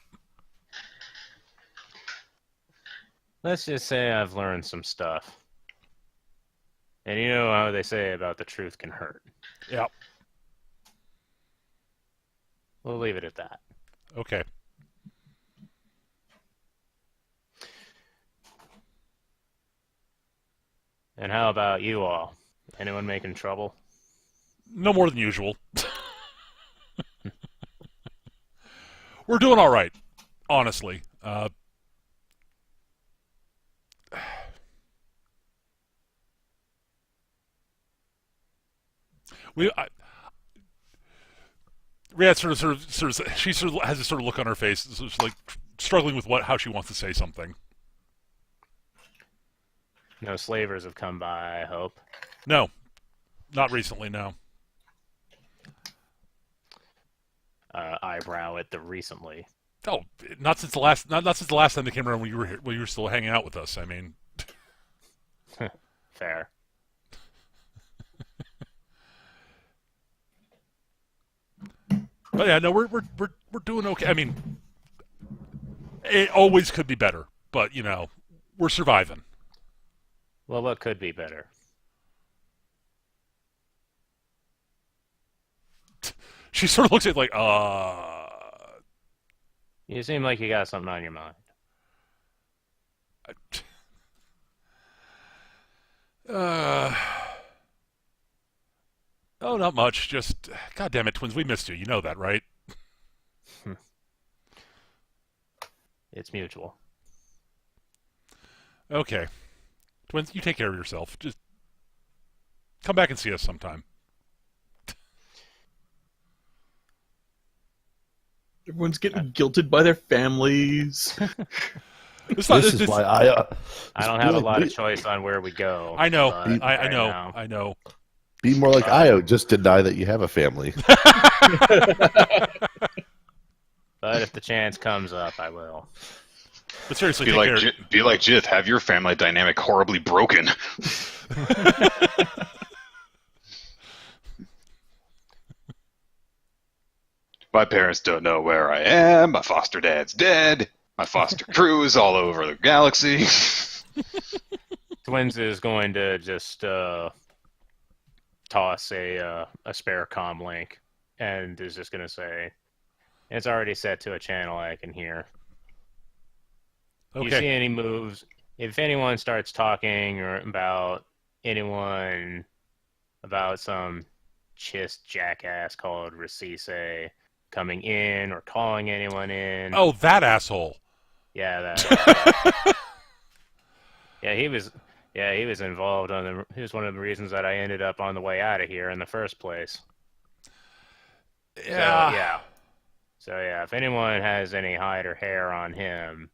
Let's just say I've learned some stuff. And you know how they say about the truth can hurt. Yep. We'll leave it at that. Okay. And how about you all? Anyone making trouble? No more than usual. We're doing all right, honestly. Rhea sort of, she sort of has a sort of look on her face, sort of like struggling with how she wants to say something. No slavers have come by, I hope. No, not recently. No. Eyebrow at the recently. Oh, not since the last time they came around when you were still hanging out with us. I mean, Fair. but yeah, no, we're doing okay. I mean, it always could be better, but we're surviving. Well, what could be better? She sort of looks at it like, You seem like you got something on your mind. Oh, not much. Just, God damn it, twins, we missed you. You know that, right? It's mutual. Okay. Twins, you take care of yourself. Just come back and see us sometime. Everyone's getting guilted by their families. This is why I don't have a lot of choice on where we go. I know. but I right know. now- I know. Be more like Io. Just deny that you have a family. But if the chance comes up, I will. But seriously, Be take like, care. be like Jith, have your family dynamic horribly broken. My parents don't know where I am. My foster dad's dead. My foster crew is all over the galaxy. Twins is going to just toss a spare comm link and is just going to say, it's already set to a channel I can hear. You see Okay. any moves? If anyone starts talking or about some chist jackass called Recise coming in or calling anyone in. Oh, that asshole. Yeah, that. Yeah, he was involved he was one of the reasons that I ended up on the way out of here in the first place. Yeah. So yeah, if anyone has any hide or hair on him,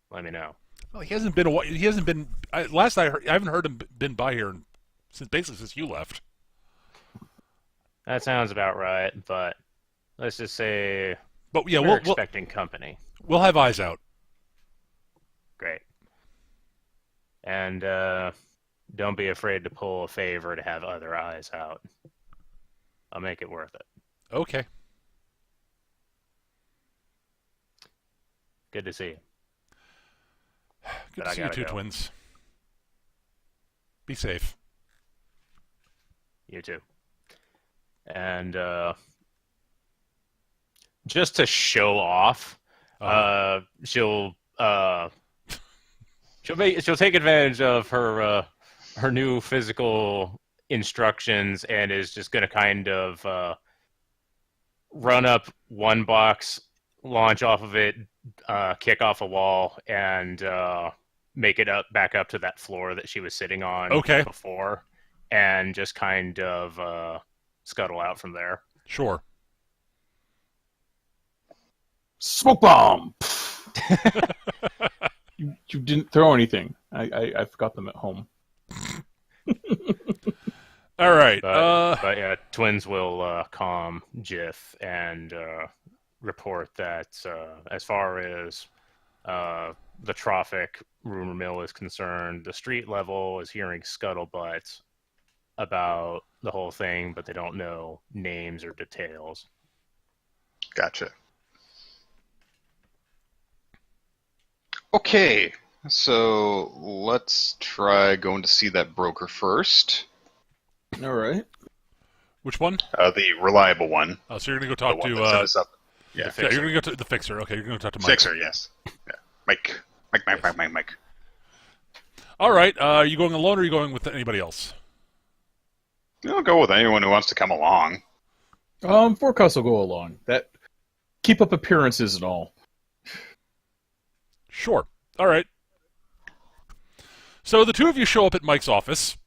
let me know. Well, he hasn't been. He hasn't been. Last I heard, I haven't heard him been by here since you left. That sounds about right, but let's just say But yeah, we're we'll expecting company. have eyes out. Great. And don't be afraid to pull a favor to have other eyes out. I'll make it worth it. Okay. Good to see you. Good But to I see you gotta two go. twins. Be safe. You too. And just to show off, she'll take advantage of her new physical instructions and is just going to kind of run up one box, launch off of it, kick off a wall, and make it back up to that floor that she was sitting on before, and just kind of scuttle out from there. Sure. Smoke bomb! you didn't throw anything. I forgot them at home. All right. But yeah, twins will calm Jiff and report that as far as the Troffak rumor mill is concerned, the street level is hearing scuttlebutt about the whole thing, but they don't know names or details. Gotcha. Okay, so let's try going to see that broker first. All right. Which one? The reliable one. Oh, so you're gonna go The talk one to. that set us up. Yeah, Yeah, you're gonna go to the fixer. Okay, you're gonna talk to Mike. Fixer, yes. Yeah. Mike. Mike. All right. Are you going alone, or are you going with anybody else? I'll go with anyone who wants to come along. Forecast will go along. That keep up appearances and all. Sure. All right. So the two of you show up at Mike's office.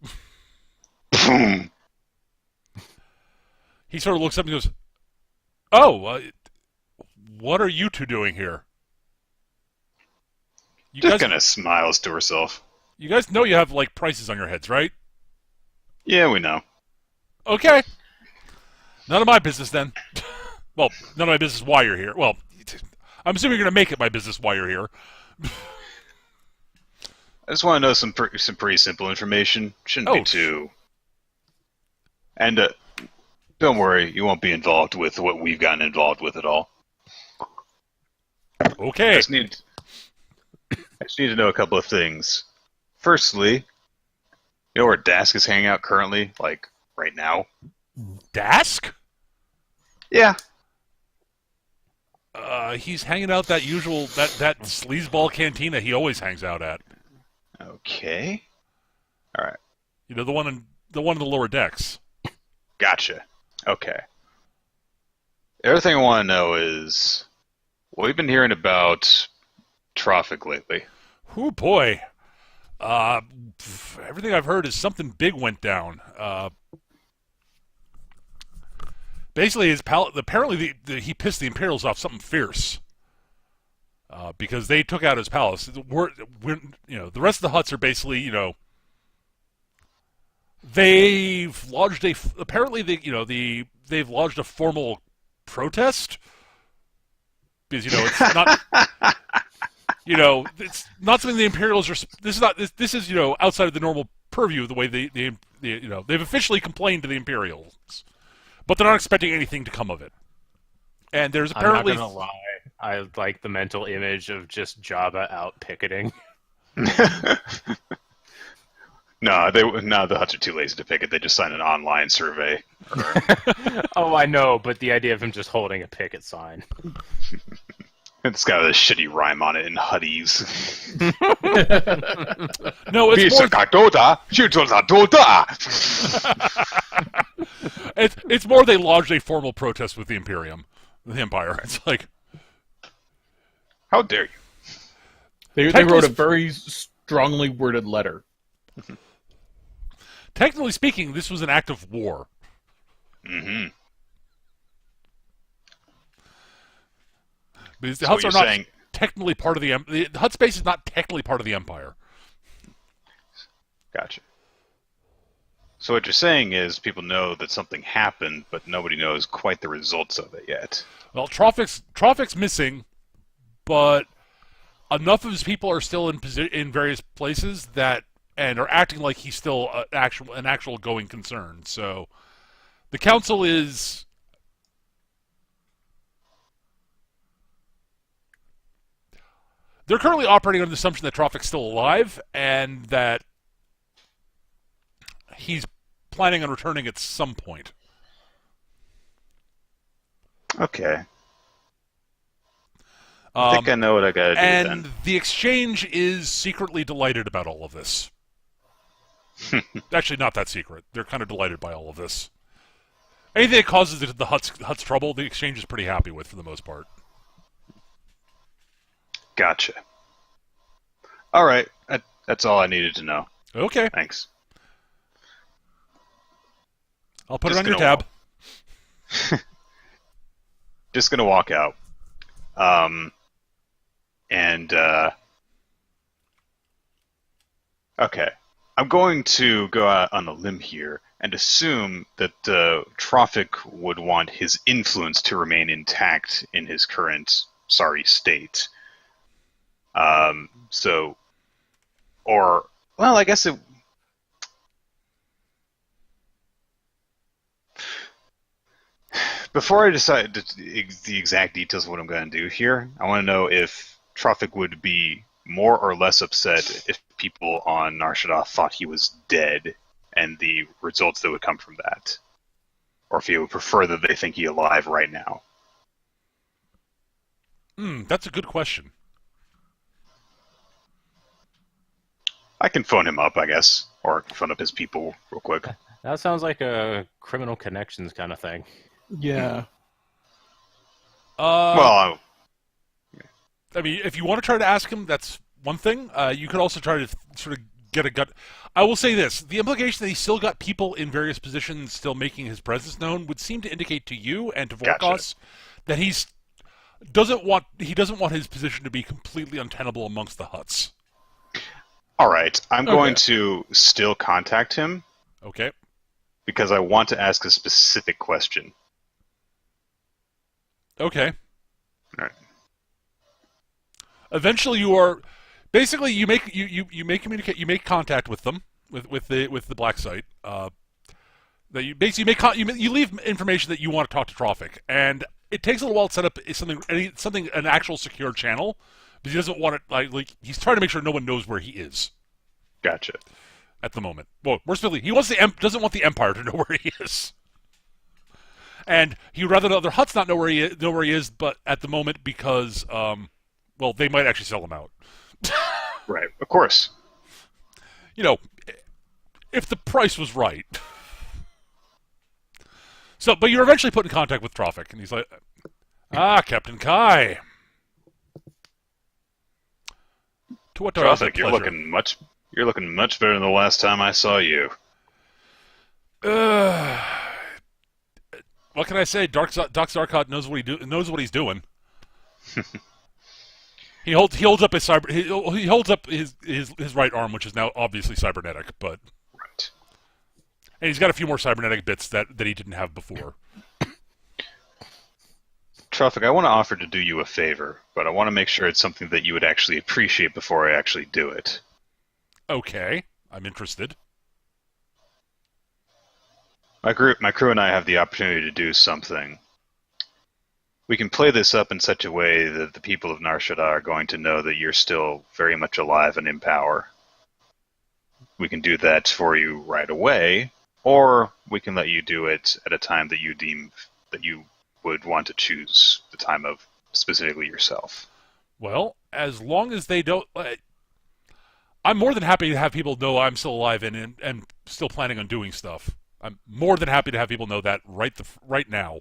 He sort of looks up and goes, "Oh, what are you two doing here?" You Just guys, kind of smiles to herself. you guys know you have like prices on your heads, right? Yeah, we know. Okay. None of my business then. Well, none of my business why you're here. Well, I'm assuming you're going to make it my business why you're here. I just want to know some pretty simple information. Shouldn't be too. And don't worry, you won't be involved with what we've gotten involved with at all. Okay. I just need to know a couple of things. Firstly, you know where Dask is hanging out currently, like right now? Dask? Yeah. He's hanging out that usual that sleazeball cantina he always hangs out at. Okay. All right. You know, the one in the lower decks. Gotcha. Okay. The other thing I want to know is what we've been hearing about Troffak lately. Oh boy. Everything I've heard is something big went down. Basically, apparently he pissed the Imperials off something fierce. Because they took out his palace. The rest of the Hutts are basically, they've lodged they've lodged a formal protest because it's not it's not something the Imperials are. This is outside of the normal purview of the way they've officially complained to the Imperials, but they're not expecting anything to come of it. And there's apparently. I'm not gonna lie. I like the mental image of just Jabba out picketing. No, the Hutts are too lazy to picket. They just signed an online survey. Oh, I know, but the idea of him just holding a picket sign. It's got a shitty rhyme on it in Hutties. No, it's more they lodged a formal protest with the Empire. It's like, how dare you? They wrote a very strongly worded letter. Technically speaking, this was an act of war. Mm-hmm. Because the Hutts are not technically part of the Hutt space is not technically part of the Empire. Gotcha. So what you're saying is people know that something happened, but nobody knows quite the results of it yet. Well, Troffak's missing, but enough of his people are still in various places that and are acting like he's still an actual going concern. So the council is. They're currently operating on the assumption that Troffak's still alive and that he's planning on returning at some point. Okay. I think I know what I gotta do And then. the exchange is secretly delighted about all of this. Actually, not that secret. They're kind of delighted by all of this. Anything that causes the Hutt's trouble, the exchange is pretty happy with for the most part. Gotcha. All right. That's all I needed to know. Okay, Thanks. I'll put Just it on your gonna tab. Just gonna walk out. And okay. I'm going to go out on a limb here and assume that Troffak would want his influence to remain intact in his current sorry state. I guess it. Before I decide the exact details of what I'm going to do here, I want to know if Troffak would be more or less upset if people on Nar Shaddaa thought he was dead and the results that would come from that. Or if he would prefer that they think he's alive right now. That's a good question. I can phone him up, I guess. Or phone up his people real quick. That sounds like a criminal connections kind of thing. Yeah. Well, I mean, if you want to try to ask him, that's one thing. You could also try to sort of get a gut. I will say this: the implication that he's still got people in various positions still making his presence known would seem to indicate to you and to Vorkos Gotcha. that he doesn't want his position to be completely untenable amongst the Hutts. all right. I'm going Okay. to still contact him Okay. because I want to ask a specific question. Okay. All right. Eventually, you make contact with them with the blacksite. That you basically you leave information that you want to talk to Troffak, and it takes a little while to set up an actual secure channel because he doesn't want it like he's trying to make sure no one knows where he is Gotcha. at the moment. Well, more specifically, he doesn't want the Empire to know where he is. And he'd rather the other Hutts not know where he is, but at the moment because they might actually sell him out. Right. Of course. You know, if the price was right. So, but you're eventually put in contact with Troffak, and he's like, Captain Kai. To what do I Troffak, you're pleasure? looking much better than the last time I saw you. What can I say? Doc Zarkot knows what he's doing. He holds up his right arm, which is now obviously cybernetic, but Right. and he's got a few more cybernetic bits that he didn't have before. Troffak, I want to offer to do you a favor, but I want to make sure it's something that you would actually appreciate before I actually do it. Okay, I'm interested. My crew and I have the opportunity to do something. We can play this up in such a way that the people of Nar Shaddaa are going to know that you're still very much alive and in power. We can do that for you right away, or we can let you do it at a time that you deem that you would want to choose the time of specifically yourself. Well, as long as they don't, I'm more than happy to have people know I'm still alive and still planning on doing stuff. I'm more than happy to have people know that right now.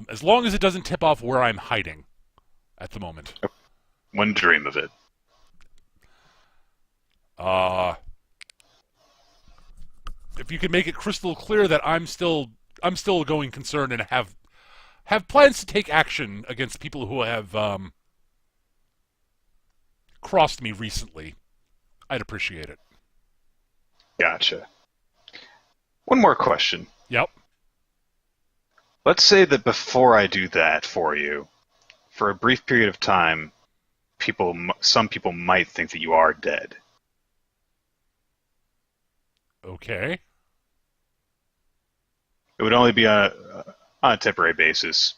As long as it doesn't tip off where I'm hiding at the moment. One dream of it. If you can make it crystal clear that I'm still a going concern and have plans to take action against people who have crossed me recently, I'd appreciate it. Gotcha. One more question. Yep. Let's say that before I do that for you, for a brief period of time, some people might think that you are dead. Okay. It would only be on a temporary basis.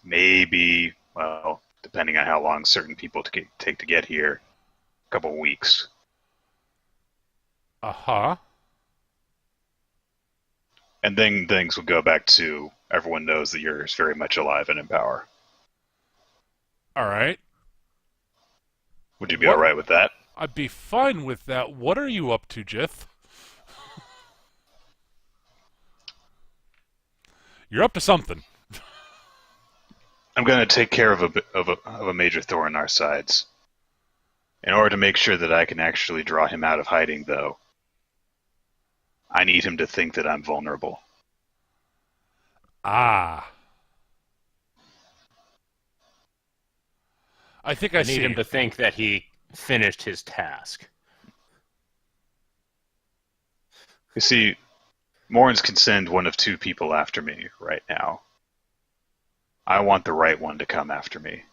Maybe, well, depending on how long certain people take to get here, a couple weeks. Uh-huh. And then things will go back to everyone knows that you're very much alive and in power. All right. Would you be What? all right with that? I'd be fine with that. What are you up to, Jith? You're up to something. I'm going to take care of a major thorn in our sides. In order to make sure that I can actually draw him out of hiding, though, I need him to think that I'm vulnerable. Ah. I think I I see. need him to think that he finished his task. You see, Morns can send one of two people after me right now. I want the right one to come after me.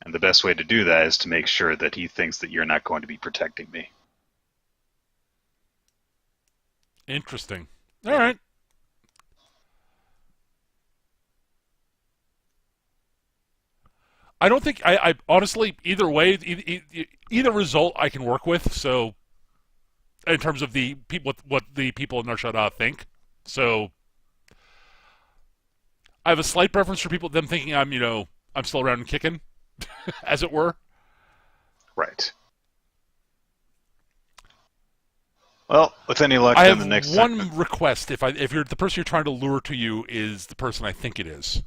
And the best way to do that is to make sure that he thinks that you're not going to be protecting me. Interesting. All right. I don't think I honestly either way either result I can work with. So in terms of the people what the people in Narshada think, so I have a slight preference for people them thinking I'm still around and kicking, as it were. Right. Well, with any luck, I then have the next one time... request. If you're the person you're trying to lure to you is the person I think it is.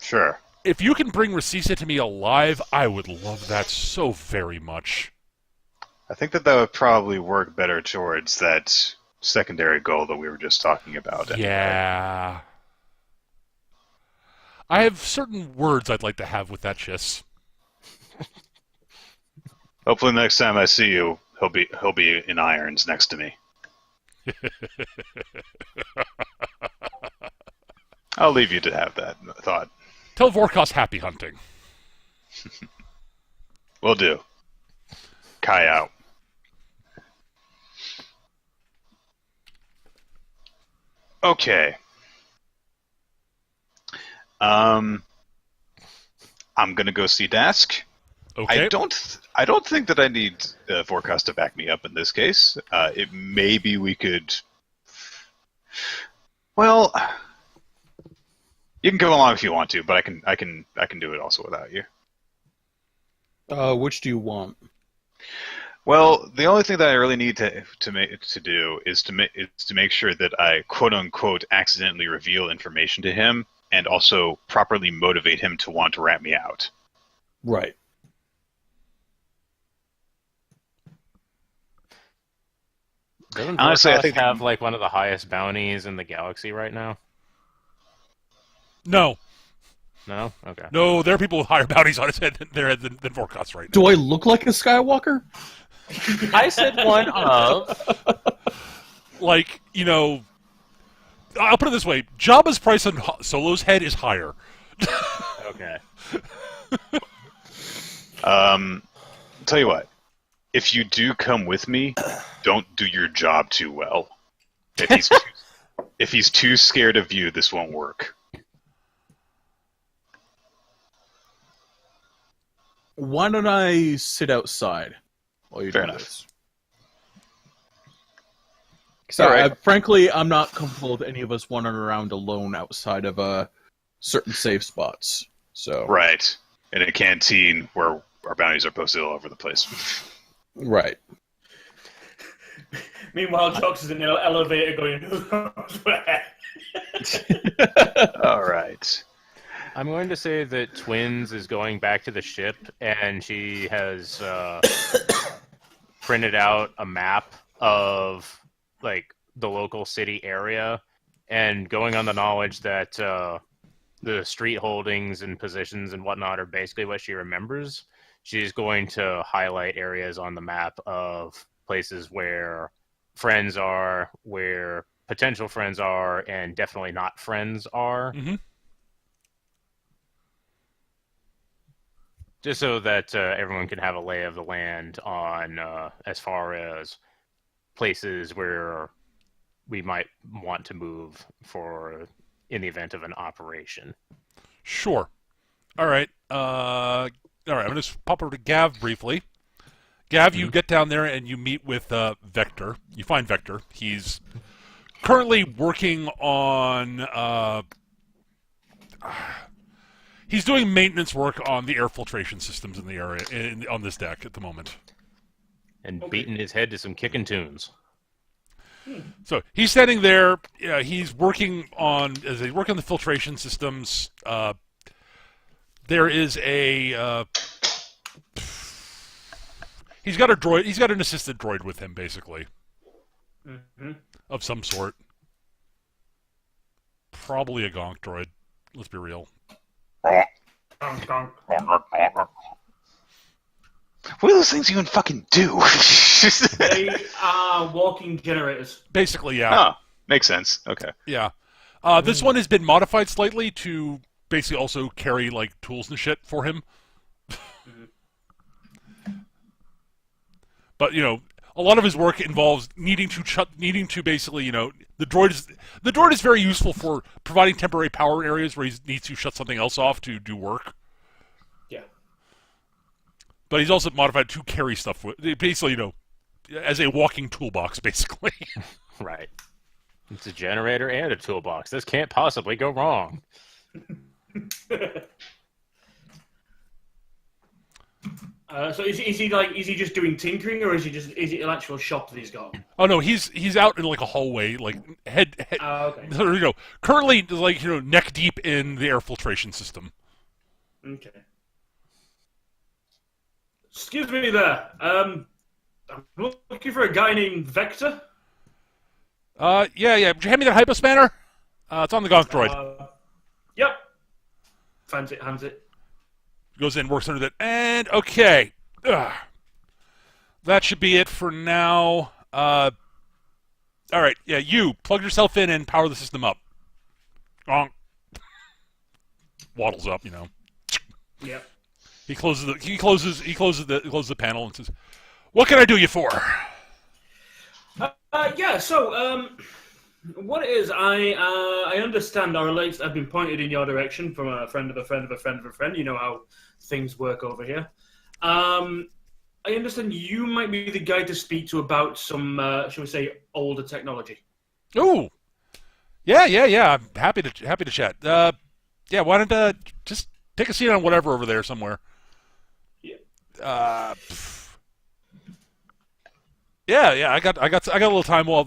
Sure. If you can bring Rasisa to me alive, I would love that so very much. I think that would probably work better towards that secondary goal that we were just talking about. Anyway. Yeah. I have certain words I'd like to have with that Chiss. Hopefully, next time I see you, he'll be in irons next to me. I'll leave you to have that thought. Tell Vorkos happy hunting. Will do. Kai out. Okay. I'm gonna go see Dask. Okay. I don't think that I need Vorkos to back me up in this case. It maybe we could. Well, you can come along if you want to, but I can do it also without you. Which do you want? Well, the only thing that I really need to do is to make sure that I quote unquote accidentally reveal information to him and also properly motivate him to want to rat me out. Right. Doesn't Honestly, I Vorkos think have like one of the highest bounties in the galaxy right now? No. No? Okay. No, there are people with higher bounties on his head than Vorkos right now. Do I look like a Skywalker? I said one of. Like, I'll put it this way. Jabba's price on Solo's head is higher. Okay. Tell you what. If you do come with me, don't do your job too well. If he's too scared of you, this won't work. Why don't I sit outside while you Fair do enough. this? So, All right. frankly, I'm not comfortable with any of us wandering around alone outside of certain safe spots. So Right. In a canteen where our bounties are posted all over the place. right. Meanwhile, Jox is in an elevator going, who knows where? All right. I'm going to say that Twins is going back to the ship, and she has printed out a map of like the local city area, and going on the knowledge that the street holdings and positions and whatnot are basically what she remembers. She's going to highlight areas on the map of places where friends are, where potential friends are, and definitely not friends are. Mm-hmm. Just so that everyone can have a lay of the land on as far as places where we might want to move for in the event of an operation. Sure. All right. All right. I'm going to pop over to Gav briefly. Gav, you get down there and you meet with Vector. You find Vector. He's currently working on. He's doing maintenance work on the air filtration systems in the area on this deck at the moment. And beating his head to some kicking tunes. So he's standing there. He's working on the filtration systems. There is a. He's got a droid. He's got an assistant droid with him, basically, of some sort. Probably a gonk droid. Let's be real. Gonk, gonk. What are those things you can fucking do? They are walking generators. Basically, yeah. Oh, makes sense. Okay. Yeah. This one has been modified slightly to basically also carry like tools and shit for him. But a lot of his work involves needing to basically, the droid is very useful for providing temporary power areas where he needs to shut something else off to do work. Yeah. But he's also modified to carry stuff with, basically, as a walking toolbox, basically. Right. It's a generator and a toolbox. This can't possibly go wrong. So is he just doing tinkering, or is it an actual shop that he's got? Oh no, he's out in like a hallway, like head Okay. currently like neck deep in the air filtration system. Okay. Excuse me there. I'm looking for a guy named Vector. Yeah. Would you hand me that hypospanner? It's on the gonk droid. Yep. Hands it. Goes in, works under that, and okay. That should be it for now. All right, yeah, you plug yourself in and power the system up. Gonk. Waddles up, Yep. He closes the panel and says, "What can I do you for?" Yeah. So, what it is, I understand our lights have been pointed in your direction from a friend of a friend of a friend of a friend. You know how things work over here. I understand you might be the guy to speak to about some, shall we say, older technology. Ooh, yeah. I'm happy to chat. Yeah, why don't just take a seat on whatever over there somewhere. Yeah. Yeah. I got a little time while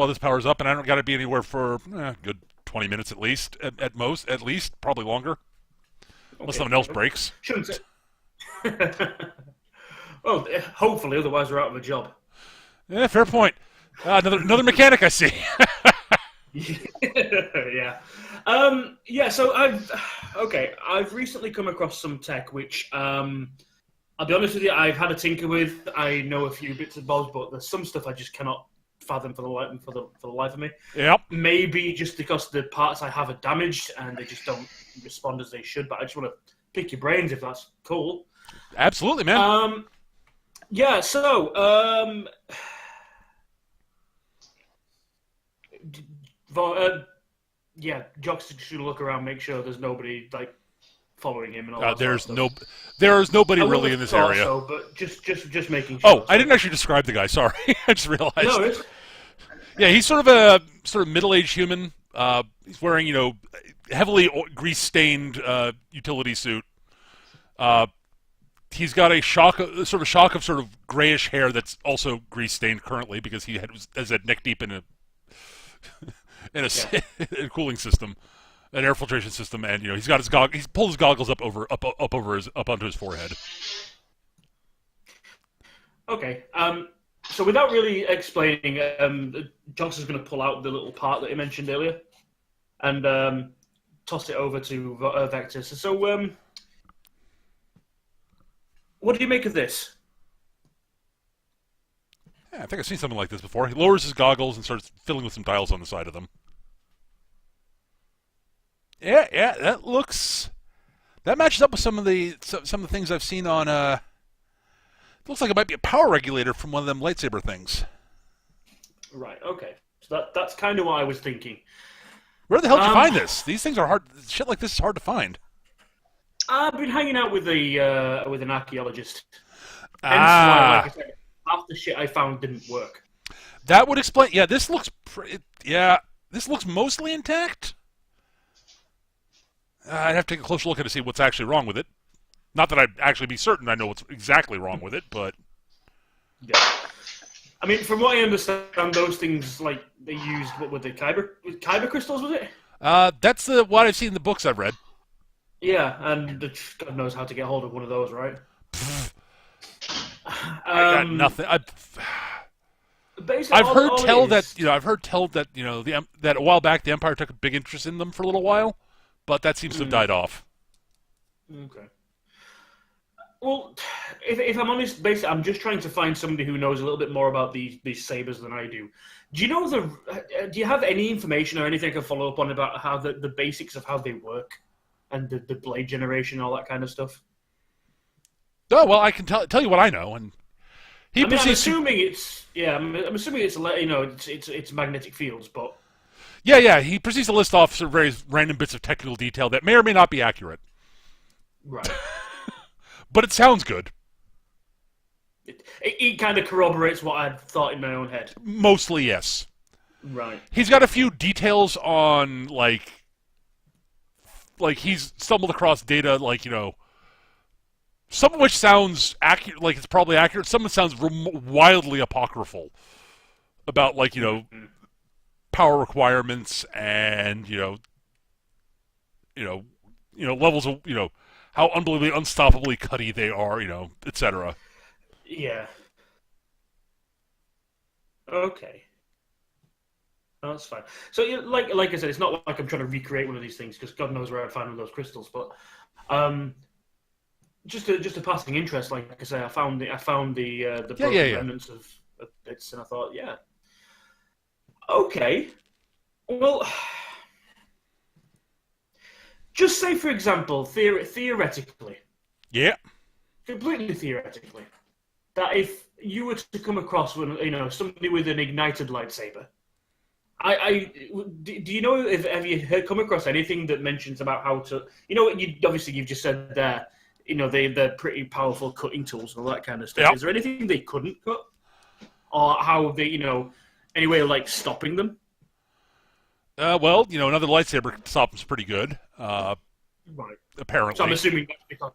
this powers up, and I don't got to be anywhere for a good 20 minutes at least, at least, probably longer, unless something else breaks. Shouldn't say. Well, hopefully, otherwise we're out of a job. Yeah, fair point. Another mechanic I see. Yeah. Yeah. So I've recently come across some tech which I'll be honest with you, I've had a tinker with. I know a few bits and bobs, but there's some stuff I just cannot fathom for the life of me. Yep. Maybe just because the parts I have are damaged and they just don't respond as they should. But I just want to pick your brains if that's cool. Absolutely, man. Yeah. So yeah, Jock's should look around, make sure there's nobody like following him and all that. There's nobody really in this area. So, but just making sure. Oh, I didn't actually describe the guy. Sorry, I just realized. No, it's... Yeah, he's sort of middle-aged human. He's wearing heavily grease-stained utility suit. He's got a shock of grayish hair that's also grease-stained currently because he has that neck deep in a a cooling system, an air filtration system, and he's got he's pulled his goggles up onto his forehead. Okay. So without really explaining, Johnson's going to pull out the little part that he mentioned earlier, and toss it over to Vector. So, what do you make of this? Yeah, I think I've seen something like this before. He lowers his goggles and starts fiddling with some dials on the side of them. Yeah, that matches up with some of the things I've seen on. It looks like it might be a power regulator from one of them lightsaber things. Right. Okay. So that's kind of what I was thinking. Where the hell did you find this? These things are hard. Shit like this is hard to find. I've been hanging out with an archaeologist. Hence why, like I said, half the shit I found didn't work. That would explain. Yeah, this looks. This looks mostly intact. I'd have to take a closer look at it to see what's actually wrong with it. Not that I'd actually be certain I know what's exactly wrong with it, but yeah. I mean, from what I understand, those things like they used what were they? Kyber crystals, was it? That's what I've seen in the books I've read. Yeah, and God knows how to get hold of one of those, right? I got nothing. I've heard tell that that a while back the Empire took a big interest in them for a little while, but that seems to have died off. Okay. Well, if I'm honest, basically, I'm just trying to find somebody who knows a little bit more about these sabers than I do. Do you know do you have any information or anything I can follow up on about how the basics of how they work and the blade generation and all that kind of stuff? Oh well, I can tell you what I know, and I'm assuming it's it's magnetic fields, but yeah, he proceeds to list off some various random bits of technical detail that may or may not be accurate. Right. But it sounds good. It kind of corroborates what I'd thought in my own head. Mostly, yes. Right. He's got a few details on, like he's stumbled across data, some of which sounds accurate, like it's probably accurate. Some of it sounds wildly apocryphal about, power requirements and, levels of, how unbelievably, unstoppably cutty they are, etc. Yeah. Okay. Oh, that's fine. So, like I said, it's not like I'm trying to recreate one of these things because God knows where I'd find one of those crystals. But just a passing interest, like I say, I found the broken remnants of bits, and I thought, yeah, okay. Well, just say, for example, theoretically, completely theoretically, that if you were to come across somebody with an ignited lightsaber, do you know have you come across anything that mentions about how to you've just said there they're pretty powerful cutting tools and all that kind of stuff. Yep. Is there anything they couldn't cut, or how they any way of stopping them? Well, another lightsaber stop is pretty good. Right. Apparently. So I'm assuming that's because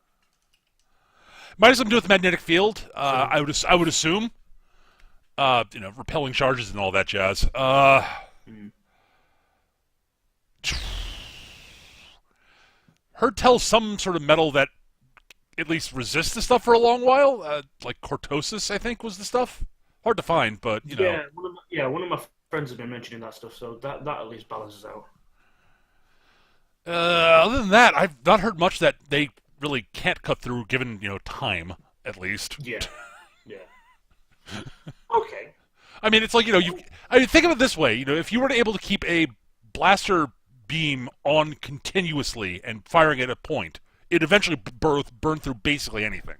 Might have something to do with the magnetic field. I would assume. Repelling charges and all that jazz. Heard tell some sort of metal that at least resists the stuff for a long while. Like cortosis, I think, was the stuff. Hard to find, but Yeah, one of my friends has been mentioning that stuff, so that at least balances out. Other than that, I've not heard much that they really can't cut through, given time, at least. Yeah. Okay. I mean, it's like think of it this way. If you were able to keep a blaster beam on continuously and firing at a point, it eventually burn through basically anything.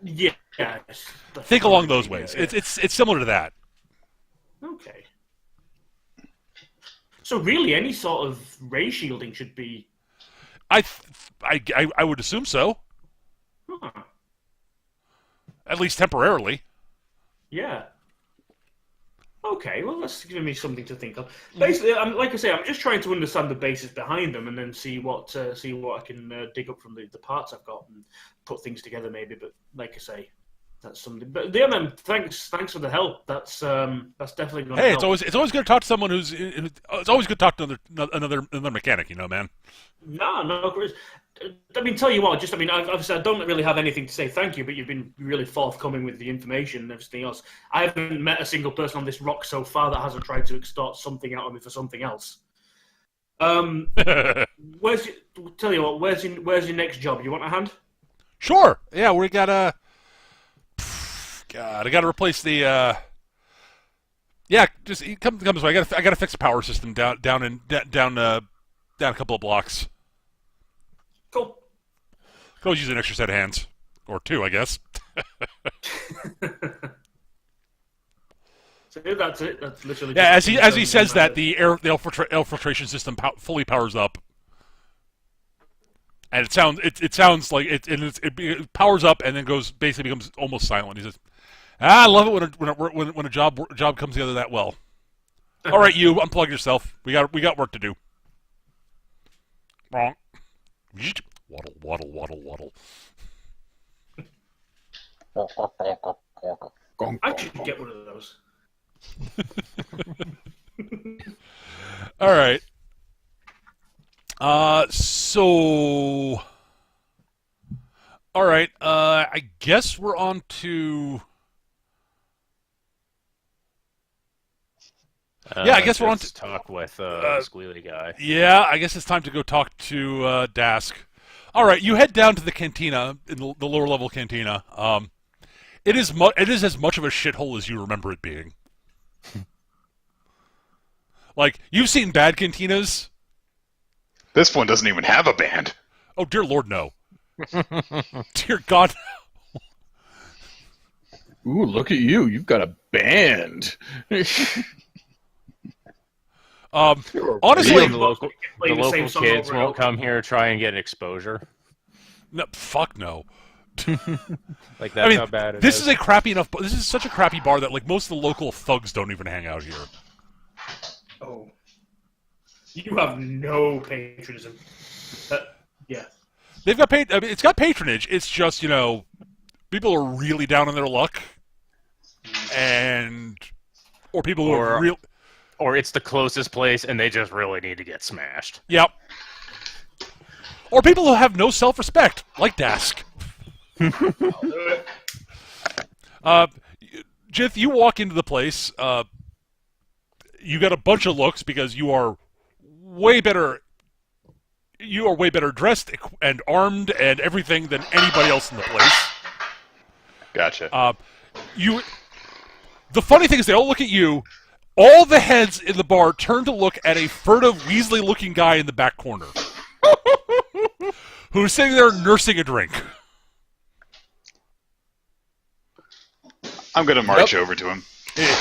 Yeah. Think along those ways. Yeah. It's similar to that. Okay. So really, any sort of ray shielding should be. I would assume so. Huh. At least temporarily. Yeah. Okay, well, that's giving me something to think of. Basically, like I say, I'm just trying to understand the basis behind them, and then see what I can dig up from the parts I've got and put things together, maybe. But like I say, that's something. But yeah, man, thanks for the help. That's definitely going to help. Hey, it's always good to talk to someone it's always good to talk to another mechanic, man. No, Chris. I mean, tell you what, obviously I don't really have anything to say thank you, but you've been really forthcoming with the information and everything else. I haven't met a single person on this rock so far that hasn't tried to extort something out of me for something else. Where's your next job? You want a hand? Sure. Yeah, we gotta. God, I gotta replace the. Yeah, just come this way. I gotta fix the power system down a couple of blocks. Cool. Could always use an extra set of hands. Or two, I guess. So that's it. That's literally. Yeah, just as he says that, the the air filtration system fully powers up, and it sounds like it powers up and then basically becomes almost silent. He says, "I love it when a job comes together that well." All right, you unplug yourself. We got work to do. Wrong. Waddle, waddle, waddle, waddle. I should get one of those. All right. So. All right. I guess we're on to. Yeah, I guess we're on to talk with Squealy guy. Yeah, I guess it's time to go talk to Dask. All right, you head down to the cantina, in the lower level cantina. It is as much of a shithole as you remember it being. Like, you've seen bad cantinas. This one doesn't even have a band. Oh, dear Lord, no. Dear God. Ooh, look at you. You've got a band. Honestly, the local kids won't come here to try and get exposure. No, fuck no. Like, that's how bad it is. This is a crappy enough. This is such a crappy bar that like most of the local thugs don't even hang out here. Oh, you have no patriotism. Yeah, They've got it's got patronage. It's just people are really down on their luck, or people who are real. Or it's the closest place, and they just really need to get smashed. Yep. Or people who have no self-respect, like Dask. I'll do it. Jith, you walk into the place. You got a bunch of looks because you are way better. You are way better dressed and armed and everything than anybody else in the place. Gotcha. The funny thing is, they all look at you. All the heads in the bar turn to look at a furtive, Weasley-looking guy in the back corner, who's sitting there nursing a drink. I'm gonna march over to him.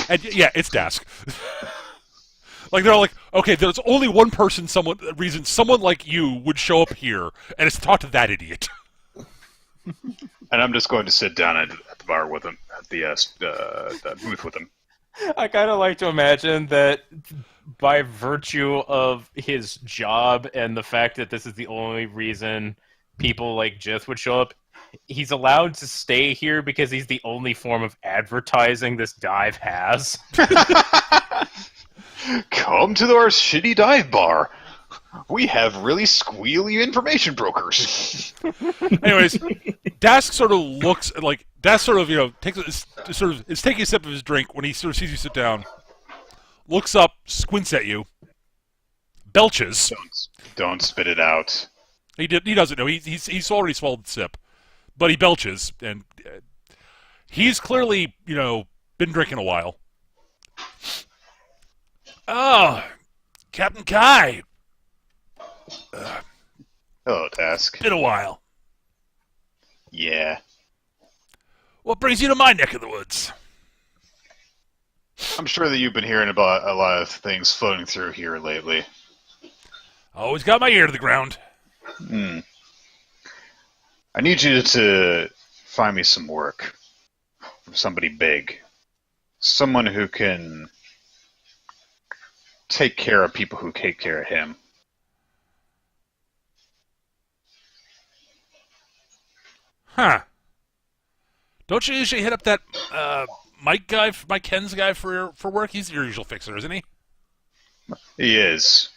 And yeah, it's Dask. Like, they're all like, okay, there's only one reason someone like you would show up here, and it's to talk to that idiot. And I'm just going to sit down at the bar with him, at the booth with him. I kind of like to imagine that by virtue of his job and the fact that this is the only reason people like Jith would show up, he's allowed to stay here because he's the only form of advertising this dive has. Come to our shitty dive bar. We have really squealy information brokers. Anyways, Dask sort of looks like Dask sort of is taking a sip of his drink when he sort of sees you sit down, looks up, squints at you, belches. Don't spit it out. He doesn't know. He's already swallowed the sip, but he belches, and he's clearly been drinking a while. Oh, Captain Kai. Hello, Task. Been a while. Yeah. What brings you to my neck of the woods? I'm sure that you've been hearing about a lot of things floating through here lately. Always got my ear to the ground. I need you to find me some work from somebody big. Someone who can take care of people who take care of him. Huh. Don't you usually hit up that Mike Ken's guy for work? He's your usual fixer, isn't he? He is.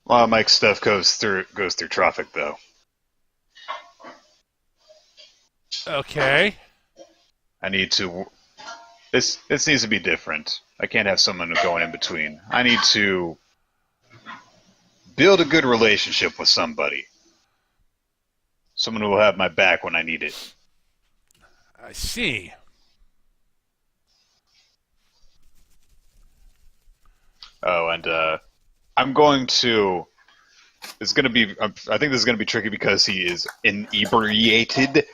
A lot of Mike's stuff goes through Troffak, though. Okay. I need to. This needs to be different. I can't have someone going in between. I need to build a good relationship with somebody. Someone who will have my back when I need it. I see. Oh, and I'm going to. It's going to be. I think this is going to be tricky because he is inebriated.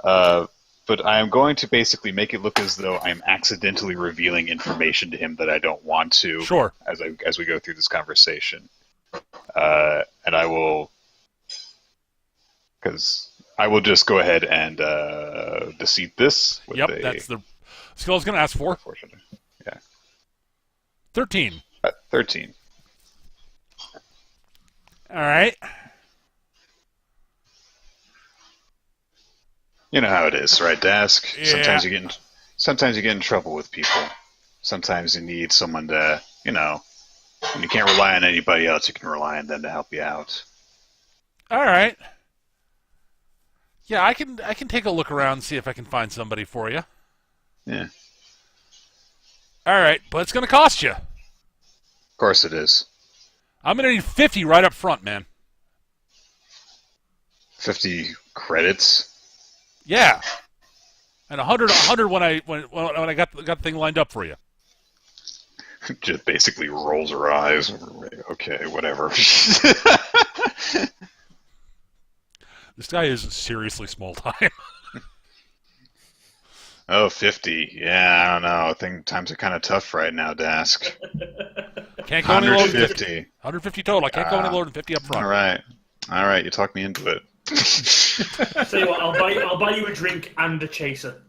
But but I am going to basically make it look as though I'm accidentally revealing information to him that I don't want to. Sure. As we go through this conversation, and I will, because I will just go ahead and deceit this. With Yep, that's the skill I was going to ask for. Yeah. 13. 13. All right. You know how it is, right, Dask? Yeah. Sometimes you get in trouble with people. Sometimes you need someone to, when you can't rely on anybody else, you can rely on them to help you out. All right. Yeah, I can take a look around and see if I can find somebody for you. Yeah. All right, but it's going to cost you. Of course it is. I'm going to need 50 right up front, man. 50 credits. Yeah. And 100 when I got the thing lined up for you. Just basically rolls her eyes. Okay, whatever. This guy is seriously small time. Oh, 50. Yeah, I don't know. I think times are kind of tough right now, Dask. Can't go any lower than 150. 50. 150 total. I can't go any lower than 50 up front. All right. You talked me into it. Tell you what, I'll buy you a drink and a chaser.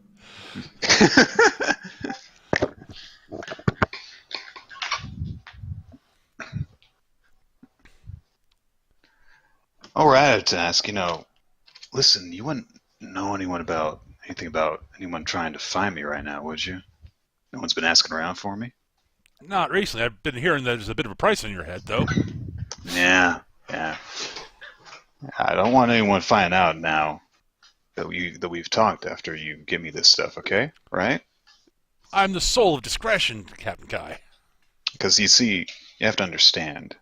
All right, Dask. Listen, you wouldn't know anything about anyone trying to find me right now, would you? No one's been asking around for me? Not recently. I've been hearing that there's a bit of a price on your head, though. Yeah. I don't want anyone finding out now that we've talked after you give me this stuff, okay? Right? I'm the soul of discretion, Captain Kai. Because you see, you have to understand.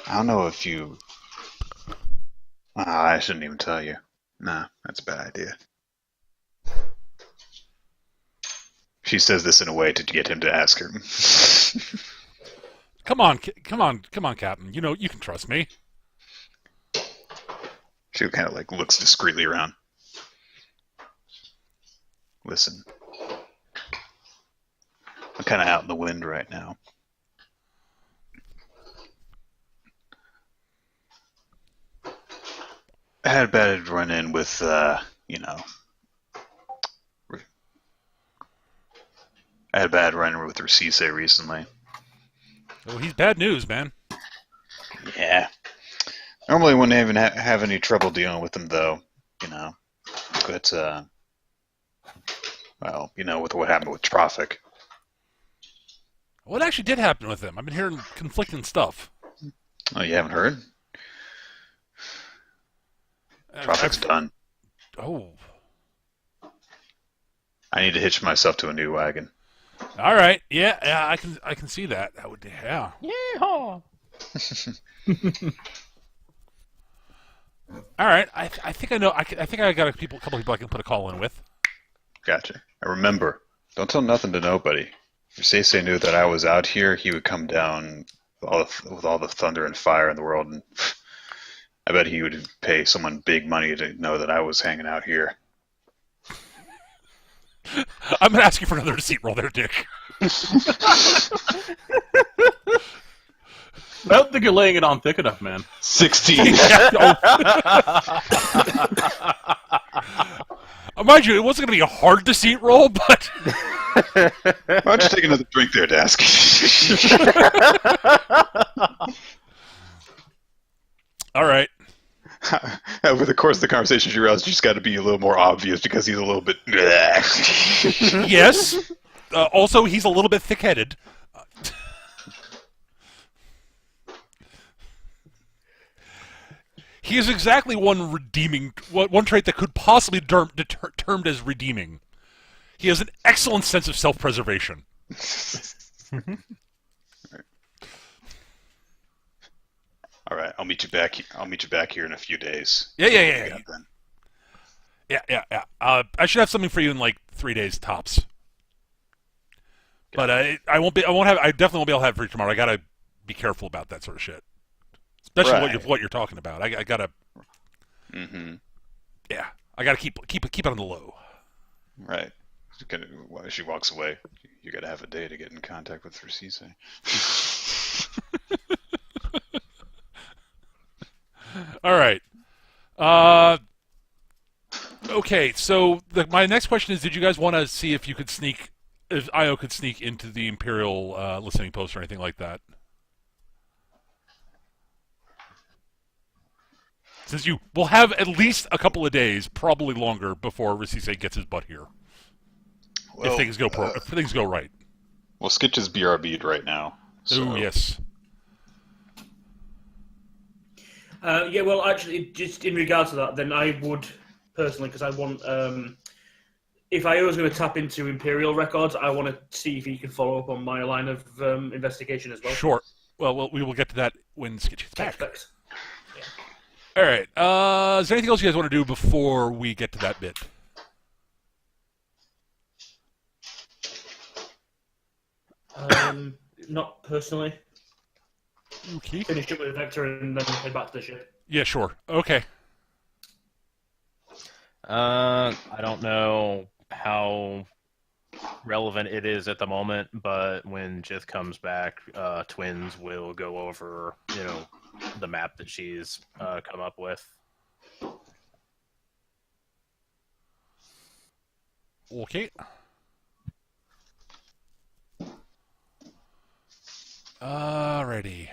I don't know if you... I shouldn't even tell you. Nah, that's a bad idea. She says this in a way to get him to ask her. Come on, Captain. You can trust me. She kind of looks discreetly around. Listen. I'm kind of out in the wind right now. I had a bad run-in with, I had a bad run-in with Rasise recently. Oh, he's bad news, man. Yeah. Normally wouldn't even have any trouble dealing with him, though, But, with what happened with Troffak. What actually did happen with him? I've been hearing conflicting stuff. Oh, you haven't heard? Troffak's done. Oh. I need to hitch myself to a new wagon. All right. Yeah, I can see that. That would, yeah. Yeehaw! All right. I think I know. I think I got a couple people I can put a call in with. Gotcha. And remember, don't tell nothing to nobody. If Sese knew that I was out here, he would come down with all the thunder and fire in the world, and I bet he would pay someone big money to know that I was hanging out here. I'm going to ask you for another deceit roll there, Dick. I don't think you're laying it on thick enough, man. 16. Mind you, it wasn't going to be a hard deceit roll, but... Why don't you take another drink there, Dask? All right. Over the course of the conversation, you realize you just got to be a little more obvious because he's a little bit... Yes. Also, he's a little bit thick-headed. He is exactly one trait that could possibly be termed as redeeming. He has an excellent sense of self-preservation. All right, I'll meet you back. I'll meet you back here in a few days. Yeah. I should have something for you in 3 days tops. But I definitely won't be able to have it for you tomorrow. I gotta be careful about that sort of shit, especially Right. what you're talking about. I gotta. Mm-hmm. Yeah. I gotta keep it on the low. Right. While she walks away, you gotta have a day to get in contact with Rasise. All right. Okay, so my next question is: did you guys want to see if Io could sneak into the Imperial listening post or anything like that? Since you will have at least a couple of days, probably longer, before Rasise gets his butt here. Well, if things go right. Well, Skitch is BRB'd right now. So. Oh, yes. Yeah, well, actually, just in regards to that, then I would personally, because I want, if I was going to tap into Imperial records, I want to see if he can follow up on my line of investigation as well. Sure. Well, we will get to that when Skitch gets back. Thanks. All right. Is there anything else you guys want to do before we get to that bit? Not personally. Okay. Finish up with Vector and then head back to the ship. Yeah, sure. Okay. I don't know how relevant it is at the moment, but when Jith comes back, Twins will go over, the map that she's come up with. Okay. Alrighty.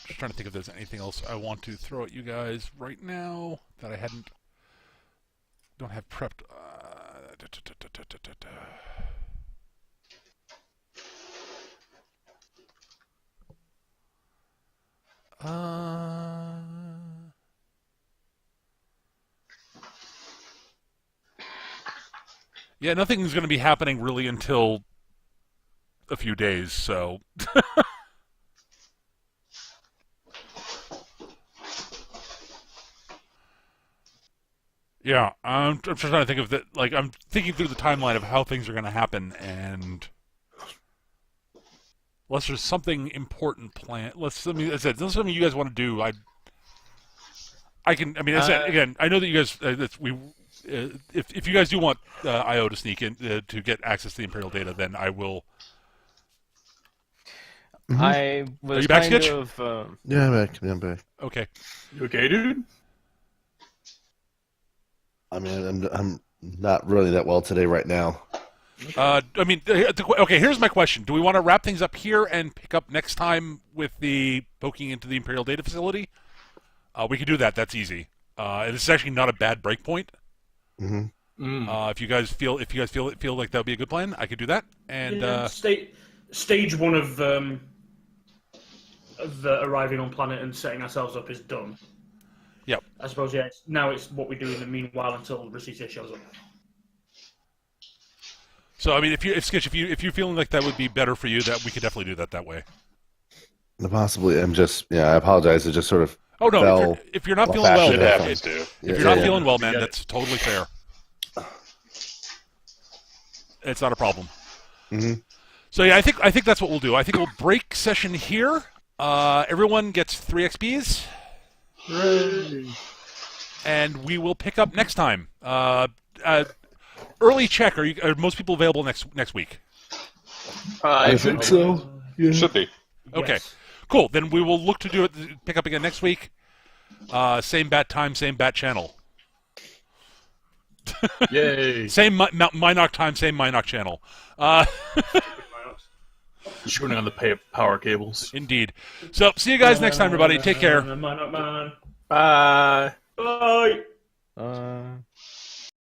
Just trying to think if there's anything else I want to throw at you guys right now that I don't have prepped. Yeah, nothing's going to be happening really until a few days, so... Yeah, I'm just trying to think of that. Like, I'm thinking through the timeline of how things are going to happen, and unless there's something important planned, as I said, unless something you guys want to do, I can. I mean, as I said, again, I know that you guys, if you guys do want IO to sneak in to get access to the Imperial data, then I will. I was Are you back, kind Skitch? of. Yeah, I'm back. Okay. You okay, dude? I mean, I'm not really that well today right now. I mean, okay. Here's my question: do we want to wrap things up here and pick up next time with the poking into the Imperial data facility? We could do that. That's easy. And this is actually not a bad break point. Mm-hmm. If you guys feel like that would be a good plan, I could do that. And stage one of the arriving on planet and setting ourselves up is done. Yep. I suppose now it's what we do in the meanwhile until Rasise shows up. So I mean, if you're feeling like that would be better for you, that we could definitely do that way. Possibly, I apologize. It just sort of. Oh no, fell if you're not off feeling well, fashion. It happens, dude. if you're not feeling well, man, that's totally fair. It's not a problem. Mm-hmm. So yeah, I think that's what we'll do. I think we'll break session here. Everyone gets 3 XPs. Hooray. And we will pick up next time. Early check. Are most people available next week? I think so. Yeah. Should be. Okay, Yes. cool. Then we will look to pick up again next week. Same bat time, same bat channel. Yay. Same Minoc time, same Minoc channel. Shooting on the power cables. Indeed. So, see you guys next time, everybody. Take care. Man. Bye. Bye. Uh...